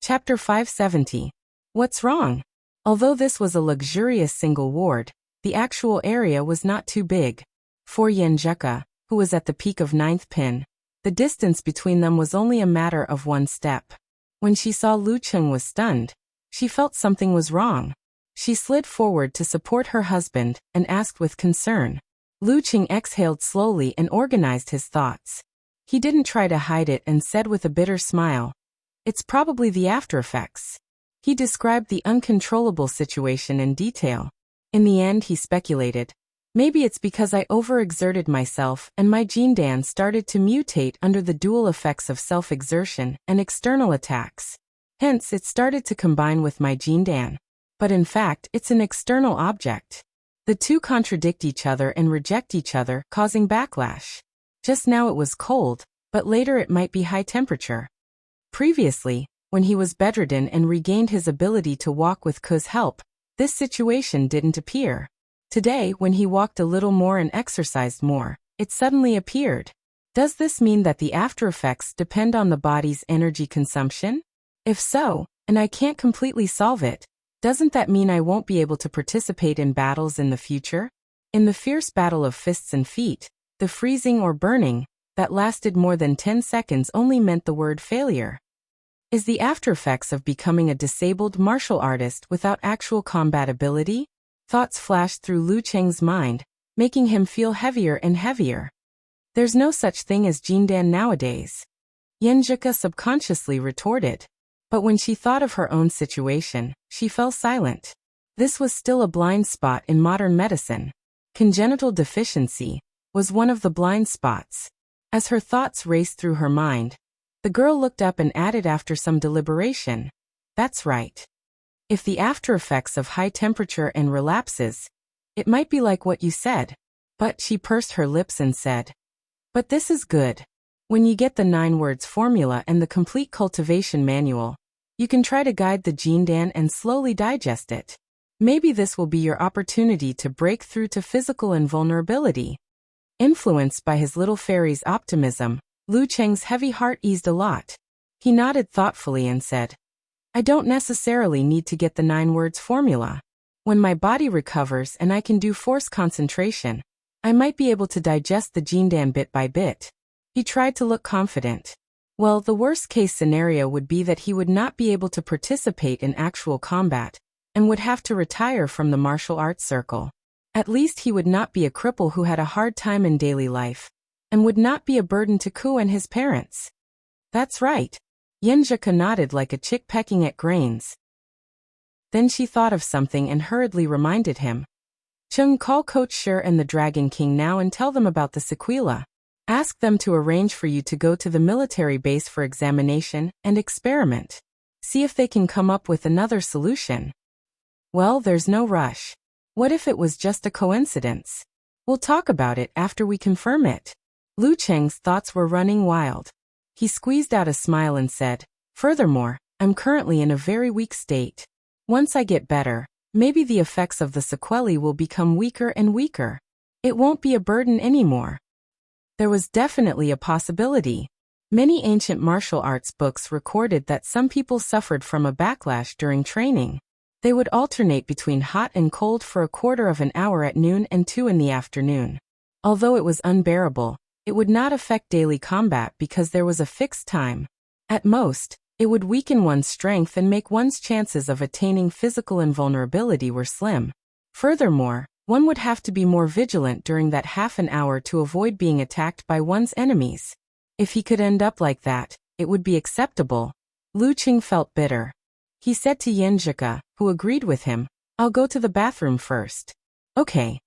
Chapter 570. What's wrong? Although this was a luxurious single ward, the actual area was not too big. For Yenjuka, who was at the peak of 9th pin, the distance between them was only a matter of one step. When she saw Lu Cheng was stunned, she felt something was wrong. She slid forward to support her husband and asked with concern. Lu Cheng exhaled slowly and organized his thoughts. He didn't try to hide it and said with a bitter smile, "It's probably the after-effects." He described the uncontrollable situation in detail. In the end, he speculated, "Maybe it's because I overexerted myself and my Jindan started to mutate under the dual effects of self-exertion and external attacks. Hence, it started to combine with my Jindan. But in fact, it's an external object. The two contradict each other and reject each other, causing backlash. Just now it was cold, but later it might be high temperature." Previously, when he was bedridden and regained his ability to walk with Ku's help, this situation didn't appear. Today, when he walked a little more and exercised more, it suddenly appeared. Does this mean that the after-effects depend on the body's energy consumption? If so, and I can't completely solve it, doesn't that mean I won't be able to participate in battles in the future? In the fierce battle of fists and feet, the freezing or burning that lasted more than 10 seconds only meant the word failure. Is the after-effects of becoming a disabled martial artist without actual combat ability? Thoughts flashed through Lu Cheng's mind, making him feel heavier and heavier. There's no such thing as Jindan nowadays. Yenjuka subconsciously retorted. But when she thought of her own situation, she fell silent. This was still a blind spot in modern medicine. Congenital deficiency was one of the blind spots. As her thoughts raced through her mind, the girl looked up and added after some deliberation, "That's right. If the after-effects of high temperature and relapses, it might be like what you said." But she pursed her lips and said, "But this is good. When you get the 9 words formula and the complete cultivation manual, you can try to guide the Jindan and slowly digest it. Maybe this will be your opportunity to break through to physical invulnerability." Influenced by his little fairy's optimism, Lu Cheng's heavy heart eased a lot. He nodded thoughtfully and said, "I don't necessarily need to get the 9 words formula. When my body recovers and I can do force concentration, I might be able to digest the Jindan bit by bit." He tried to look confident. Well, the worst-case scenario would be that he would not be able to participate in actual combat, and would have to retire from the martial arts circle. At least he would not be a cripple who had a hard time in daily life, and would not be a burden to Ku and his parents. "That's right." Yenjuka nodded like a chick pecking at grains. Then she thought of something and hurriedly reminded him. "Chung, call Coach Shi and the Dragon King now and tell them about the sequela. Ask them to arrange for you to go to the military base for examination and experiment. See if they can come up with another solution." "Well, there's no rush. What if it was just a coincidence? We'll talk about it after we confirm it." Lu Cheng's thoughts were running wild. He squeezed out a smile and said, "Furthermore, I'm currently in a very weak state. Once I get better, maybe the effects of the sequelae will become weaker and weaker. It won't be a burden anymore." There was definitely a possibility. Many ancient martial arts books recorded that some people suffered from a backlash during training. They would alternate between hot and cold for a quarter of an hour at noon and 2 in the afternoon. Although it was unbearable, it would not affect daily combat because there was a fixed time. At most, it would weaken one's strength and make one's chances of attaining physical invulnerability were slim. Furthermore, one would have to be more vigilant during that half an hour to avoid being attacked by one's enemies. If he could end up like that, it would be acceptable. Lu Cheng felt bitter. He said to Yenjuka, who agreed with him, "I'll go to the bathroom first." "Okay."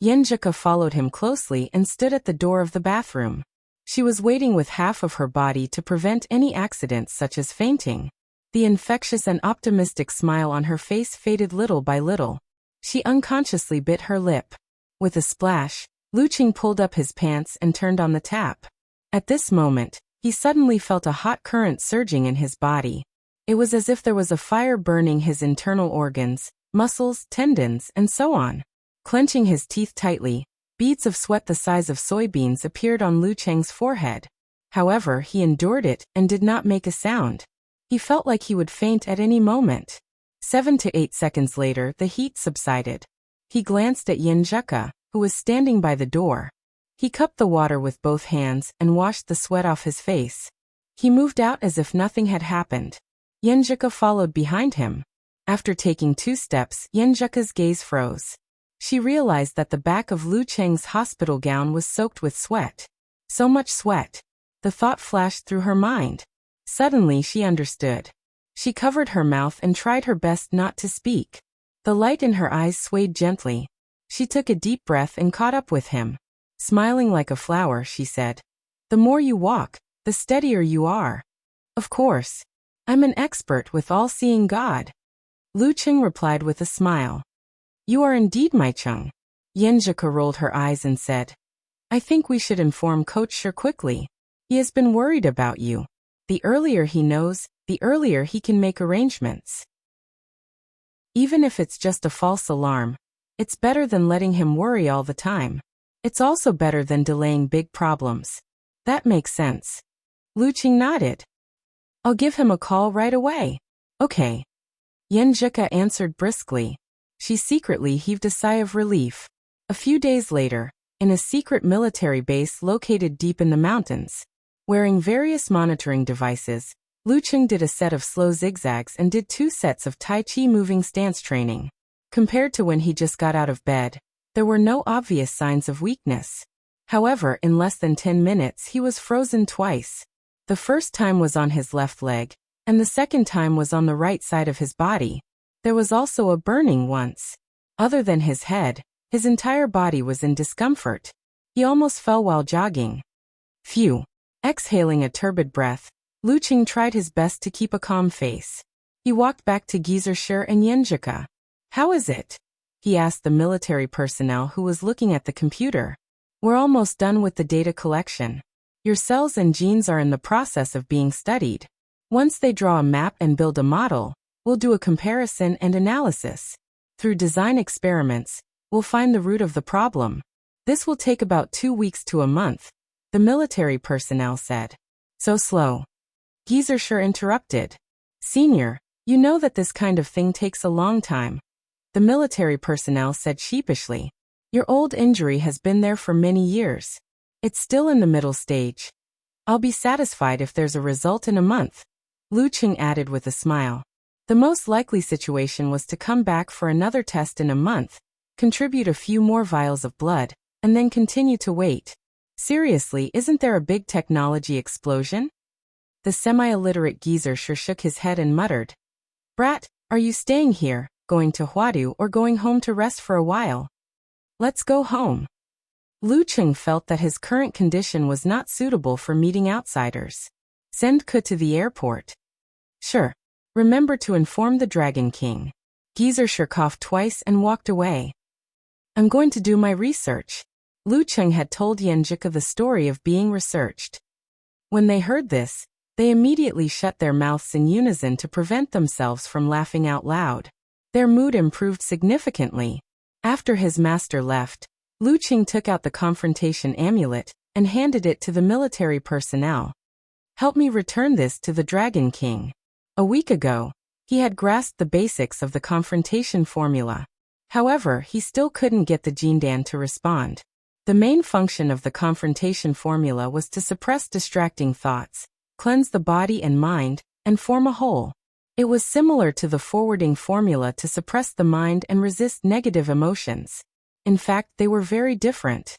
Yenjuka followed him closely and stood at the door of the bathroom. She was waiting with half of her body to prevent any accidents such as fainting. The infectious and optimistic smile on her face faded little by little. She unconsciously bit her lip. With a splash, Lu Cheng pulled up his pants and turned on the tap. At this moment, he suddenly felt a hot current surging in his body. It was as if there was a fire burning his internal organs, muscles, tendons, and so on. Clenching his teeth tightly, beads of sweat the size of soybeans appeared on Lu Cheng's forehead. However, he endured it and did not make a sound. He felt like he would faint at any moment. 7 to 8 seconds later, the heat subsided. He glanced at Yinjeka, who was standing by the door. He cupped the water with both hands and washed the sweat off his face. He moved out as if nothing had happened. Yinjeka followed behind him. After taking 2 steps, Yinjeka's gaze froze. She realized that the back of Lu Cheng's hospital gown was soaked with sweat. So much sweat. The thought flashed through her mind. Suddenly she understood. She covered her mouth and tried her best not to speak. The light in her eyes swayed gently. She took a deep breath and caught up with him. Smiling like a flower, she said, "The more you walk, the steadier you are." "Of course. I'm an expert with all-seeing God." Lu Cheng replied with a smile. "You are indeed my Cheng." Yinjeka rolled her eyes and said, "I think we should inform Coach Shi quickly. He has been worried about you. The earlier he knows, the earlier he can make arrangements. Even if it's just a false alarm, it's better than letting him worry all the time. It's also better than delaying big problems." "That makes sense." Lu Cheng nodded. "I'll give him a call right away." "Okay." Yinjeka answered briskly. She secretly heaved a sigh of relief. A few days later, in a secret military base located deep in the mountains, wearing various monitoring devices, Lu Cheng did a set of slow zigzags and did 2 sets of Tai Chi moving stance training. Compared to when he just got out of bed, there were no obvious signs of weakness. However, in less than 10 minutes he was frozen twice. The first time was on his left leg, and the second time was on the right side of his body. There was also a burning once. Other than his head, his entire body was in discomfort. He almost fell while jogging. Phew. Exhaling a turbid breath, Lu Cheng tried his best to keep a calm face. He walked back to Shi and Yinjeka. "How is it?" he asked the military personnel who was looking at the computer. "We're almost done with the data collection. Your cells and genes are in the process of being studied. Once they draw a map and build a model, we'll do a comparison and analysis. Through design experiments, we'll find the root of the problem. This will take about 2 weeks to a month," the military personnel said. "So slow." Shi interrupted. "Senior, you know that this kind of thing takes a long time," the military personnel said sheepishly. "Your old injury has been there for many years. It's still in the middle stage. I'll be satisfied if there's a result in a month," Lu Cheng added with a smile. The most likely situation was to come back for another test in a month, contribute a few more vials of blood, and then continue to wait. Seriously, isn't there a big technology explosion? The semi-illiterate geezer sure shook his head and muttered, "Brat, are you staying here, going to Huadu, or going home to rest for a while?" "Let's go home." Lu Cheng felt that his current condition was not suitable for meeting outsiders. "Send Ke to the airport." "Sure. Remember to inform the Dragon King." Shi coughed twice and walked away. "I'm going to do my research." Lu Cheng had told Yinjeka the story of being researched. When they heard this, they immediately shut their mouths in unison to prevent themselves from laughing out loud. Their mood improved significantly. After his master left, Lu Cheng took out the confrontation amulet and handed it to the military personnel. "Help me return this to the Dragon King." A week ago, he had grasped the basics of the confrontation formula. However, he still couldn't get the Jindan to respond. The main function of the confrontation formula was to suppress distracting thoughts, cleanse the body and mind, and form a whole. It was similar to the forwarding formula to suppress the mind and resist negative emotions. In fact, they were very different.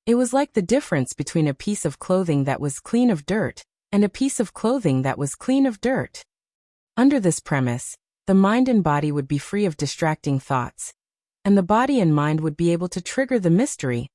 It was like the difference between a piece of clothing that was clean of dirt and a piece of clothing that was clean of dirt. Under this premise, the mind and body would be free of distracting thoughts, and the body and mind would be able to trigger the mystery,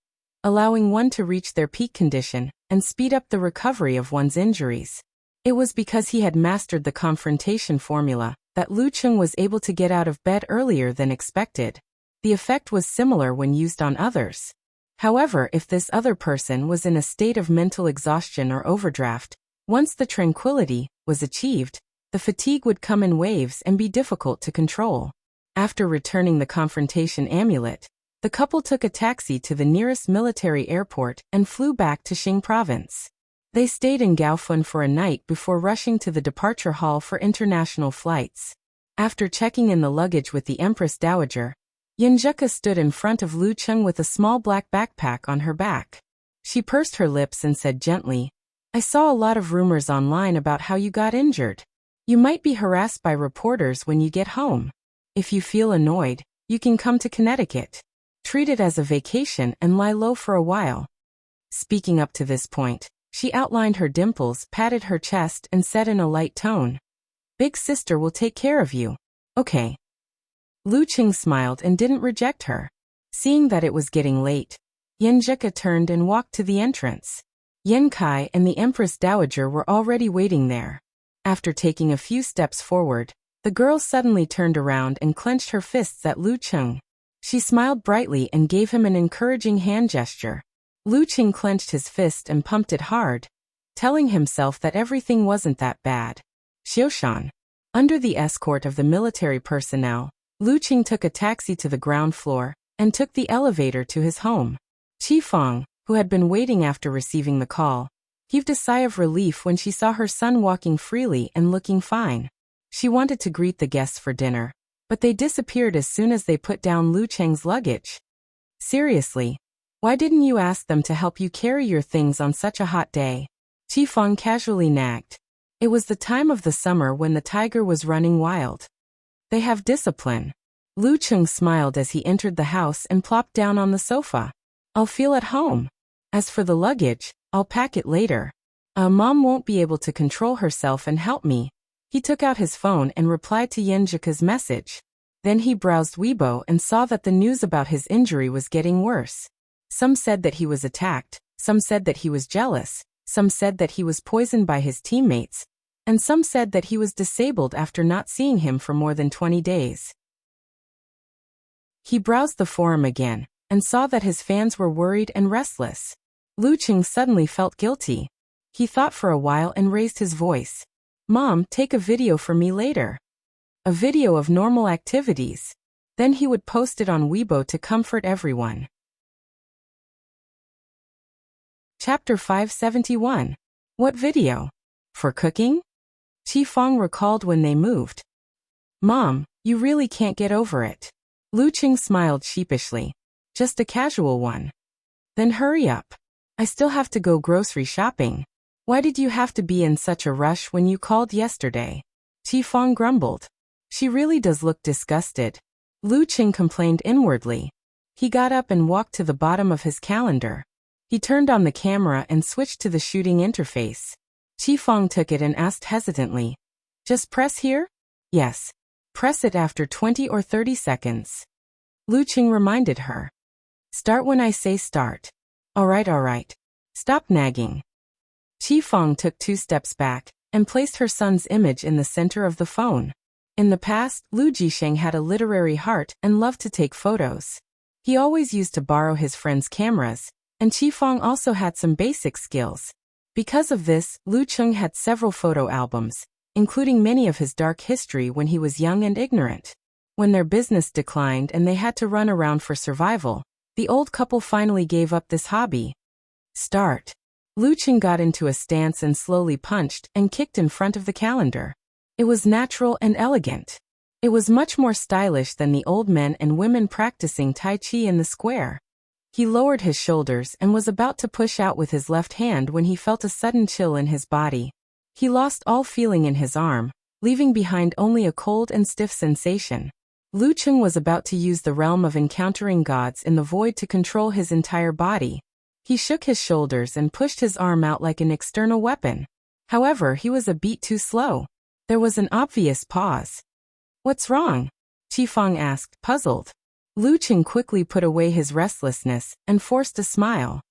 allowing one to reach their peak condition and speed up the recovery of one's injuries. It was because he had mastered the confrontation formula that Lu Cheng was able to get out of bed earlier than expected. The effect was similar when used on others. However, if this other person was in a state of mental exhaustion or overdraft, once the tranquility was achieved, the fatigue would come in waves and be difficult to control. After returning the confrontation amulet, the couple took a taxi to the nearest military airport and flew back to Xing province. They stayed in Gaofun for a night before rushing to the departure hall for international flights. After checking in the luggage with the Empress Dowager, Yinjeka stood in front of Lu Cheng with a small black backpack on her back. She pursed her lips and said gently, "I saw a lot of rumors online about how you got injured. You might be harassed by reporters when you get home. If you feel annoyed, you can come to Connecticut. Treat it as a vacation and lie low for a while." Speaking up to this point, she outlined her dimples, patted her chest, and said in a light tone, "Big sister will take care of you. Okay." Lu Qing smiled and didn't reject her. Seeing that it was getting late, Yinjeka turned and walked to the entrance. Yen Kai and the Empress Dowager were already waiting there. After taking a few steps forward, the girl suddenly turned around and clenched her fists at Lu Qing. She smiled brightly and gave him an encouraging hand gesture. Lu Qing clenched his fist and pumped it hard, telling himself that everything wasn't that bad. Xiushan. Under the escort of the military personnel, Lu Qing took a taxi to the ground floor and took the elevator to his home. Qi Fang, who had been waiting after receiving the call, heaved a sigh of relief when she saw her son walking freely and looking fine. She wanted to greet the guests for dinner, but they disappeared as soon as they put down Lu Cheng's luggage. "Seriously, why didn't you ask them to help you carry your things on such a hot day?" Qi Fang casually nagged. It was the time of the summer when the tiger was running wild. "They have discipline." Lu Cheng smiled as he entered the house and plopped down on the sofa. "I'll feel at home. As for the luggage, I'll pack it later. Mom won't be able to control herself and help me." He took out his phone and replied to Yenjika's message. Then he browsed Weibo and saw that the news about his injury was getting worse. Some said that he was attacked, some said that he was jealous, some said that he was poisoned by his teammates, and some said that he was disabled after not seeing him for more than 20 days. He browsed the forum again and saw that his fans were worried and restless. Lu Qing suddenly felt guilty. He thought for a while and raised his voice. "Mom, take a video for me later." A video of normal activities. Then he would post it on Weibo to comfort everyone. Chapter 571. What video? For cooking? Qi Fang recalled when they moved. "Mom, you really can't get over it." Lu Qing smiled sheepishly. "Just a casual one." "Then hurry up. I still have to go grocery shopping." "Why did you have to be in such a rush when you called yesterday?" Qi Fang grumbled. "She really does look disgusted." Lu Qing complained inwardly. He got up and walked to the bottom of his calendar. He turned on the camera and switched to the shooting interface. Qi Fang took it and asked hesitantly, "Just press here?" "Yes. Press it after 20 or 30 seconds. Lu Qing reminded her. "Start when I say start." All right. Stop nagging." Qi Fang took 2 steps back and placed her son's image in the center of the phone. In the past, Lu Jisheng had a literary heart and loved to take photos. He always used to borrow his friends' cameras, and Qi Fang also had some basic skills. Because of this, Lu Cheng had several photo albums, including many of his dark history when he was young and ignorant. When their business declined and they had to run around for survival, the old couple finally gave up this hobby. Start. Lu Cheng got into a stance and slowly punched and kicked in front of the calendar. It was natural and elegant. It was much more stylish than the old men and women practicing Tai Chi in the square. He lowered his shoulders and was about to push out with his left hand when he felt a sudden chill in his body. He lost all feeling in his arm, leaving behind only a cold and stiff sensation. Lu Cheng was about to use the realm of encountering gods in the void to control his entire body. He shook his shoulders and pushed his arm out like an external weapon. However, he was a beat too slow. There was an obvious pause. "What's wrong?" Qi Fang asked, puzzled. Lu Cheng quickly put away his restlessness and forced a smile.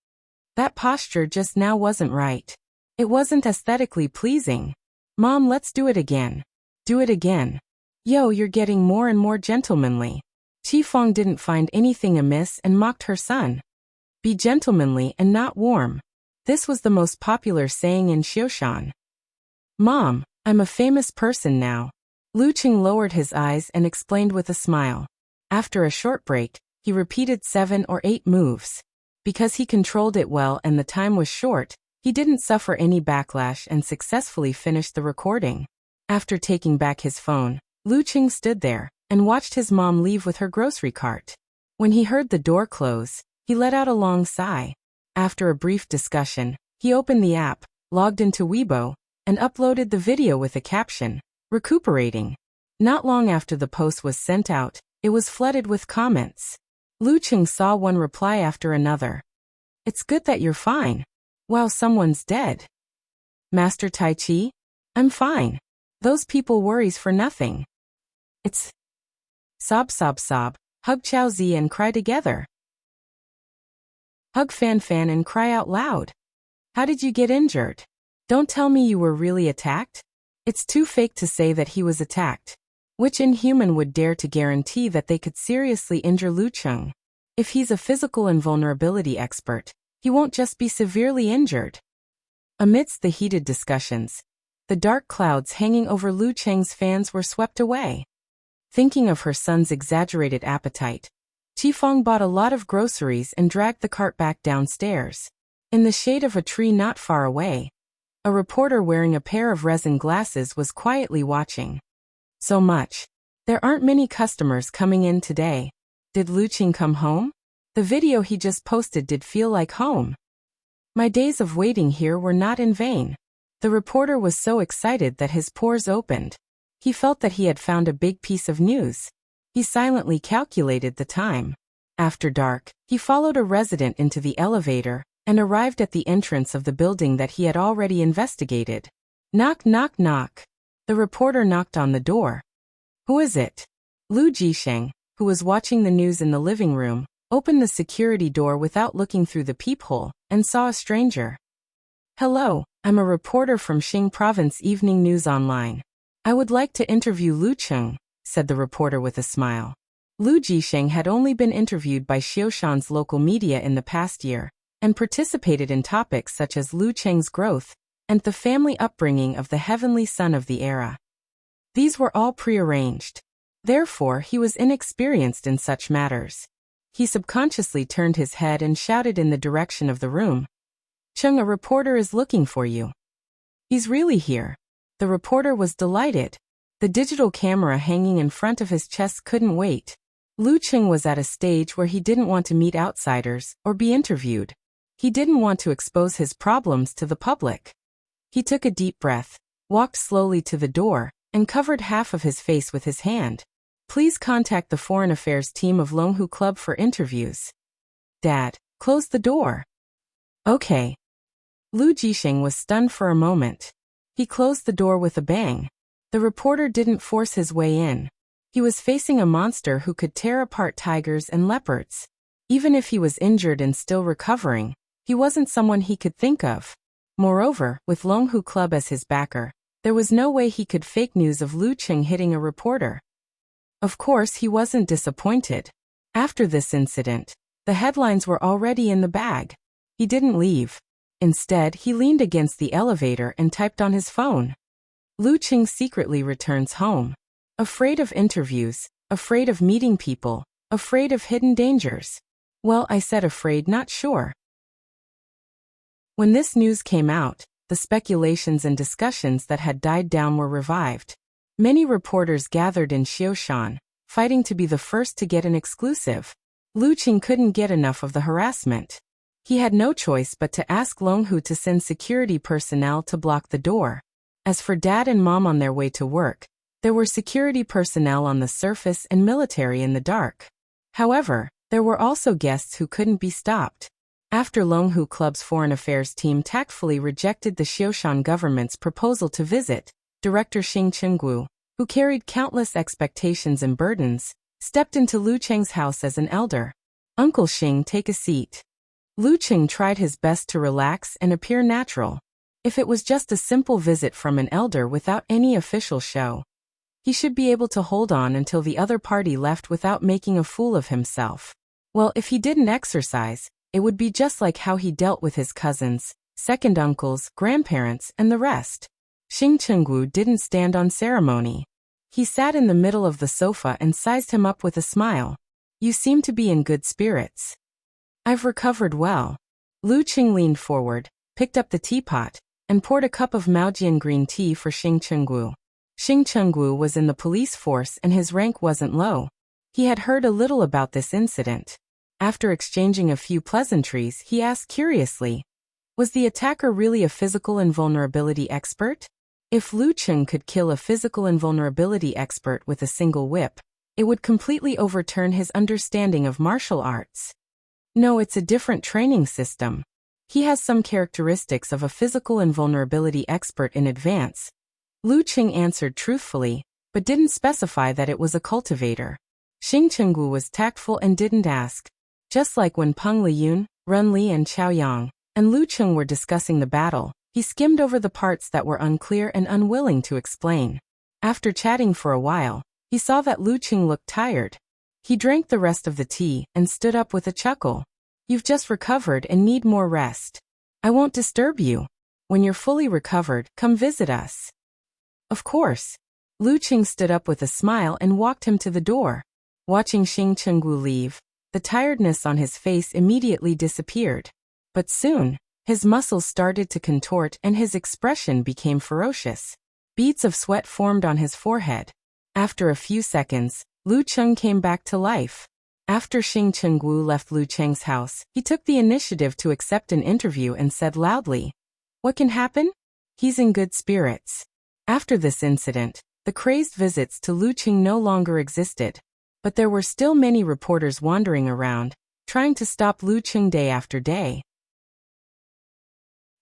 That posture just now wasn't right. It wasn't aesthetically pleasing. "Mom, let's do it again." "Do it again." "Yo, you're getting more and more gentlemanly." Qi Fang didn't find anything amiss and mocked her son. Be gentlemanly and not warm. This was the most popular saying in Xiushan. "Mom, I'm a famous person now." Lu Cheng lowered his eyes and explained with a smile. After a short break, he repeated 7 or 8 moves. Because he controlled it well and the time was short, He didn't suffer any backlash and successfully finished the recording. After taking back his phone, Lu Qing stood there and watched his mom leave with her grocery cart. When he heard the door close, he let out a long sigh. After a brief discussion, he opened the app, logged into Weibo, and uploaded the video with a caption, "Recuperating." Not long after the post was sent out, it was flooded with comments. Lu Qing saw one reply after another. "It's good that you're fine. Wow, someone's dead. Master Tai Chi? I'm fine. Those people worries for nothing. It's sob sob sob, hug Chow Zi and cry together. Hug Fan Fan and cry out loud. How did you get injured? Don't tell me you were really attacked? It's too fake to say that he was attacked. Which inhuman would dare to guarantee that they could seriously injure Lu Qing? If he's a physical invulnerability expert, he won't just be severely injured." Amidst the heated discussions, the dark clouds hanging over Lu Qing's fans were swept away. Thinking of her son's exaggerated appetite, Qifeng bought a lot of groceries and dragged the cart back downstairs. In the shade of a tree not far away, a reporter wearing a pair of resin glasses was quietly watching. "So much. There aren't many customers coming in today. Did Lu Qing come home? The video he just posted did feel like home. My days of waiting here were not in vain." The reporter was so excited that his pores opened. He felt that he had found a big piece of news. He silently calculated the time. After dark, he followed a resident into the elevator and arrived at the entrance of the building that he had already investigated. Knock, knock, knock. The reporter knocked on the door. "Who is it?" Lu Jisheng, who was watching the news in the living room, opened the security door without looking through the peephole and saw a stranger. "Hello, I'm a reporter from Xing Province Evening News Online. I would like to interview Lu Qing," said the reporter with a smile. Lu Jisheng had only been interviewed by Xioshan's local media in the past year, and participated in topics such as Lu Qing's growth and the family upbringing of the heavenly son of the era. These were all prearranged. Therefore, he was inexperienced in such matters. He subconsciously turned his head and shouted in the direction of the room. "Chung, a reporter is looking for you." "He's really here." The reporter was delighted. The digital camera hanging in front of his chest couldn't wait. Lu Qing was at a stage where he didn't want to meet outsiders or be interviewed. He didn't want to expose his problems to the public. He took a deep breath, walked slowly to the door, and covered half of his face with his hand. "Please contact the Foreign Affairs team of Longhu Club for interviews." "Dad, close the door." "Okay." Lu Jisheng was stunned for a moment. He closed the door with a bang. The reporter didn't force his way in. He was facing a monster who could tear apart tigers and leopards. Even if he was injured and still recovering, he wasn't someone he could think of. Moreover, with Longhu Club as his backer, there was no way he could fake news of Lu Qing hitting a reporter. Of course, he wasn't disappointed. After this incident, the headlines were already in the bag. He didn't leave. Instead, he leaned against the elevator and typed on his phone. Lu Qing secretly returns home. Afraid of interviews, afraid of meeting people, afraid of hidden dangers. Well, I said afraid, not sure. When this news came out, the speculations and discussions that had died down were revived. Many reporters gathered in Xioshan, fighting to be the first to get an exclusive. Lu Qing couldn't get enough of the harassment. He had no choice but to ask Longhu to send security personnel to block the door. As for Dad and Mom on their way to work, there were security personnel on the surface and military in the dark. However, there were also guests who couldn't be stopped. After Longhu Club's Foreign Affairs team tactfully rejected the Xioshan government's proposal to visit, Director Xing Qinggu, who carried countless expectations and burdens, stepped into Lu Qing's house as an elder. "Uncle Xing, take a seat." Lu Qing tried his best to relax and appear natural. If it was just a simple visit from an elder without any official show, he should be able to hold on until the other party left without making a fool of himself. Well, if he didn't exercise, it would be just like how he dealt with his cousins, second uncles, grandparents, and the rest. Xing Qinggu didn't stand on ceremony. He sat in the middle of the sofa and sized him up with a smile. "You seem to be in good spirits." "I've recovered well." Lu Qing leaned forward, picked up the teapot, and poured a cup of Maojian green tea for Xing Chenggu. Xing Chenggu was in the police force and his rank wasn't low. He had heard a little about this incident. After exchanging a few pleasantries, he asked curiously, was the attacker really a physical invulnerability expert? If Lu Cheng could kill a physical invulnerability expert with a single whip, it would completely overturn his understanding of martial arts. No, it's a different training system. He has some characteristics of a physical invulnerability expert in advance. Lu Cheng answered truthfully, but didn't specify that it was a cultivator. Xing Chenggu was tactful and didn't ask. Just like when Peng Liyun, Run Li and Chao Yang and Lu Cheng were discussing the battle, he skimmed over the parts that were unclear and unwilling to explain. After chatting for a while, he saw that Lu Cheng looked tired. He drank the rest of the tea and stood up with a chuckle. You've just recovered and need more rest. I won't disturb you. When you're fully recovered, come visit us. Of course. Lu Cheng stood up with a smile and walked him to the door. Watching Xing Chenggu leave, the tiredness on his face immediately disappeared. But soon, his muscles started to contort and his expression became ferocious. Beads of sweat formed on his forehead. After a few seconds, Lu Cheng came back to life. After Xing Chenggu left Lu Cheng's house, he took the initiative to accept an interview and said loudly, "What can happen?" He's in good spirits. After this incident, the crazed visits to Lu Cheng no longer existed. But there were still many reporters wandering around, trying to stop Lu Cheng day after day.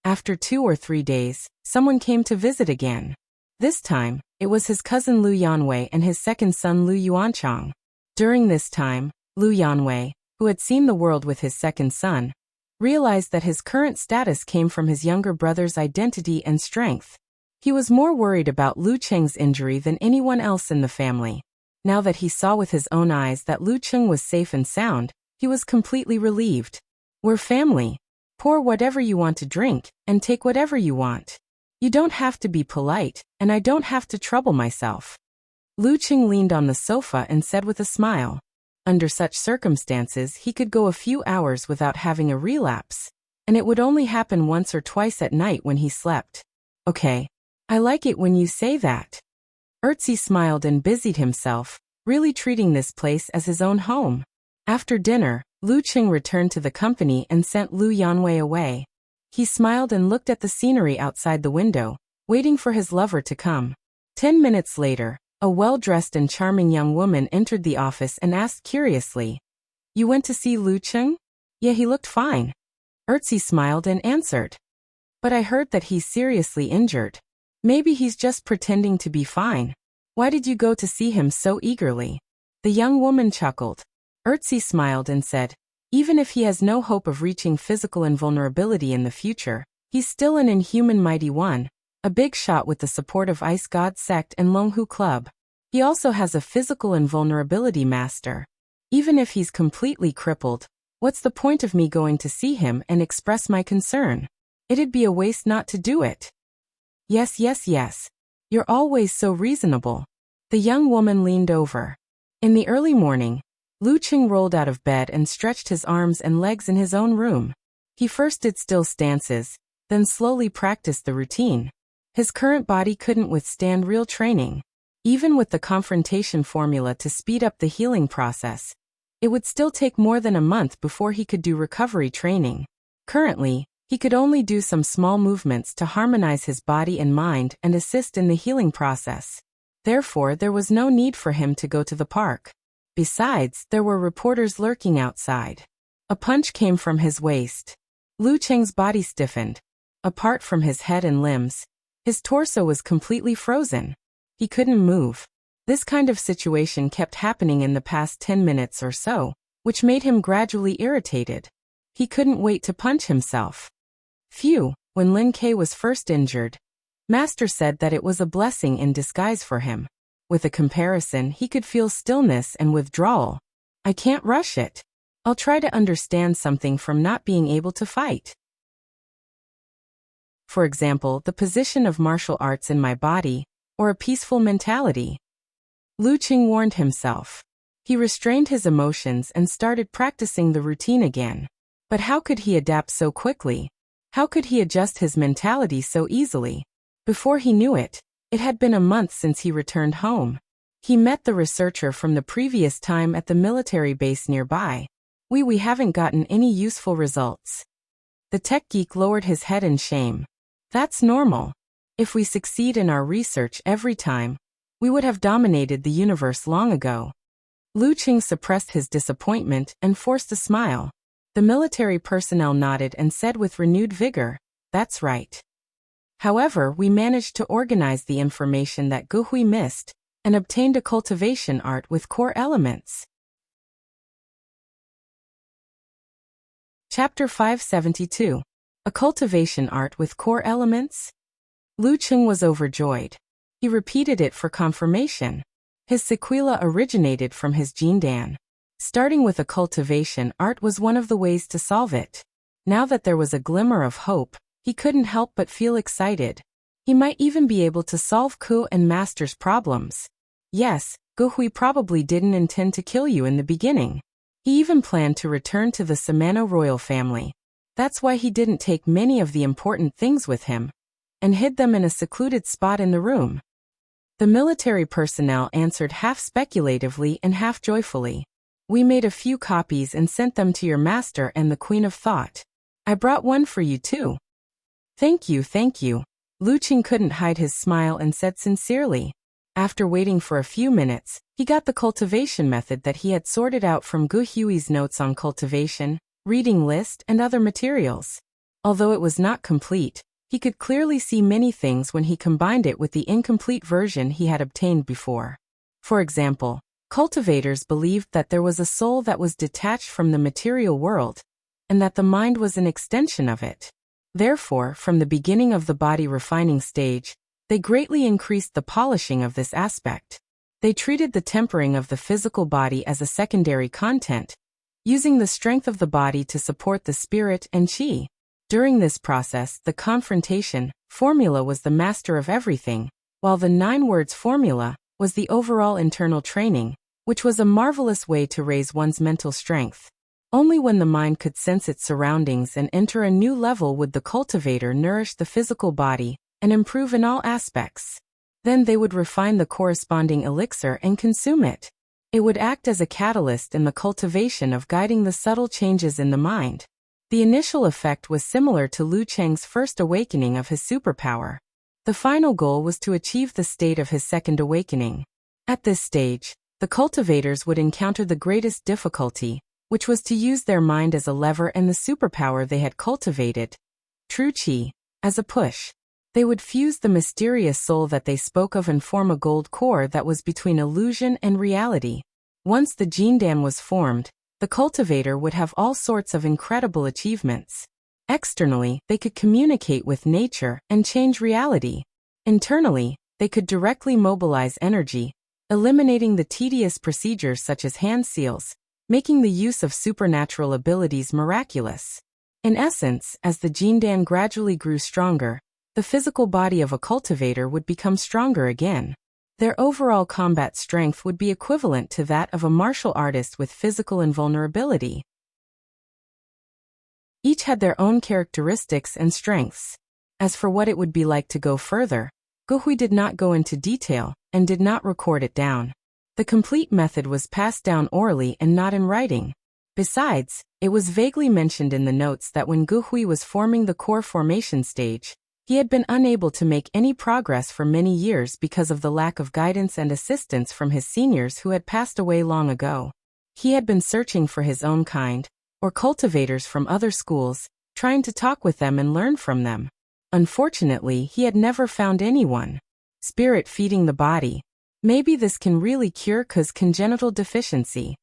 After 2 or 3 days, someone came to visit again. This time, it was his cousin Lu Yanwei and his second son Lu Yuanchang. During this time, Lu Yanwei, who had seen the world with his second son, realized that his current status came from his younger brother's identity and strength. He was more worried about Lu Cheng's injury than anyone else in the family. Now that he saw with his own eyes that Lu Cheng was safe and sound, he was completely relieved. We're family. Pour whatever you want to drink, and take whatever you want. You don't have to be polite, and I don't have to trouble myself. Lu Cheng leaned on the sofa and said with a smile. Under such circumstances he could go a few hours without having a relapse, and it would only happen once or twice at night when he slept. Okay. I like it when you say that. Erzi smiled and busied himself, really treating this place as his own home. After dinner, Lu Cheng returned to the company and sent Lu Yanwei away. He smiled and looked at the scenery outside the window, waiting for his lover to come. 10 minutes later, a well-dressed and charming young woman entered the office and asked curiously, "You went to see Lu Cheng?" "Yeah, he looked fine." Erzi smiled and answered, "But I heard that he's seriously injured. Maybe he's just pretending to be fine. Why did you go to see him so eagerly?" The young woman chuckled. Erzi smiled and said, "Even if he has no hope of reaching physical invulnerability in the future, he's still an inhuman mighty one, a big shot with the support of Ice God Sect and Longhu Club. He also has a physical invulnerability master. Even if he's completely crippled, what's the point of me going to see him and express my concern? It'd be a waste not to do it." Yes. You're always so reasonable." The young woman leaned over. In the early morning, Lu Cheng rolled out of bed and stretched his arms and legs in his own room. He first did still stances, then slowly practiced the routine. His current body couldn't withstand real training. Even with the confrontation formula to speed up the healing process, it would still take more than a month before he could do recovery training. Currently, he could only do some small movements to harmonize his body and mind and assist in the healing process. Therefore, there was no need for him to go to the park. Besides, there were reporters lurking outside. A punch came from his waist. Lu Cheng's body stiffened. Apart from his head and limbs, his torso was completely frozen. He couldn't move. This kind of situation kept happening in the past 10 minutes or so, which made him gradually irritated. He couldn't wait to punch himself. Phew, when Lin Ke was first injured, Master said that it was a blessing in disguise for him. With a comparison, he could feel stillness and withdrawal. I can't rush it. I'll try to understand something from not being able to fight. For example, the position of martial arts in my body, or a peaceful mentality. Lu Cheng warned himself. He restrained his emotions and started practicing the routine again. But how could he adapt so quickly? How could he adjust his mentality so easily? Before he knew it, it had been a month since he returned home. He met the researcher from the previous time at the military base nearby. We haven't gotten any useful results. The tech geek lowered his head in shame. That's normal. If we succeed in our research every time, we would have dominated the universe long ago. Lu Qing suppressed his disappointment and forced a smile. The military personnel nodded and said with renewed vigor, "That's right." However, we managed to organize the information that Guhui missed and obtained a cultivation art with core elements. Chapter 572. A cultivation art with core elements? Lu Qing was overjoyed. He repeated it for confirmation. His sequela originated from his Jindan. Starting with a cultivation art was one of the ways to solve it. Now that there was a glimmer of hope, he couldn't help but feel excited. He might even be able to solve Ku and Master's problems. Yes, Guhui probably didn't intend to kill you in the beginning. He even planned to return to the Samano royal family. That's why he didn't take many of the important things with him and hid them in a secluded spot in the room. The military personnel answered half speculatively and half joyfully. We made a few copies and sent them to your master and the Queen of Thought. I brought one for you too. Thank you, thank you. Lu Qing couldn't hide his smile and said sincerely. After waiting for a few minutes, he got the cultivation method that he had sorted out from Gu Hui's notes on cultivation, reading list, and other materials. Although it was not complete, he could clearly see many things when he combined it with the incomplete version he had obtained before. For example, cultivators believed that there was a soul that was detached from the material world, and that the mind was an extension of it. Therefore, from the beginning of the body refining stage, they greatly increased the polishing of this aspect. They treated the tempering of the physical body as a secondary content, using the strength of the body to support the spirit and qi. During this process, the confrontation formula was the master of everything, while the 9 words formula was the overall internal training, which was a marvelous way to raise one's mental strength. Only when the mind could sense its surroundings and enter a new level would the cultivator nourish the physical body and improve in all aspects. Then they would refine the corresponding elixir and consume it. It would act as a catalyst in the cultivation of guiding the subtle changes in the mind. The initial effect was similar to Lu Cheng's first awakening of his superpower. The final goal was to achieve the state of his second awakening. At this stage, the cultivators would encounter the greatest difficulty, which was to use their mind as a lever and the superpower they had cultivated, true qi, as a push. They would fuse the mysterious soul that they spoke of and form a gold core that was between illusion and reality. Once the Jindan was formed, the cultivator would have all sorts of incredible achievements. Externally, they could communicate with nature and change reality. Internally, they could directly mobilize energy, eliminating the tedious procedures such as hand seals, making the use of supernatural abilities miraculous. In essence, as the Jindan gradually grew stronger, the physical body of a cultivator would become stronger again. Their overall combat strength would be equivalent to that of a martial artist with physical invulnerability. Each had their own characteristics and strengths. As for what it would be like to go further, Guhui did not go into detail and did not record it down. The complete method was passed down orally and not in writing. Besides, it was vaguely mentioned in the notes that when Guhui was forming the core formation stage, he had been unable to make any progress for many years because of the lack of guidance and assistance from his seniors who had passed away long ago. He had been searching for his own kind, or cultivators from other schools, trying to talk with them and learn from them. Unfortunately, he had never found anyone. Spirit feeding the body. Maybe this can really cure Ku's congenital deficiency.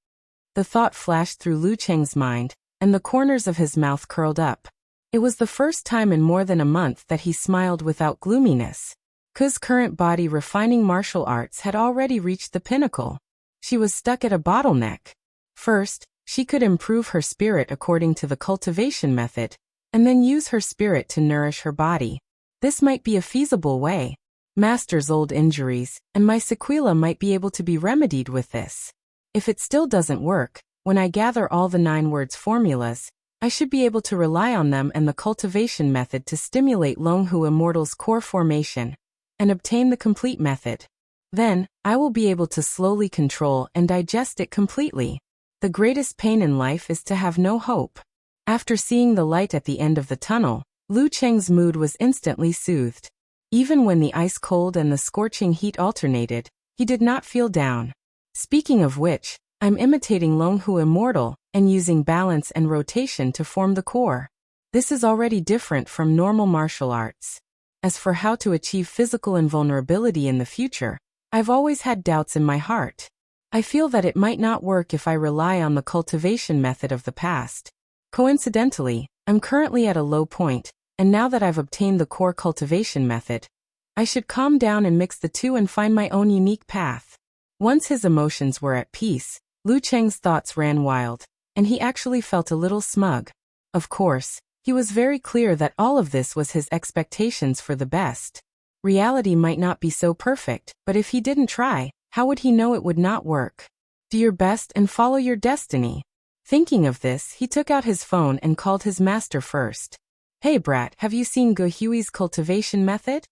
The thought flashed through Lu Cheng's mind, and the corners of his mouth curled up. It was the first time in more than a month that he smiled without gloominess. Ku's current body refining martial arts had already reached the pinnacle. She was stuck at a bottleneck. First, she could improve her spirit according to the cultivation method, and then use her spirit to nourish her body. This might be a feasible way. Master's old injuries, and my sequela might be able to be remedied with this. If it still doesn't work, when I gather all the 9 words formulas, I should be able to rely on them and the cultivation method to stimulate Longhu Immortal's core formation and obtain the complete method. Then, I will be able to slowly control and digest it completely. The greatest pain in life is to have no hope. After seeing the light at the end of the tunnel, Lu Cheng's mood was instantly soothed. Even when the ice cold and the scorching heat alternated, he did not feel down. Speaking of which, I'm imitating Longhu Immortal and using balance and rotation to form the core. This is already different from normal martial arts. As for how to achieve physical invulnerability in the future, I've always had doubts in my heart. I feel that it might not work if I rely on the cultivation method of the past. Coincidentally, I'm currently at a low point, and now that I've obtained the core cultivation method, I should calm down and mix the two and find my own unique path. Once his emotions were at peace, Lu Cheng's thoughts ran wild, and he actually felt a little smug. Of course, he was very clear that all of this was his expectations for the best. Reality might not be so perfect, but if he didn't try, how would he know it would not work? Do your best and follow your destiny. Thinking of this, he took out his phone and called his master first. Hey brat, have you seen Ge Hui's cultivation method?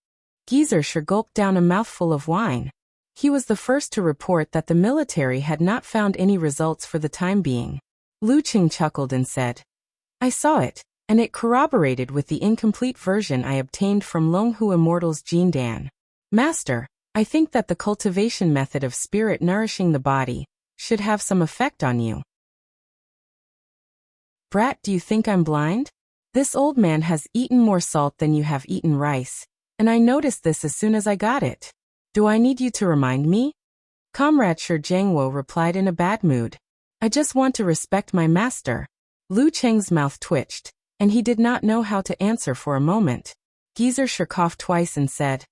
Geezer sure gulped down a mouthful of wine. He was the first to report that the military had not found any results for the time being. Lu Cheng chuckled and said, I saw it, and it corroborated with the incomplete version I obtained from Longhu Immortal's Jin Dan. Master, I think that the cultivation method of spirit nourishing the body should have some effect on you. Brat, do you think I'm blind? This old man has eaten more salt than you have eaten rice, and I noticed this as soon as I got it. Do I need you to remind me? Comrade Shi Jiangwo replied in a bad mood. I just want to respect my master. Lu Cheng's mouth twitched, and he did not know how to answer for a moment. Geezer Shi coughed twice and said,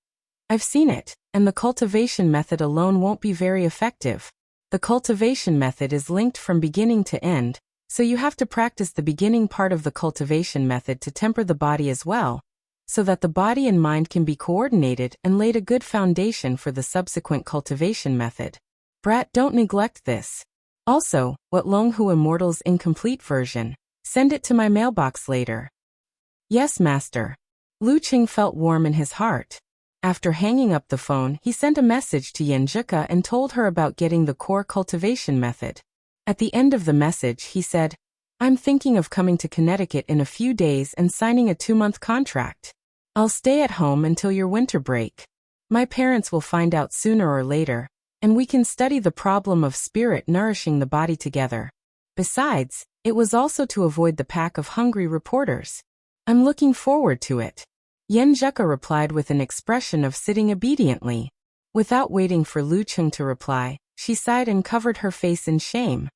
I've seen it, and the cultivation method alone won't be very effective. The cultivation method is linked from beginning to end, so you have to practice the beginning part of the cultivation method to temper the body as well, so that the body and mind can be coordinated and laid a good foundation for the subsequent cultivation method. Brat, don't neglect this. Also, what Longhu Immortal's incomplete version? Send it to my mailbox later. Yes, master. Lu Cheng felt warm in his heart. After hanging up the phone, he sent a message to Yenjika and told her about getting the core cultivation method. At the end of the message, he said, I'm thinking of coming to Connecticut in a few days and signing a 2-month contract. I'll stay at home until your winter break. My parents will find out sooner or later, and we can study the problem of spirit nourishing the body together. Besides, it was also to avoid the pack of hungry reporters. I'm looking forward to it. Yenjika replied with an expression of sitting obediently. Without waiting for Lu Cheng to reply, she sighed and covered her face in shame.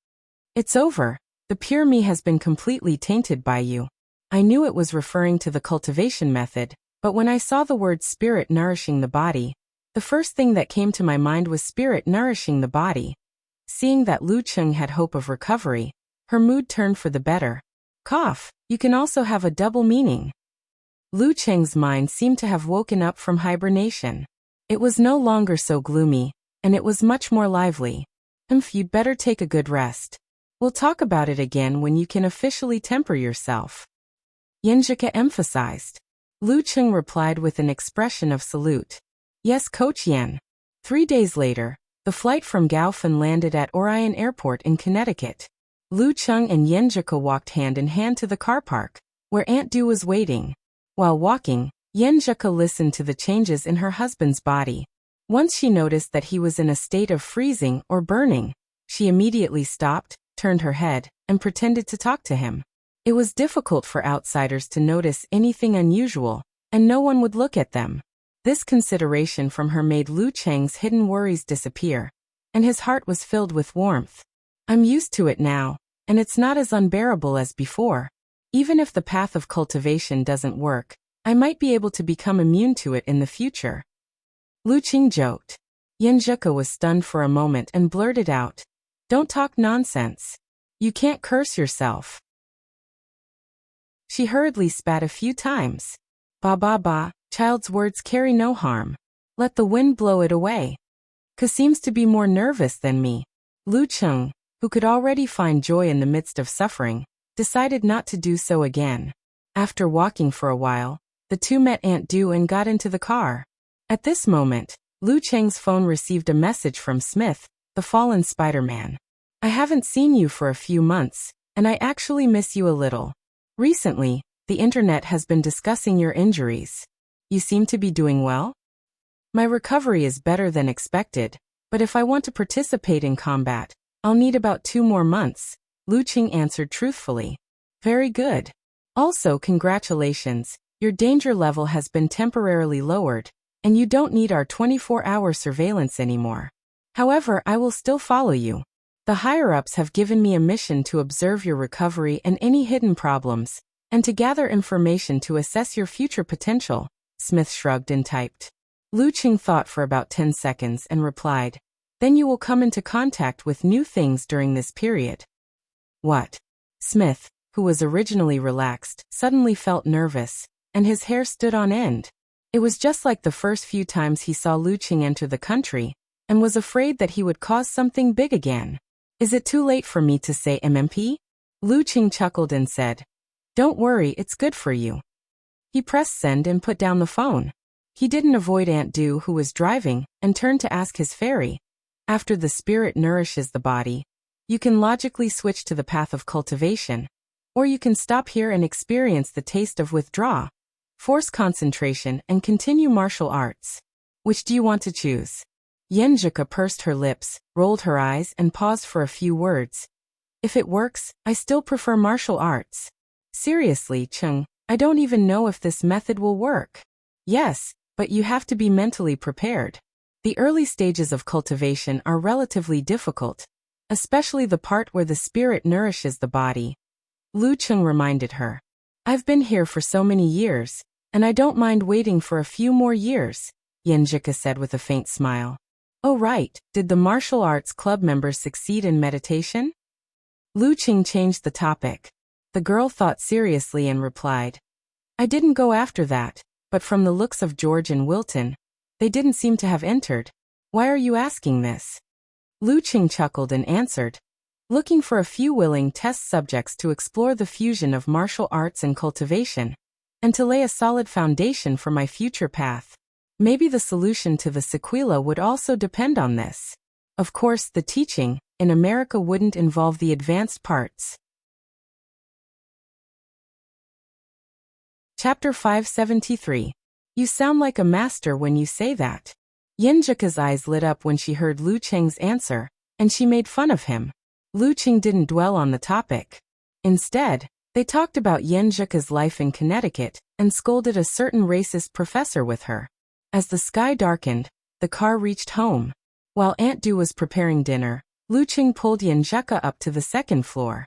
It's over. The pure me has been completely tainted by you. I knew it was referring to the cultivation method, but when I saw the word spirit nourishing the body, the first thing that came to my mind was spirit nourishing the body. Seeing that Lu Cheng had hope of recovery, her mood turned for the better. Cough, you can also have a double meaning. Lu Cheng's mind seemed to have woken up from hibernation. It was no longer so gloomy, and it was much more lively. You'd better take a good rest. We'll talk about it again when you can officially temper yourself. Yenjika emphasized. Lu Cheng replied with an expression of salute. Yes, Coach Yen. 3 days later, the flight from Gaofen landed at Orion Airport in Connecticut. Lu Cheng and Yenjika walked hand in hand to the car park, where Aunt Du was waiting. While walking, Yenjika listened to the changes in her husband's body. Once she noticed that he was in a state of freezing or burning, she immediately stopped, turned her head, and pretended to talk to him. It was difficult for outsiders to notice anything unusual, and no one would look at them. This consideration from her made Lu Cheng's hidden worries disappear, and his heart was filled with warmth. I'm used to it now, and it's not as unbearable as before. Even if the path of cultivation doesn't work, I might be able to become immune to it in the future. Lu Cheng joked. Yenjika was stunned for a moment and blurted out, Don't talk nonsense. You can't curse yourself. She hurriedly spat a few times. Ba ba ba, child's words carry no harm. Let the wind blow it away. Ka seems to be more nervous than me. Lu Cheng, who could already find joy in the midst of suffering, decided not to do so again. After walking for a while, the two met Aunt Du and got into the car. At this moment, Lu Cheng's phone received a message from Smith, the fallen Spider-Man. I haven't seen you for a few months, and I actually miss you a little. Recently, the internet has been discussing your injuries. You seem to be doing well? My recovery is better than expected, but if I want to participate in combat, I'll need about 2 more months, Lu Cheng answered truthfully. Very good. Also, congratulations, your danger level has been temporarily lowered, and you don't need our 24-hour surveillance anymore. However, I will still follow you. The higher-ups have given me a mission to observe your recovery and any hidden problems, and to gather information to assess your future potential, Smith shrugged and typed. Lu Cheng thought for about 10 seconds and replied, then you will come into contact with new things during this period. What? Smith, who was originally relaxed, suddenly felt nervous, and his hair stood on end. It was just like the first few times he saw Lu Cheng enter the country, and was afraid that he would cause something big again. Is it too late for me to say MMP? Lu Cheng chuckled and said, don't worry, it's good for you. He pressed send and put down the phone. He didn't avoid Aunt Du, who was driving, and turned to ask his fairy. After the spirit nourishes the body, you can logically switch to the path of cultivation, or you can stop here and experience the taste of withdraw, force concentration, and continue martial arts. Which do you want to choose? Yenjika pursed her lips, rolled her eyes, and paused for a few words. If it works, I still prefer martial arts. Seriously, Cheng, I don't even know if this method will work. Yes, but you have to be mentally prepared. The early stages of cultivation are relatively difficult, especially the part where the spirit nourishes the body. Lu Cheng reminded her. I've been here for so many years, and I don't mind waiting for a few more years, Yenjika said with a faint smile. Oh right, did the martial arts club members succeed in meditation? Lu Cheng changed the topic. The girl thought seriously and replied. I didn't go after that, but from the looks of George and Wilton, they didn't seem to have entered. Why are you asking this? Lu Cheng chuckled and answered. Looking for a few willing test subjects to explore the fusion of martial arts and cultivation, and to lay a solid foundation for my future path. Maybe the solution to the sequela would also depend on this. Of course, the teaching, in America wouldn't involve the advanced parts. Chapter 573. You sound like a master when you say that. Yenjika's eyes lit up when she heard Lu Cheng's answer, and she made fun of him. Lu Cheng didn't dwell on the topic. Instead, they talked about Yenjika's life in Connecticut, and scolded a certain racist professor with her. As the sky darkened, the car reached home. While Aunt Du was preparing dinner, Lu Cheng pulled Yenjika up to the second floor.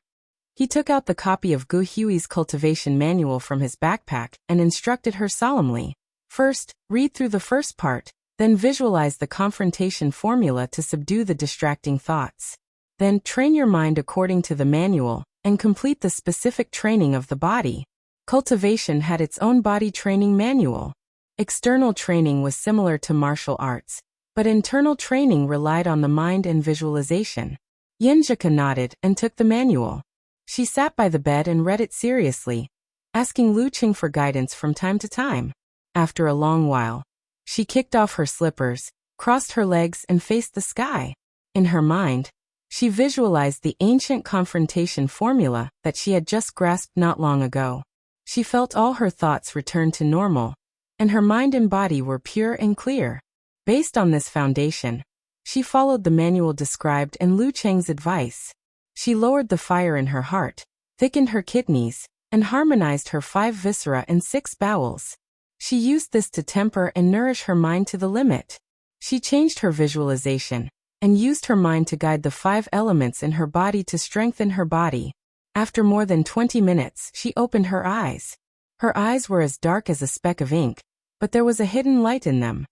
He took out the copy of Gu Hui's cultivation manual from his backpack and instructed her solemnly. First, read through the first part, then visualize the confrontation formula to subdue the distracting thoughts. Then, train your mind according to the manual, and complete the specific training of the body. Cultivation had its own body training manual. External training was similar to martial arts, but internal training relied on the mind and visualization. Yenjika nodded and took the manual. She sat by the bed and read it seriously, asking Lu Cheng for guidance from time to time. After a long while, she kicked off her slippers, crossed her legs, and faced the sky. In her mind, she visualized the ancient confrontation formula that she had just grasped not long ago. She felt all her thoughts return to normal, and her mind and body were pure and clear. Based on this foundation, she followed the manual described in Lu Cheng's advice. She lowered the fire in her heart, thickened her kidneys, and harmonized her 5 viscera and 6 bowels. She used this to temper and nourish her mind to the limit. She changed her visualization, and used her mind to guide the 5 elements in her body to strengthen her body. After more than 20 minutes, she opened her eyes. Her eyes were as dark as a speck of ink, but there was a hidden light in them.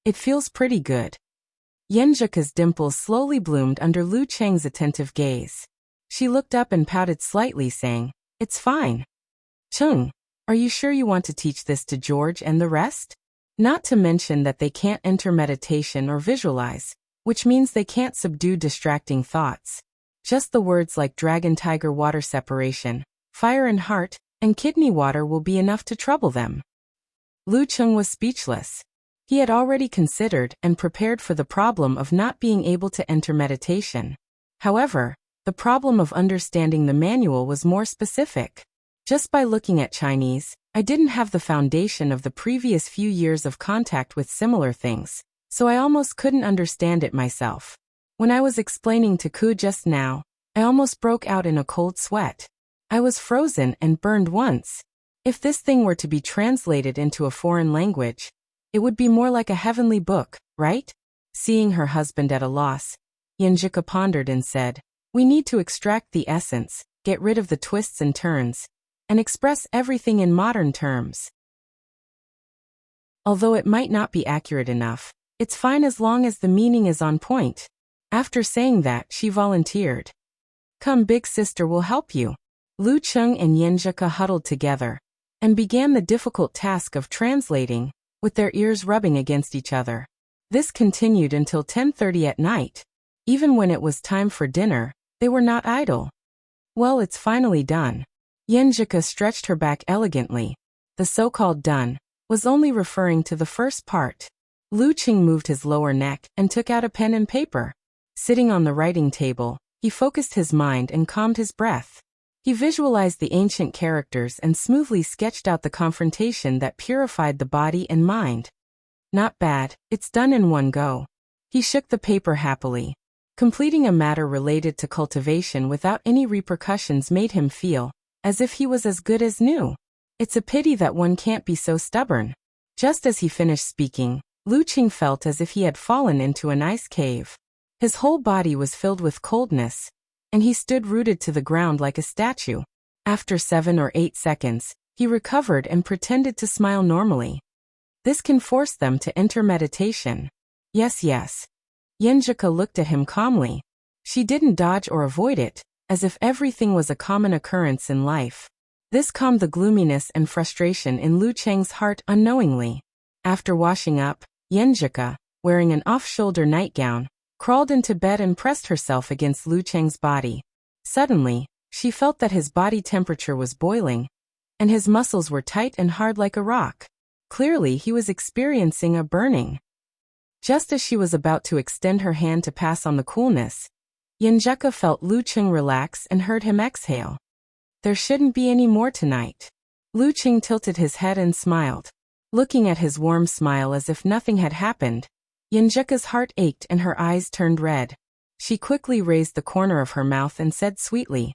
It feels pretty good. Yenjika's dimples slowly bloomed under Lu Cheng's attentive gaze. She looked up and pouted slightly, saying, It's fine. Cheng, are you sure you want to teach this to George and the rest? Not to mention that they can't enter meditation or visualize, which means they can't subdue distracting thoughts. Just the words like dragon-tiger water separation, fire and heart, and kidney water will be enough to trouble them. Lu Cheng was speechless. He had already considered and prepared for the problem of not being able to enter meditation. However, the problem of understanding the manual was more specific. Just by looking at Chinese, I didn't have the foundation of the previous few years of contact with similar things, so I almost couldn't understand it myself. When I was explaining to Ku just now, I almost broke out in a cold sweat. I was frozen and burned once. If this thing were to be translated into a foreign language, it would be more like a heavenly book, right? Seeing her husband at a loss, Yenjika pondered and said, "We need to extract the essence, get rid of the twists and turns, and express everything in modern terms. Although it might not be accurate enough, it's fine as long as the meaning is on point." After saying that, she volunteered. "Come, big sister will help you." Lu Cheng and Yenjika huddled together and began the difficult task of translating, with their ears rubbing against each other. This continued until 10:30 at night. Even when it was time for dinner, they were not idle. "Well, it's finally done." Yenjika stretched her back elegantly. The so-called done was only referring to the first part. Lu Cheng moved his lower neck and took out a pen and paper. Sitting on the writing table, he focused his mind and calmed his breath. He visualized the ancient characters and smoothly sketched out the confrontation that purified the body and mind. "Not bad, it's done in one go." He shook the paper happily. Completing a matter related to cultivation without any repercussions made him feel as if he was as good as new. It's a pity that one can't be so stubborn. Just as he finished speaking, Lu Cheng felt as if he had fallen into an ice cave. His whole body was filled with coldness, and he stood rooted to the ground like a statue. After 7 or 8 seconds, he recovered and pretended to smile normally. "This can force them to enter meditation." "Yes, yes." Yenjika looked at him calmly. She didn't dodge or avoid it, as if everything was a common occurrence in life. This calmed the gloominess and frustration in Lu Cheng's heart unknowingly. After washing up, Yenjika, wearing an off-shoulder nightgown, crawled into bed and pressed herself against Lu Cheng's body. Suddenly, she felt that his body temperature was boiling, and his muscles were tight and hard like a rock. Clearly, he was experiencing a burning. Just as she was about to extend her hand to pass on the coolness, Yenjika felt Lu Cheng relax and heard him exhale. "There shouldn't be any more tonight." Lu Cheng tilted his head and smiled. Looking at his warm smile as if nothing had happened, Yenjika's heart ached and her eyes turned red. She quickly raised the corner of her mouth and said sweetly,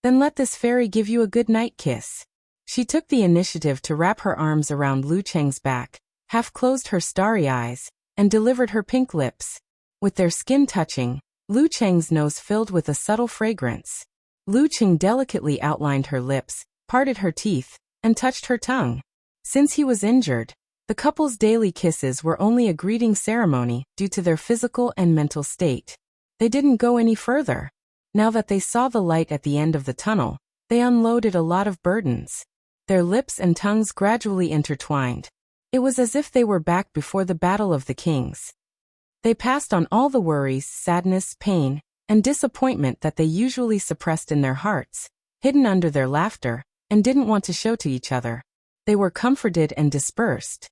"Then let this fairy give you a good night kiss." She took the initiative to wrap her arms around Lu Cheng's back, half closed her starry eyes, and delivered her pink lips. With their skin touching, Lu Cheng's nose filled with a subtle fragrance. Lu Cheng delicately outlined her lips, parted her teeth, and touched her tongue. Since he was injured, the couple's daily kisses were only a greeting ceremony due to their physical and mental state. They didn't go any further. Now that they saw the light at the end of the tunnel, they unloaded a lot of burdens. Their lips and tongues gradually intertwined. It was as if they were back before the Battle of the Kings. They passed on all the worries, sadness, pain, and disappointment that they usually suppressed in their hearts, hidden under their laughter, and didn't want to show to each other. They were comforted and dispersed.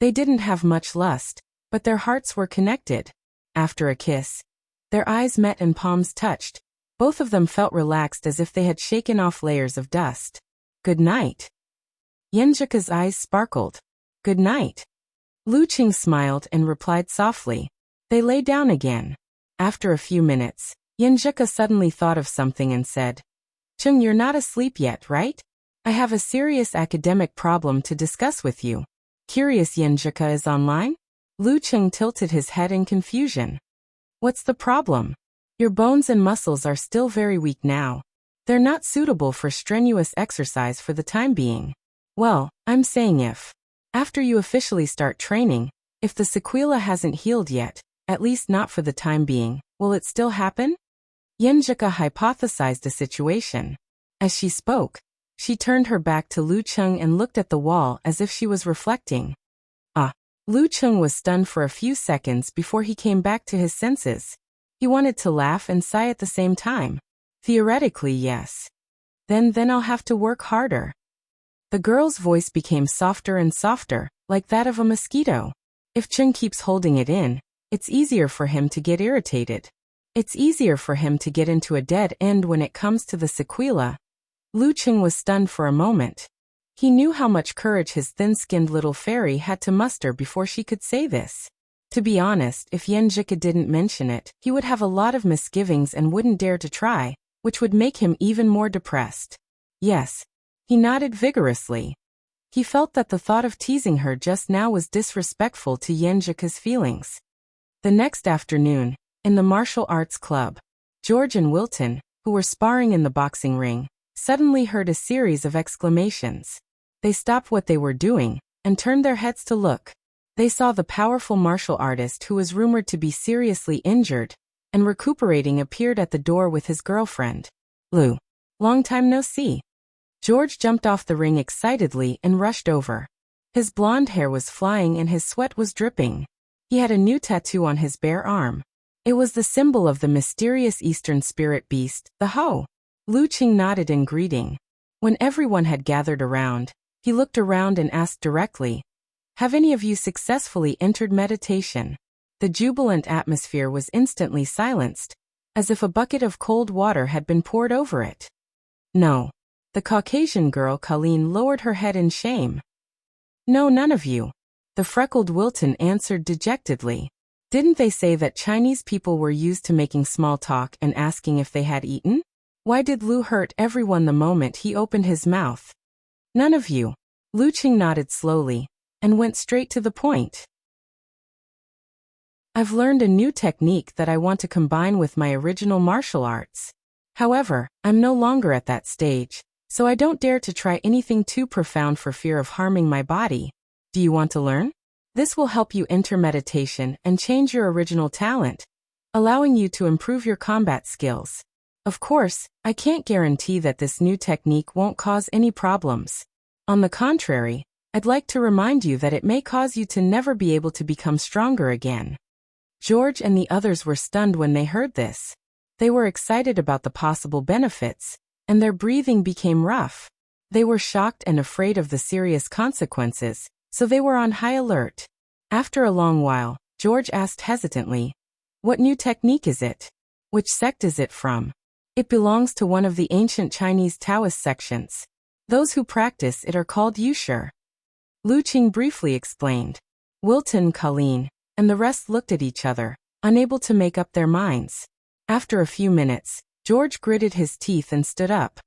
They didn't have much lust, but their hearts were connected. After a kiss, their eyes met and palms touched. Both of them felt relaxed as if they had shaken off layers of dust. "Good night." Yenjika's eyes sparkled. "Good night." Lu Cheng smiled and replied softly. They lay down again. After a few minutes, Yenjika suddenly thought of something and said, "Cheng, you're not asleep yet, right? I have a serious academic problem to discuss with you." Curious Yenjika is online? Lu Cheng tilted his head in confusion. "What's the problem? Your bones and muscles are still very weak now. They're not suitable for strenuous exercise for the time being." "Well, I'm saying if, after you officially start training, if the sequela hasn't healed yet, at least not for the time being, will it still happen?" Yenjika hypothesized a situation. As she spoke, she turned her back to Lu Cheng and looked at the wall as if she was reflecting. Lu Cheng was stunned for a few seconds before he came back to his senses. He wanted to laugh and sigh at the same time. Theoretically, yes. Then I'll have to work harder. The girl's voice became softer and softer, like that of a mosquito. If Chen keeps holding it in, it's easier for him to get irritated. It's easier for him to get into a dead end when it comes to the sequela. Lu Qing was stunned for a moment. He knew how much courage his thin-skinned little fairy had to muster before she could say this. To be honest, if Yan Zhika didn't mention it, he would have a lot of misgivings and wouldn't dare to try, which would make him even more depressed. Yes. He nodded vigorously. He felt that the thought of teasing her just now was disrespectful to Yan Zhika's feelings. The next afternoon, in the martial arts club, George and Wilton, who were sparring in the boxing ring, suddenly heard a series of exclamations. They stopped what they were doing and turned their heads to look. They saw the powerful martial artist who was rumored to be seriously injured and recuperating appeared at the door with his girlfriend. Lu. Long time no see. George jumped off the ring excitedly and rushed over. His blonde hair was flying and his sweat was dripping. He had a new tattoo on his bare arm. It was the symbol of the mysterious Eastern spirit beast, the Ho. Lu Qing nodded in greeting. When everyone had gathered around, he looked around and asked directly, "Have any of you successfully entered meditation?" The jubilant atmosphere was instantly silenced, as if a bucket of cold water had been poured over it. No. The Caucasian girl Colleen lowered her head in shame. "No, none of you." The freckled Wilton answered dejectedly. "Didn't they say that Chinese people were used to making small talk and asking if they had eaten? Why did Lu hurt everyone the moment he opened his mouth?" "None of you." Lu Qing nodded slowly and went straight to the point. "I've learned a new technique that I want to combine with my original martial arts. However, I'm no longer at that stage, so I don't dare to try anything too profound for fear of harming my body. Do you want to learn? This will help you enter meditation and change your original talent, allowing you to improve your combat skills. Of course, I can't guarantee that this new technique won't cause any problems. On the contrary, I'd like to remind you that it may cause you to never be able to become stronger again." George and the others were stunned when they heard this. They were excited about the possible benefits, and their breathing became rough. They were shocked and afraid of the serious consequences, so they were on high alert. After a long while, George asked hesitantly, "What new technique is it? Which sect is it from?" "It belongs to one of the ancient Chinese Taoist sections. Those who practice it are called Wuxia." Lu Qing briefly explained. Wilton, Colleen, and the rest looked at each other, unable to make up their minds. After a few minutes, George gritted his teeth and stood up.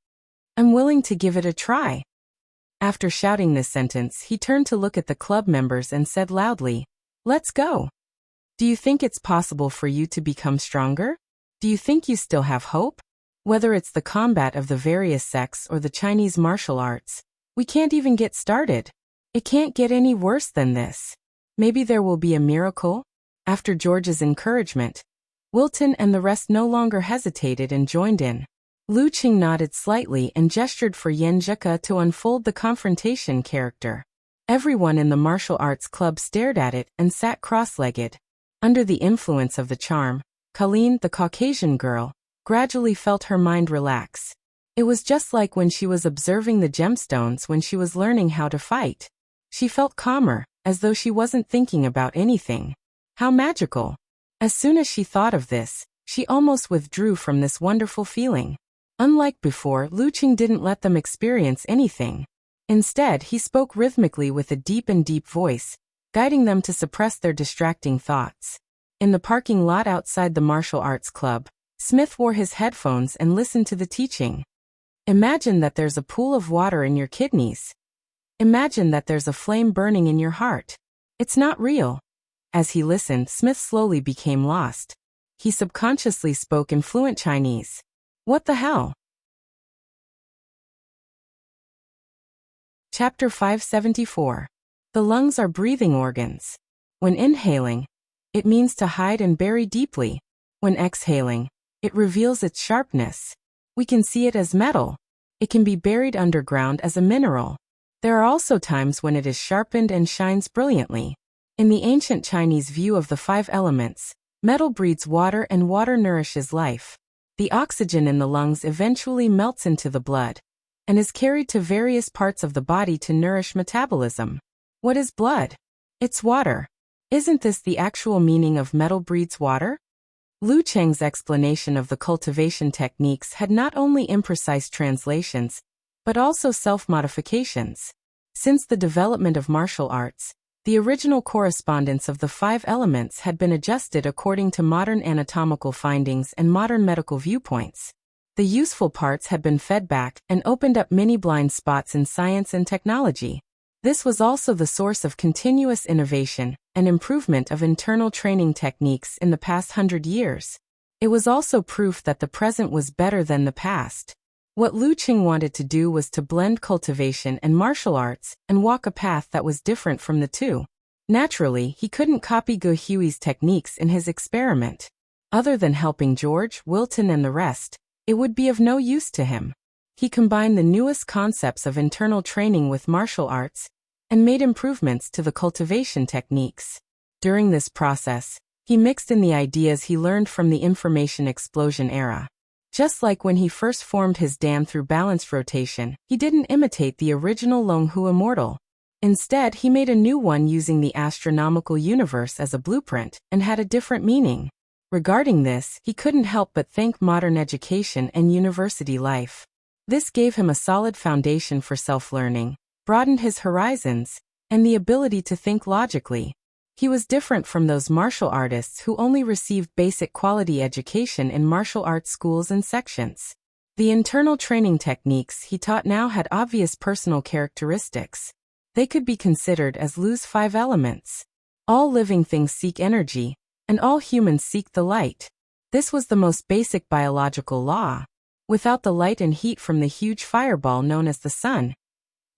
"I'm willing to give it a try." After shouting this sentence, he turned to look at the club members and said loudly, "Let's go. Do you think it's possible for you to become stronger? Do you think you still have hope? Whether it's the combat of the various sects or the Chinese martial arts, we can't even get started. It can't get any worse than this. Maybe there will be a miracle?" After George's encouragement, Wilton and the rest no longer hesitated and joined in. Lu Qing nodded slightly and gestured for Yan Zhika to unfold the confrontation character. Everyone in the martial arts club stared at it and sat cross-legged. Under the influence of the charm, Colleen, the Caucasian girl, gradually felt her mind relax. It was just like when she was observing the gemstones when she was learning how to fight. She felt calmer, as though she wasn't thinking about anything. How magical! As soon as she thought of this, she almost withdrew from this wonderful feeling. Unlike before, Lu Qing didn't let them experience anything. Instead, he spoke rhythmically with a deep voice, guiding them to suppress their distracting thoughts. In the parking lot outside the martial arts club, Smith wore his headphones and listened to the teaching. Imagine that there's a pool of water in your kidneys. Imagine that there's a flame burning in your heart. It's not real. As he listened, Smith slowly became lost. He subconsciously spoke in fluent Chinese. What the hell? Chapter 574. The lungs are breathing organs. When inhaling, it means to hide and bury deeply. When exhaling, it reveals its sharpness. We can see it as metal. It can be buried underground as a mineral. There are also times when it is sharpened and shines brilliantly. In the ancient Chinese view of the 5 elements, Metal breathes water and water nourishes life. The oxygen in the lungs eventually melts into the blood and is carried to various parts of the body to nourish metabolism. What is blood? It's water. Isn't this the actual meaning of metal breathes water? Lu Cheng's explanation of the cultivation techniques had not only imprecise translations, but also self-modifications. Since the development of martial arts, the original correspondence of the 5 elements had been adjusted according to modern anatomical findings and modern medical viewpoints. The useful parts had been fed back and opened up many blind spots in science and technology. This was also the source of continuous innovation and improvement of internal training techniques in the past 100 years. It was also proof that the present was better than the past. What Lu Cheng wanted to do was to blend cultivation and martial arts and walk a path that was different from the two. Naturally, he couldn't copy Ge Hui's techniques in his experiment. Other than helping George, Wilton and the rest, it would be of no use to him. He combined the newest concepts of internal training with martial arts and made improvements to the cultivation techniques. During this process, he mixed in the ideas he learned from the information explosion era. Just like when he first formed his dam through balanced rotation, he didn't imitate the original Longhu Immortal. Instead, he made a new one using the astronomical universe as a blueprint and had a different meaning. Regarding this, he couldn't help but thank modern education and university life. This gave him a solid foundation for self-learning, broadened his horizons, and the ability to think logically. He was different from those martial artists who only received basic quality education in martial arts schools and sections. The internal training techniques he taught now had obvious personal characteristics. They could be considered as Lu's 5 elements. All living things seek energy, and all humans seek the light. This was the most basic biological law. Without the light and heat from the huge fireball known as the sun,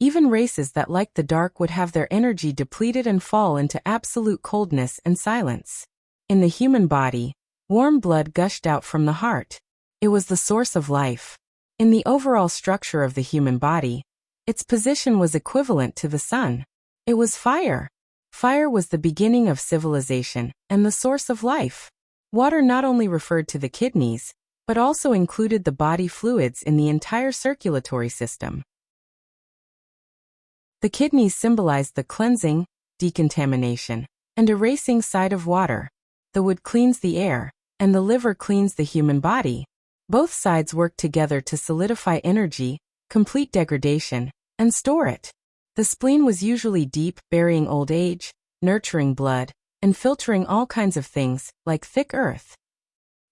even races that liked the dark would have their energy depleted and fall into absolute coldness and silence. In the human body, warm blood gushed out from the heart. It was the source of life. In the overall structure of the human body, its position was equivalent to the sun. It was fire. Fire was the beginning of civilization and the source of life. Water not only referred to the kidneys, but also included the body fluids in the entire circulatory system. The kidneys symbolized the cleansing, decontamination, and erasing side of water. The wood cleans the air, and the liver cleans the human body. Both sides work together to solidify energy, complete degradation, and store it. The spleen was usually deep, burying old age, nurturing blood, and filtering all kinds of things, like thick earth.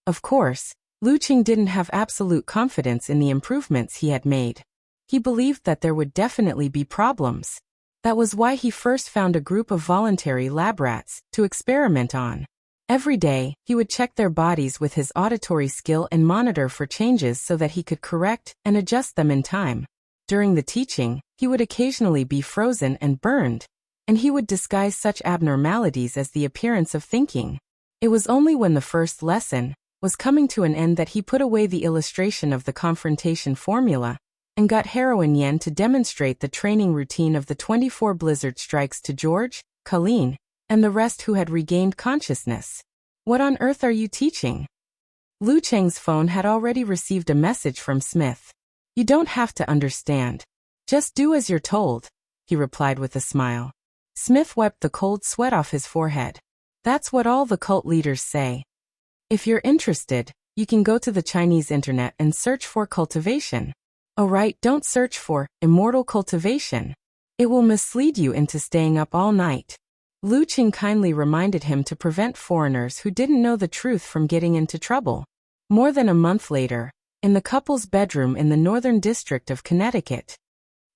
Of course, Lu Cheng didn't have absolute confidence in the improvements he had made. He believed that there would definitely be problems. That was why he first found a group of voluntary lab rats to experiment on. Every day, he would check their bodies with his auditory skill and monitor for changes so that he could correct and adjust them in time. During the teaching, he would occasionally be frozen and burned, and he would disguise such abnormalities as the appearance of thinking. It was only when the first lesson was coming to an end that he put away the illustration of the confrontation formula and got Heroine Yen to demonstrate the training routine of the 24 blizzard strikes to George, Colleen, and the rest who had regained consciousness. What on earth are you teaching? Lu Cheng's phone had already received a message from Smith. You don't have to understand. Just do as you're told, he replied with a smile. Smith wiped the cold sweat off his forehead. That's what all the cult leaders say. If you're interested, you can go to the Chinese internet and search for cultivation. Oh right, don't search for immortal cultivation. It will mislead you into staying up all night. Lu Cheng kindly reminded him to prevent foreigners who didn't know the truth from getting into trouble. More than a month later, in the couple's bedroom in the northern district of Connecticut.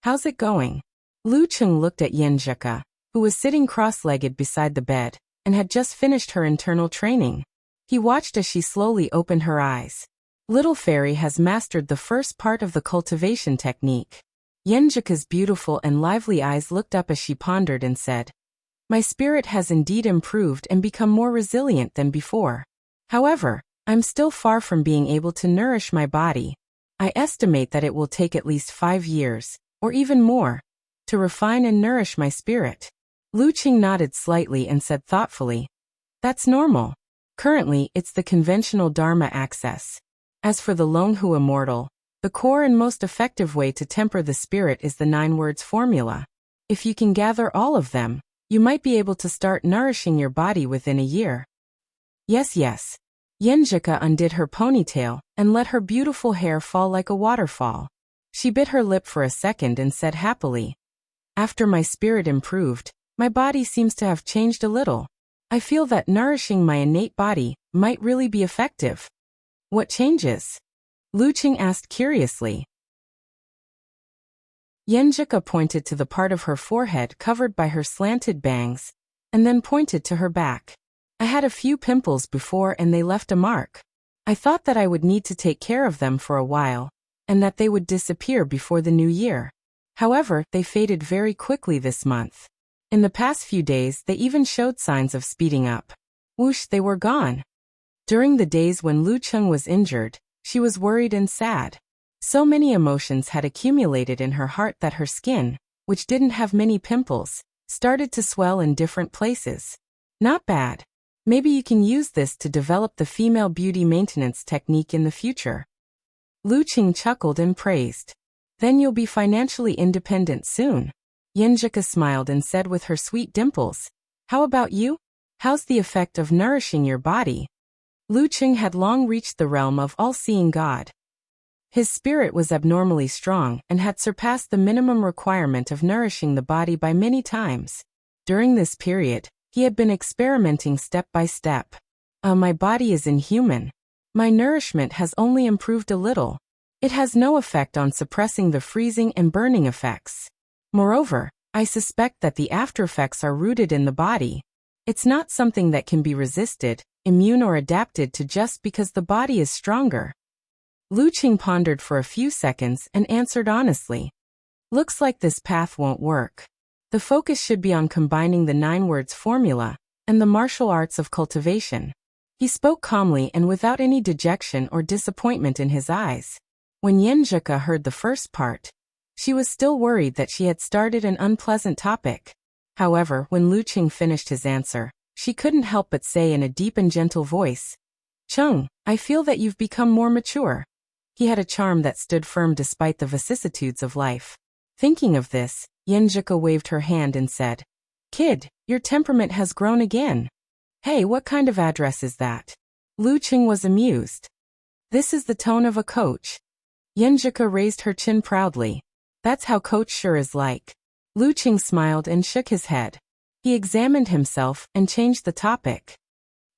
How's it going? Lu Cheng looked at Yen Zheka, who was sitting cross-legged beside the bed and had just finished her internal training. He watched as she slowly opened her eyes. Little Fairy has mastered the first part of the cultivation technique. Yenjika's beautiful and lively eyes looked up as she pondered and said, My spirit has indeed improved and become more resilient than before. However, I'm still far from being able to nourish my body. I estimate that it will take at least 5 years, or even more, to refine and nourish my spirit. Lu Cheng nodded slightly and said thoughtfully, That's normal. Currently, it's the conventional Dharma access. As for the Longhu Immortal, the core and most effective way to temper the spirit is the 9 words formula. If you can gather all of them, you might be able to start nourishing your body within a year. Yes. Yenjika undid her ponytail and let her beautiful hair fall like a waterfall. She bit her lip for a second and said happily, "After my spirit improved, my body seems to have changed a little. I feel that nourishing my innate body might really be effective." "What changes?" Lu Qing asked curiously. Yenjika pointed to the part of her forehead covered by her slanted bangs, and then pointed to her back. "I had a few pimples before and they left a mark. I thought that I would need to take care of them for a while, and that they would disappear before the new year. However, they faded very quickly this month. In the past few days they even showed signs of speeding up. Whoosh, they were gone." During the days when Lu Qing was injured, she was worried and sad. So many emotions had accumulated in her heart that her skin, which didn't have many pimples, started to swell in different places. "Not bad. Maybe you can use this to develop the female beauty maintenance technique in the future." Lu Qing chuckled and praised. "Then you'll be financially independent soon." Yenjika smiled and said with her sweet dimples, "How about you? How's the effect of nourishing your body?" Lu Qing had long reached the realm of all-seeing God. His spirit was abnormally strong and had surpassed the minimum requirement of nourishing the body by many times. During this period, he had been experimenting step by step. My body is inhuman. My nourishment has only improved a little. It has no effect on suppressing the freezing and burning effects. Moreover, I suspect that the aftereffects are rooted in the body. It's not something that can be resisted, immune or adapted to just because the body is stronger." Lu Qing pondered for a few seconds and answered honestly, "Looks like this path won't work. The focus should be on combining the 9 words formula and the martial arts of cultivation." He spoke calmly and without any dejection or disappointment in his eyes. When Yenjika heard the first part, she was still worried that she had started an unpleasant topic. However, when Lu Qing finished his answer, she couldn't help but say in a deep and gentle voice, "Chung, I feel that you've become more mature." He had a charm that stood firm despite the vicissitudes of life. Thinking of this, Yenjika waved her hand and said, "Kid, your temperament has grown again." "Hey, what kind of address is that?" Lu Qing was amused. "This is the tone of a coach." Yenjika raised her chin proudly. "That's how Coach sure is like." Lu Qing smiled and shook his head. He examined himself and changed the topic.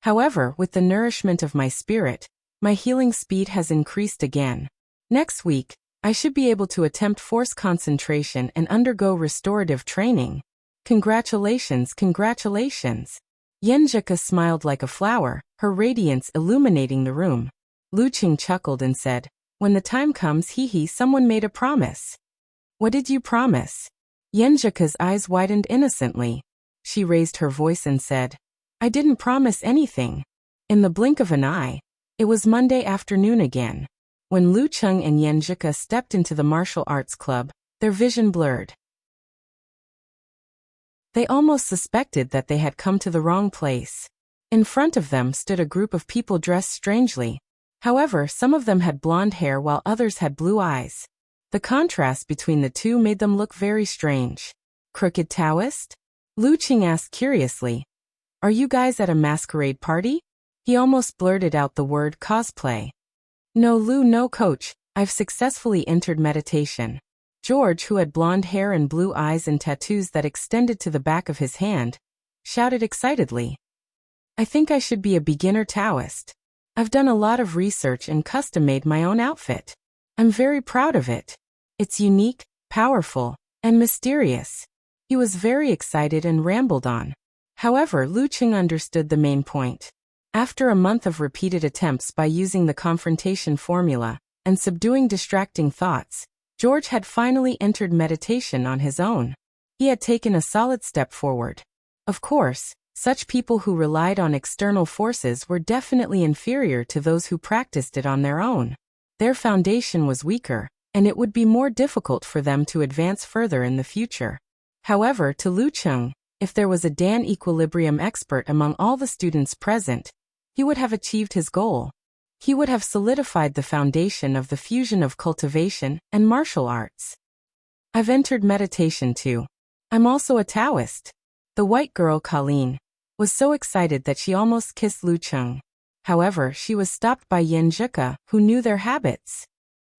"However, with the nourishment of my spirit, my healing speed has increased again. Next week, I should be able to attempt force concentration and undergo restorative training. Congratulations. Yenjika smiled like a flower, her radiance illuminating the room. Lu Qing chuckled and said, "When the time comes, someone made a promise." "What did you promise?" Yenjika's eyes widened innocently. She raised her voice and said, "I didn't promise anything." In the blink of an eye, it was Monday afternoon again. When Lu Qing and Yenjika stepped into the martial arts club, their vision blurred. They almost suspected that they had come to the wrong place. In front of them stood a group of people dressed strangely. However, some of them had blonde hair while others had blue eyes. The contrast between the two made them look very strange. "Crooked Taoist?" Lu Qing asked curiously. "Are you guys at a masquerade party?" He almost blurted out the word cosplay. "No Lu, no coach, I've successfully entered meditation." George, who had blonde hair and blue eyes and tattoos that extended to the back of his hand, shouted excitedly. "I think I should be a beginner Taoist. I've done a lot of research and custom-made my own outfit. I'm very proud of it. It's unique, powerful, and mysterious." He was very excited and rambled on. However, Lu Qing understood the main point. After a month of repeated attempts by using the confrontation formula and subduing distracting thoughts, George had finally entered meditation on his own. He had taken a solid step forward. Of course, such people who relied on external forces were definitely inferior to those who practiced it on their own. Their foundation was weaker, and it would be more difficult for them to advance further in the future. However, to Lu Qing, if there was a Dan equilibrium expert among all the students present, he would have achieved his goal. He would have solidified the foundation of the fusion of cultivation and martial arts. I've entered meditation too. I'm also a Taoist. The white girl Colleen was so excited that she almost kissed Lu Cheng. However, she was stopped by Yin Zhika, who knew their habits.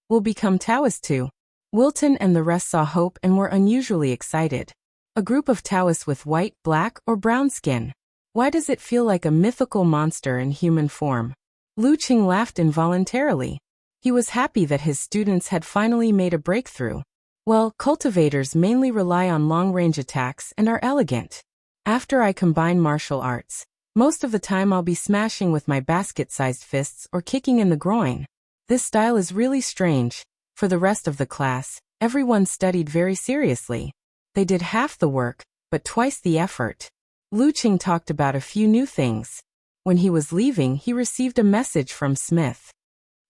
We'll become Taoist too. Wilton and the rest saw hope and were unusually excited. A group of Taoists with white, black, or brown skin. Why does it feel like a mythical monster in human form? Lu Cheng laughed involuntarily. He was happy that his students had finally made a breakthrough. Well, cultivators mainly rely on long-range attacks and are elegant. After I combine martial arts, most of the time I'll be smashing with my basket-sized fists or kicking in the groin. This style is really strange. For the rest of the class, everyone studied very seriously. They did half the work, but twice the effort. Lu Cheng talked about a few new things. When he was leaving, he received a message from Smith.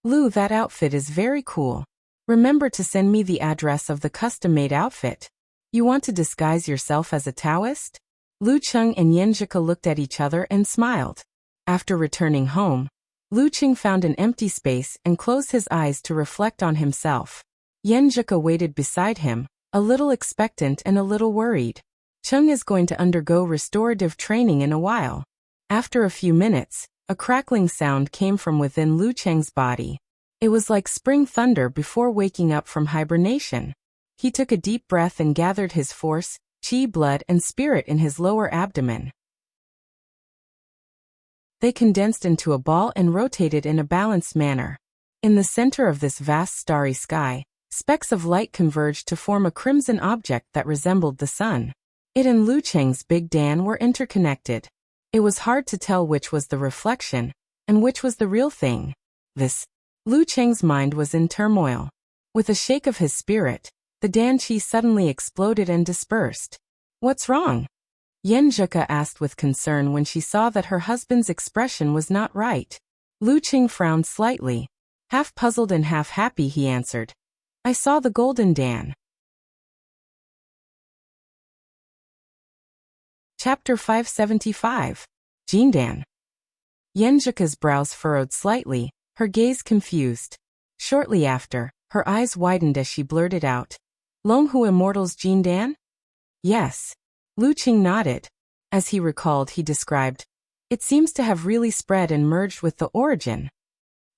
Lu, that outfit is very cool. Remember to send me the address of the custom-made outfit. You want to disguise yourself as a Taoist? Lu Cheng and Yin Zhika looked at each other and smiled. After returning home, Lu Cheng found an empty space and closed his eyes to reflect on himself. Yin Zhika waited beside him, a little expectant and a little worried. Cheng is going to undergo restorative training in a while. After a few minutes, a crackling sound came from within Lu Cheng's body. It was like spring thunder before waking up from hibernation. He took a deep breath and gathered his force, chi, blood, and spirit in his lower abdomen. They condensed into a ball and rotated in a balanced manner. In the center of this vast starry sky, specks of light converged to form a crimson object that resembled the sun. It and Lu Cheng's Big Dan were interconnected. It was hard to tell which was the reflection, and which was the real thing. Lu Cheng's mind was in turmoil. With a shake of his spirit, the Dan Qi suddenly exploded and dispersed. What's wrong? Yin Zhika asked with concern when she saw that her husband's expression was not right. Lu Cheng frowned slightly. Half puzzled and half happy, he answered. I saw the golden Dan. Chapter 575. Jindan. Yin Zhika's brows furrowed slightly, her gaze confused. Shortly after, her eyes widened as she blurted out, Longhu Immortal's Jindan? Yes. Lu Cheng nodded. As he recalled, he described, it seems to have really spread and merged with the origin.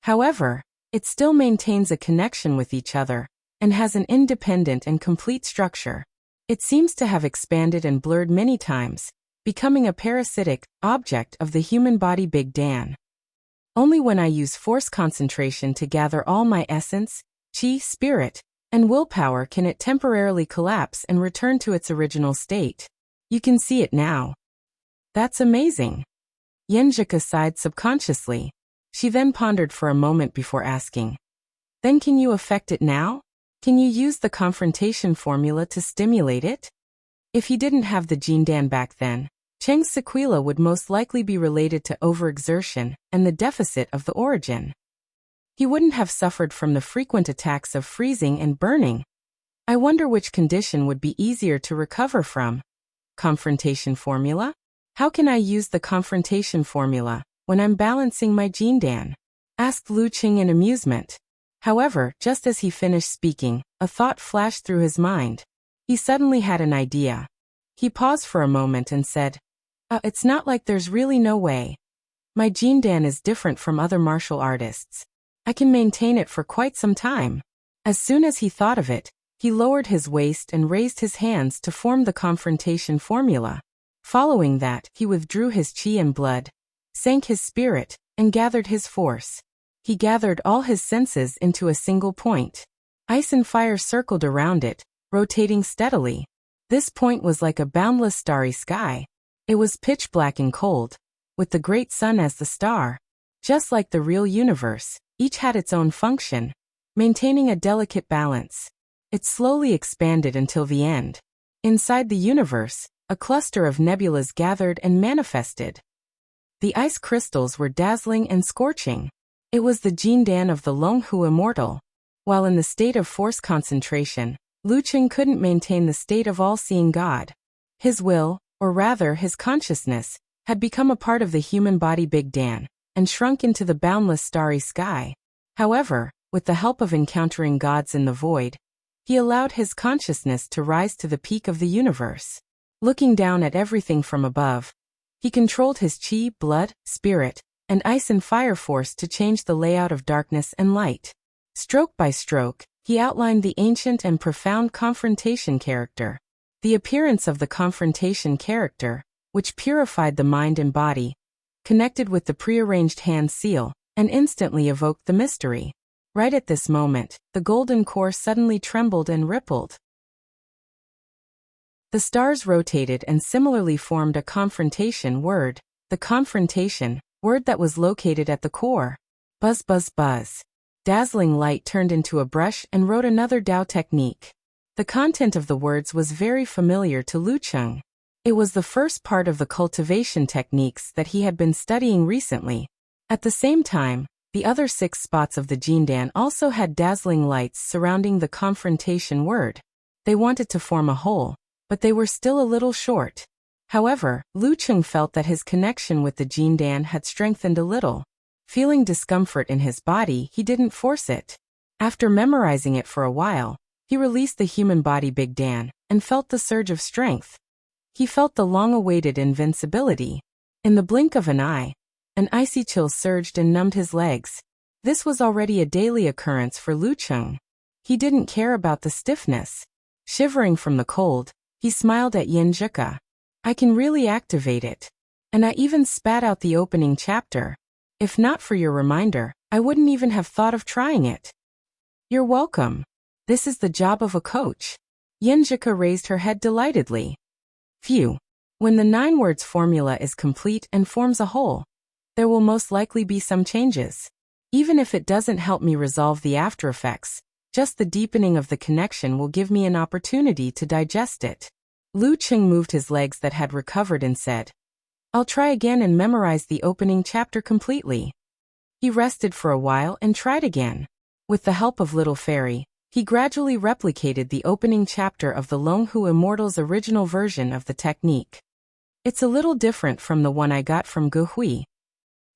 However, it still maintains a connection with each other, and has an independent and complete structure. It seems to have expanded and blurred many times, becoming a parasitic object of the human body Big Dan. Only when I use force concentration to gather all my essence, chi, spirit, and willpower can it temporarily collapse and return to its original state. You can see it now. That's amazing. Yin Zhika sighed subconsciously. She then pondered for a moment before asking, then can you affect it now? Can you use the confrontation formula to stimulate it? If he didn't have the Jindan back then, Cheng's sequela would most likely be related to overexertion and the deficit of the origin. He wouldn't have suffered from the frequent attacks of freezing and burning. I wonder which condition would be easier to recover from. Confrontation formula? How can I use the confrontation formula when I'm balancing my Jindan? Asked Lu Cheng in amusement. However, just as he finished speaking, a thought flashed through his mind. He suddenly had an idea. He paused for a moment and said, it's not like there's really no way. My Jindan is different from other martial artists. I can maintain it for quite some time. As soon as he thought of it, he lowered his waist and raised his hands to form the confrontation formula. Following that, he withdrew his chi and blood, sank his spirit, and gathered his force. He gathered all his senses into a single point. Ice and fire circled around it, rotating steadily. This point was like a boundless starry sky. It was pitch black and cold, with the great sun as the star. Just like the real universe, each had its own function, maintaining a delicate balance. It slowly expanded until the end. Inside the universe, a cluster of nebulas gathered and manifested. The ice crystals were dazzling and scorching. It was the Jindan of the Longhu Immortal. While in the state of force concentration, Lu Cheng couldn't maintain the state of all-seeing God. His will, or rather his consciousness, had become a part of the human body Big Dan, and shrunk into the boundless starry sky. However, with the help of encountering gods in the void, he allowed his consciousness to rise to the peak of the universe. Looking down at everything from above, he controlled his chi, blood, spirit, and ice and fire force to change the layout of darkness and light. Stroke by stroke, he outlined the ancient and profound confrontation character. The appearance of the confrontation character, which purified the mind and body, connected with the prearranged hand seal, and instantly evoked the mystery. Right at this moment, the golden core suddenly trembled and rippled. The stars rotated and similarly formed a confrontation word, the confrontation word that was located at the core. Buzz, buzz, buzz. Dazzling light turned into a brush and wrote another Dao technique. The content of the words was very familiar to Lu Cheng. It was the first part of the cultivation techniques that he had been studying recently. At the same time, the other 6 spots of the Jindan also had dazzling lights surrounding the confrontation word. They wanted to form a whole, but they were still a little short. However, Lu Cheng felt that his connection with the Jindan had strengthened a little. Feeling discomfort in his body, he didn't force it. After memorizing it for a while, he released the human body Big Dan, and felt the surge of strength. He felt the long-awaited invincibility. In the blink of an eye, an icy chill surged and numbed his legs. This was already a daily occurrence for Lu Cheng. He didn't care about the stiffness. Shivering from the cold, he smiled at Yin Zhika. I can really activate it. And I even spat out the opening chapter. If not for your reminder, I wouldn't even have thought of trying it. You're welcome. This is the job of a coach. Yin Zhika raised her head delightedly. Phew. When the 9 words formula is complete and forms a whole, there will most likely be some changes. Even if it doesn't help me resolve the after effects, just the deepening of the connection will give me an opportunity to digest it. Lu Cheng moved his legs that had recovered and said, I'll try again and memorize the opening chapter completely. He rested for a while and tried again. With the help of Little Fairy, he gradually replicated the opening chapter of the Longhu Immortal's original version of the technique. It's a little different from the one I got from Gu Hui.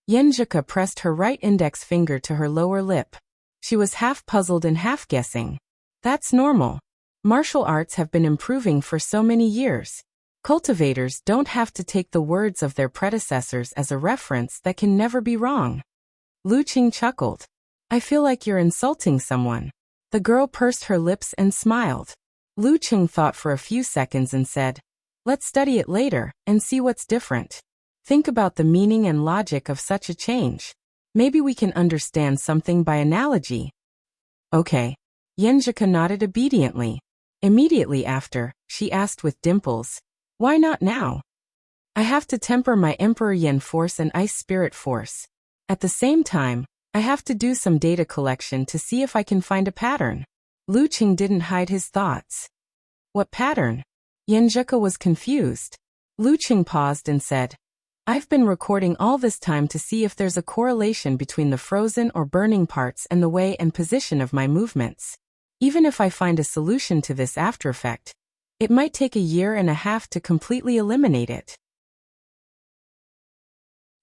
Yin Zhika pressed her right index finger to her lower lip. She was half puzzled and half guessing. That's normal. Martial arts have been improving for so many years. Cultivators don't have to take the words of their predecessors as a reference that can never be wrong. Lu Cheng chuckled. I feel like you're insulting someone. The girl pursed her lips and smiled. Lu Cheng thought for a few seconds and said, Let's study it later and see what's different. Think about the meaning and logic of such a change. Maybe we can understand something by analogy. Okay. Yin Zhika nodded obediently. Immediately after, she asked with dimples, Why not now? I have to temper my Emperor Yin force and Ice Spirit force. At the same time, I have to do some data collection to see if I can find a pattern. Lu Cheng didn't hide his thoughts. What pattern? Yin Zhika was confused. Lu Cheng paused and said, I've been recording all this time to see if there's a correlation between the frozen or burning parts and the way and position of my movements. Even if I find a solution to this after effect, it might take a year and a half to completely eliminate it.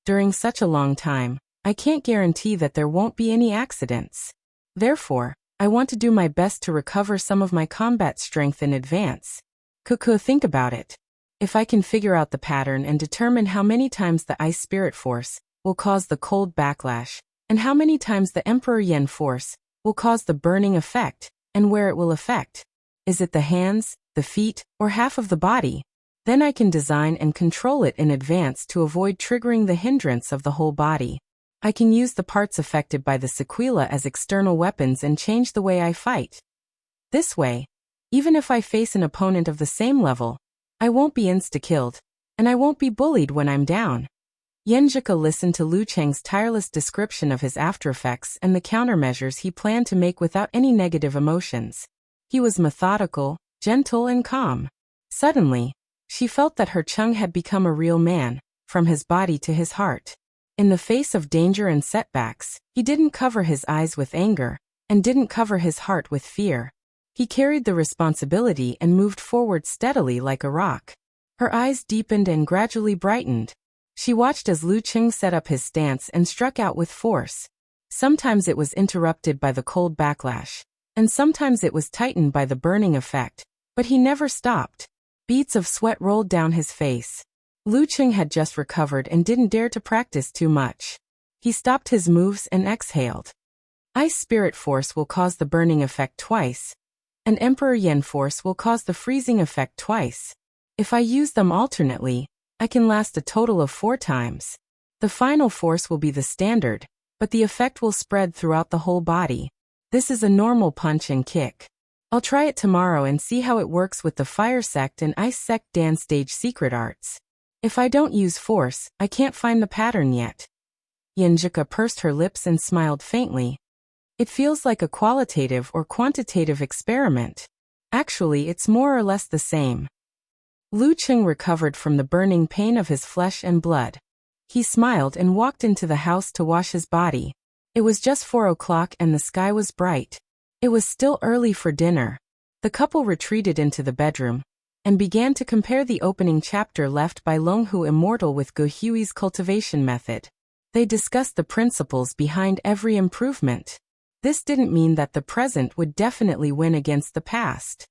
During such a long time, I can't guarantee that there won't be any accidents. Therefore, I want to do my best to recover some of my combat strength in advance. Cuckoo, think about it. If I can figure out the pattern and determine how many times the Ice Spirit force will cause the cold backlash, and how many times the Emperor Yin force will cause the burning effect, and where it will affect. Is it the hands, the feet, or half of the body? Then I can design and control it in advance to avoid triggering the hindrance of the whole body. I can use the parts affected by the sequela as external weapons and change the way I fight. This way, even if I face an opponent of the same level, I won't be insta-killed, and I won't be bullied when I'm down. Yin Zhika listened to Lu Cheng's tireless description of his after effects and the countermeasures he planned to make without any negative emotions. He was methodical, gentle and calm. Suddenly, she felt that her Cheng had become a real man, from his body to his heart. In the face of danger and setbacks, he didn't cover his eyes with anger, and didn't cover his heart with fear. He carried the responsibility and moved forward steadily like a rock. Her eyes deepened and gradually brightened. She watched as Lu Cheng set up his stance and struck out with force. Sometimes it was interrupted by the cold backlash, and sometimes it was tightened by the burning effect, but he never stopped. Beads of sweat rolled down his face. Lu Cheng had just recovered and didn't dare to practice too much. He stopped his moves and exhaled. Ice Spirit Force will cause the burning effect twice, and Emperor Yen Force will cause the freezing effect twice. If I use them alternately, I can last a total of 4 times. The final force will be the standard, but the effect will spread throughout the whole body. This is a normal punch and kick. I'll try it tomorrow and see how it works with the Fire Sect and Ice Sect dance stage secret arts. If I don't use force, I can't find the pattern yet. Yenjika pursed her lips and smiled faintly. It feels like a qualitative or quantitative experiment. Actually, it's more or less the same. Lu Cheng recovered from the burning pain of his flesh and blood. He smiled and walked into the house to wash his body. It was just 4 o'clock and the sky was bright. It was still early for dinner. The couple retreated into the bedroom and began to compare the opening chapter left by Longhu Immortal with Gu Hui's cultivation method. They discussed the principles behind every improvement. This didn't mean that the present would definitely win against the past.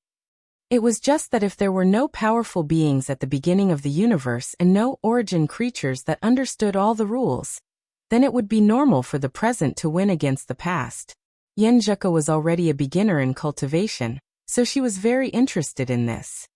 It was just that if there were no powerful beings at the beginning of the universe and no origin creatures that understood all the rules, then it would be normal for the present to win against the past. Yenjika was already a beginner in cultivation, so she was very interested in this.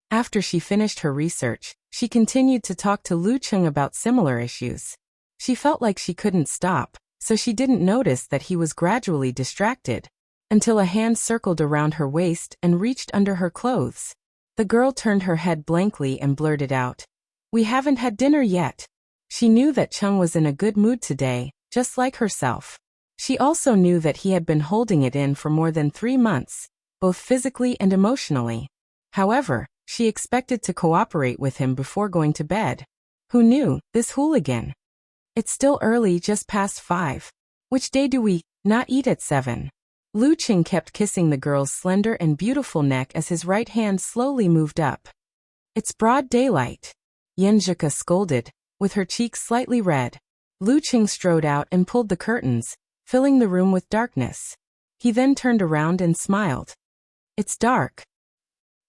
After she finished her research, she continued to talk to Lu Cheng about similar issues. She felt like she couldn't stop, so she didn't notice that he was gradually distracted, until a hand circled around her waist and reached under her clothes. The girl turned her head blankly and blurted out, "We haven't had dinner yet." She knew that Cheng was in a good mood today, just like herself. She also knew that he had been holding it in for more than 3 months, both physically and emotionally. However, she expected to cooperate with him before going to bed. Who knew, this hooligan? It's still early, just past 5. Which day do we not eat at 7? Lu Cheng kept kissing the girl's slender and beautiful neck as his right hand slowly moved up. It's broad daylight. Yenjika scolded, with her cheeks slightly red. Lu Cheng strode out and pulled the curtains, filling the room with darkness. He then turned around and smiled. It's dark.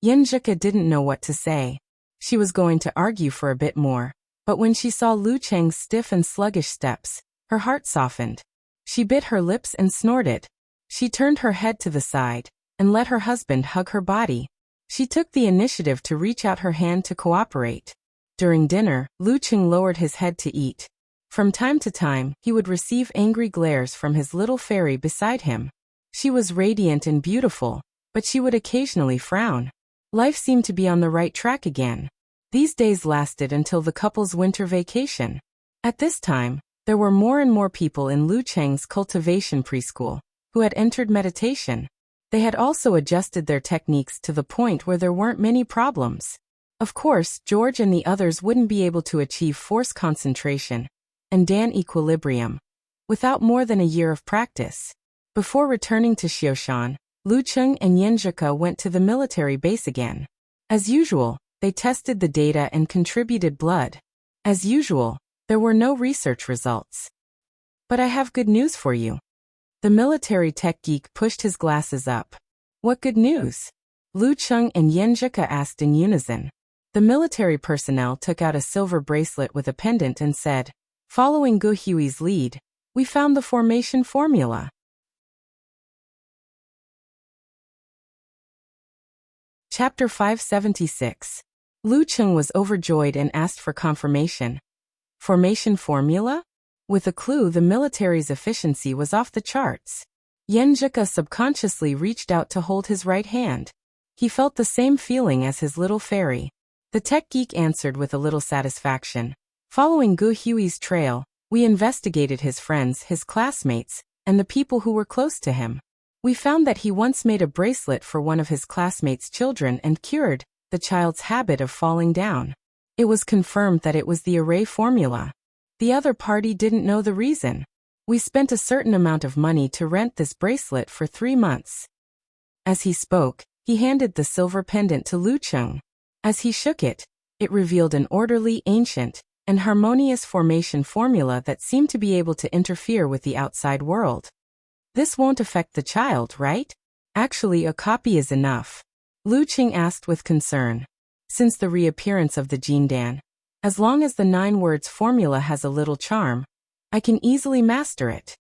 Yenjika didn't know what to say. She was going to argue for a bit more, but when she saw Lu Cheng's stiff and sluggish steps, her heart softened. She bit her lips and snorted. She turned her head to the side and let her husband hug her body. She took the initiative to reach out her hand to cooperate. During dinner, Lu Cheng lowered his head to eat. From time to time, he would receive angry glares from his little fairy beside him. She was radiant and beautiful, but she would occasionally frown. Life seemed to be on the right track again. These days lasted until the couple's winter vacation. At this time, there were more and more people in Lu Cheng's cultivation preschool who had entered meditation. They had also adjusted their techniques to the point where there weren't many problems. Of course, George and the others wouldn't be able to achieve force concentration and Dan equilibrium without more than a year of practice. Before returning to Xioshan, Lu Cheng and Yenjika went to the military base again. As usual, they tested the data and contributed blood. As usual, there were no research results. But I have good news for you. The military tech geek pushed his glasses up. What good news? Lu Cheng and Yenjika asked in unison. The military personnel took out a silver bracelet with a pendant and said, "Following Gu Hui's lead, we found the formation formula." Chapter 576. Lu Cheng was overjoyed and asked for confirmation. Formation formula? With a clue, the military's efficiency was off the charts. Yenjika subconsciously reached out to hold his right hand. He felt the same feeling as his little fairy. The tech geek answered with a little satisfaction. Following Gu Hui's trail, we investigated his friends, his classmates, and the people who were close to him. We found that he once made a bracelet for one of his classmates' children and cured the child's habit of falling down. It was confirmed that it was the array formula. The other party didn't know the reason. We spent a certain amount of money to rent this bracelet for 3 months. As he spoke, he handed the silver pendant to Lu Cheng. As he shook it, It revealed an orderly, ancient, and harmonious formation formula that seemed to be able to interfere with the outside world. This won't affect the child, right? Actually, a copy is enough. Lu Qing asked with concern. Since the reappearance of the Jindan, as long as the 9 words formula has a little charm, I can easily master it.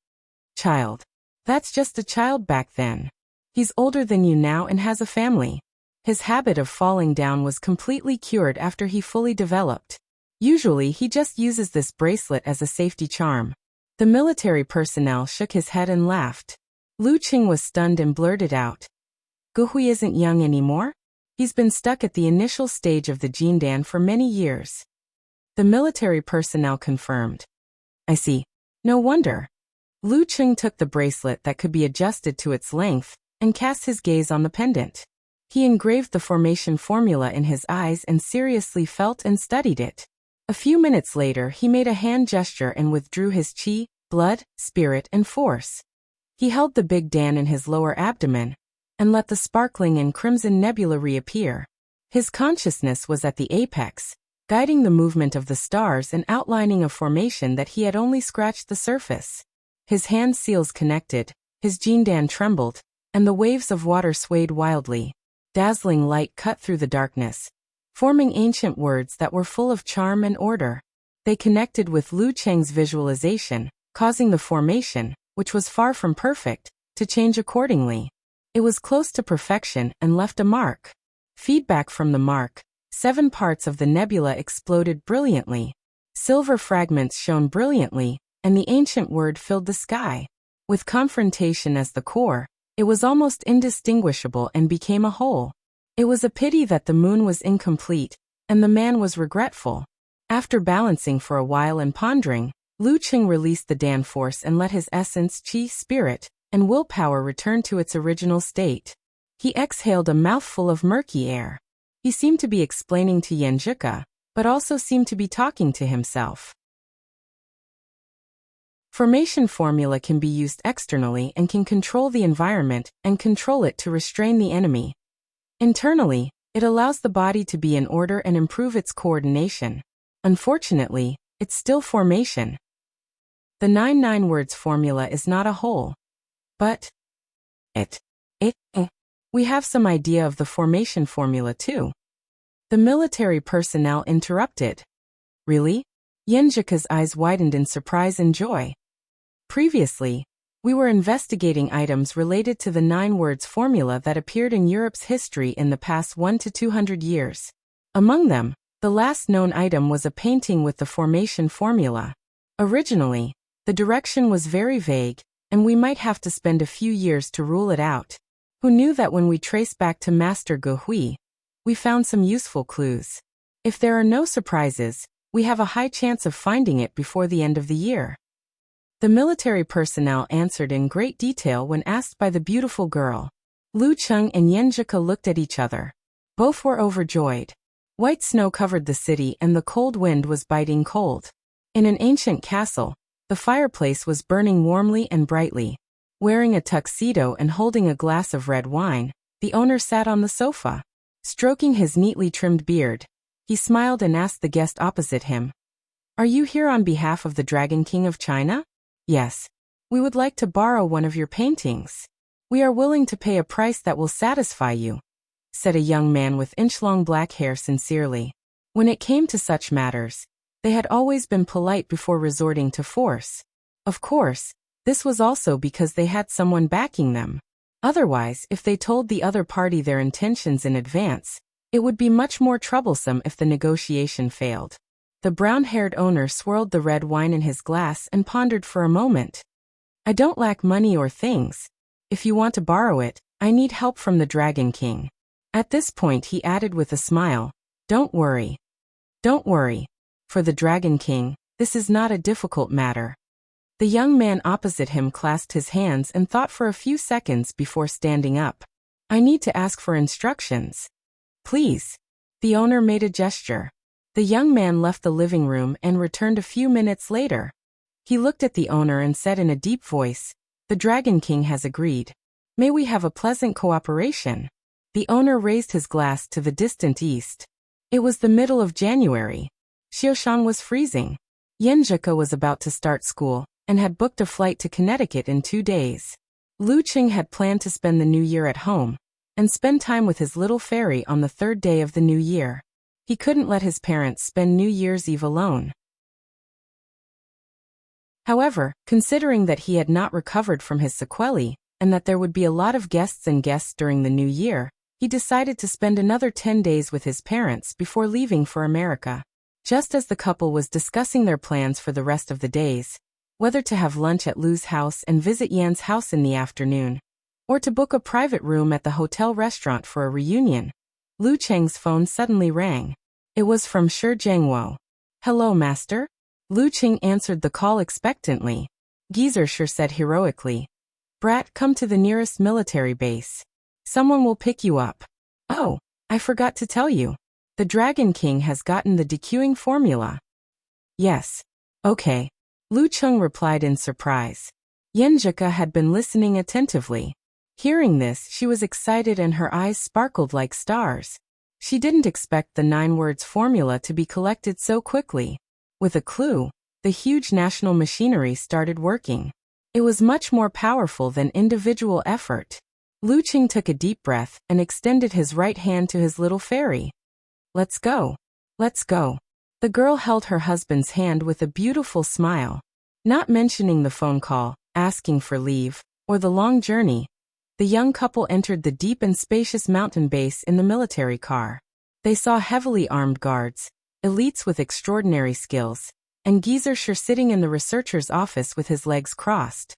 Child. That's just a child back then. He's older than you now and has a family. His habit of falling down was completely cured after he fully developed. Usually he just uses this bracelet as a safety charm. The military personnel shook his head and laughed. Lu Qing was stunned and blurted out. Guhui isn't young anymore? He's been stuck at the initial stage of the Jindan for many years. The military personnel confirmed. I see. No wonder. Lu Qing took the bracelet that could be adjusted to its length and cast his gaze on the pendant. He engraved the formation formula in his eyes and seriously felt and studied it. A few minutes later, he made a hand gesture and withdrew his qi, blood, spirit, and force. He held the big Dan in his lower abdomen and let the sparkling and crimson nebula reappear. His consciousness was at the apex, guiding the movement of the stars and outlining a formation that he had only scratched the surface. His hand seals connected, his Jindan trembled, and the waves of water swayed wildly. Dazzling light cut through the darkness, forming ancient words that were full of charm and order. They connected with Lu Cheng's visualization, causing the formation, which was far from perfect, to change accordingly. It was close to perfection and left a mark. Feedback from the mark. 7 parts of the nebula exploded brilliantly. Silver fragments shone brilliantly, and the ancient word filled the sky. With confrontation as the core, it was almost indistinguishable and became a whole. It was a pity that the moon was incomplete, and the man was regretful. After balancing for a while and pondering, Lu Qing released the Dan force and let his essence, qi, spirit, and willpower return to its original state. He exhaled a mouthful of murky air. He seemed to be explaining to Yanjika, but also seemed to be talking to himself. Formation formula can be used externally and can control the environment and control it to restrain the enemy. Internally, it allows the body to be in order and improve its coordination. Unfortunately, it's still formation. The 9 words formula is not a whole. But we have some idea of the formation formula too. The military personnel interrupted. Really? Yenjika's eyes widened in surprise and joy. Previously, we were investigating items related to the 9 words formula that appeared in Europe's history in the past 1 to 200 years. Among them, the last known item was a painting with the formation formula. Originally, the direction was very vague, and we might have to spend a few years to rule it out. Who knew that when we traced back to Master Guhui, we found some useful clues. If there are no surprises, we have a high chance of finding it before the end of the year. The military personnel answered in great detail when asked by the beautiful girl. Lu Qing and Yenjika looked at each other. Both were overjoyed. White snow covered the city and the cold wind was biting cold. In an ancient castle, the fireplace was burning warmly and brightly. Wearing a tuxedo and holding a glass of red wine, the owner sat on the sofa. Stroking his neatly trimmed beard, he smiled and asked the guest opposite him. Are you here on behalf of the Dragon King of China? Yes. We would like to borrow one of your paintings. We are willing to pay a price that will satisfy you, said a young man with inch-long black hair sincerely. When it came to such matters, they had always been polite before resorting to force. Of course, this was also because they had someone backing them. Otherwise, if they told the other party their intentions in advance, it would be much more troublesome if the negotiation failed. The brown-haired owner swirled the red wine in his glass and pondered for a moment. I don't lack money or things. If you want to borrow it, I need help from the Dragon King. At this point he added with a smile, Don't worry. Don't worry. For the Dragon King, this is not a difficult matter. The young man opposite him clasped his hands and thought for a few seconds before standing up. I need to ask for instructions. Please. The owner made a gesture. The young man left the living room and returned a few minutes later. He looked at the owner and said in a deep voice, The Dragon King has agreed. May we have a pleasant cooperation? The owner raised his glass to the distant east. It was the middle of January. Xiaoshan was freezing. Yanjika was about to start school and had booked a flight to Connecticut in 2 days. Lu Qing had planned to spend the new year at home and spend time with his little fairy on the 3rd day of the new year. He couldn't let his parents spend New Year's Eve alone. However, considering that he had not recovered from his sequelae, and that there would be a lot of guests during the new year, he decided to spend another 10 days with his parents before leaving for America. Just as the couple was discussing their plans for the rest of the days, whether to have lunch at Lu's house and visit Yan's house in the afternoon, or to book a private room at the hotel restaurant for a reunion, Lu Cheng's phone suddenly rang. It was from Shi Jiangwo. "Hello, master?" Lu Qing answered the call expectantly. Geezer Shi said heroically, "Brat, come to the nearest military base. Someone will pick you up." "Oh, I forgot to tell you. The Dragon King has gotten the dequeuing formula." "Yes. Okay." Lu Cheng replied in surprise. Yanjika had been listening attentively. Hearing this, she was excited and her eyes sparkled like stars. She didn't expect the 9 words formula to be collected so quickly. With a clue, the huge national machinery started working. It was much more powerful than individual effort. Lu Qing took a deep breath and extended his right hand to his little fairy. "Let's go. Let's go." The girl held her husband's hand with a beautiful smile. Not mentioning the phone call, asking for leave, or the long journey, the young couple entered the deep and spacious mountain base in the military car. They saw heavily armed guards, elites with extraordinary skills, and Geezer Shi sitting in the researcher's office with his legs crossed.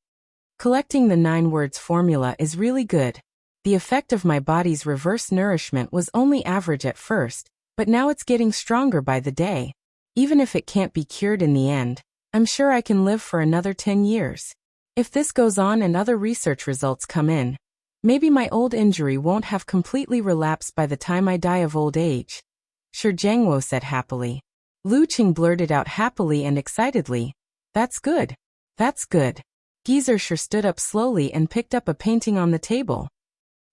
"Collecting the 9 words formula is really good. The effect of my body's reverse nourishment was only average at first, but now it's getting stronger by the day. Even if it can't be cured in the end, I'm sure I can live for another 10 years. If this goes on and other research results come in, maybe my old injury won't have completely relapsed by the time I die of old age." Shi Jiangwo said happily. Lu Qing blurted out happily and excitedly, "That's good. That's good." Geezer Shi stood up slowly and picked up a painting on the table.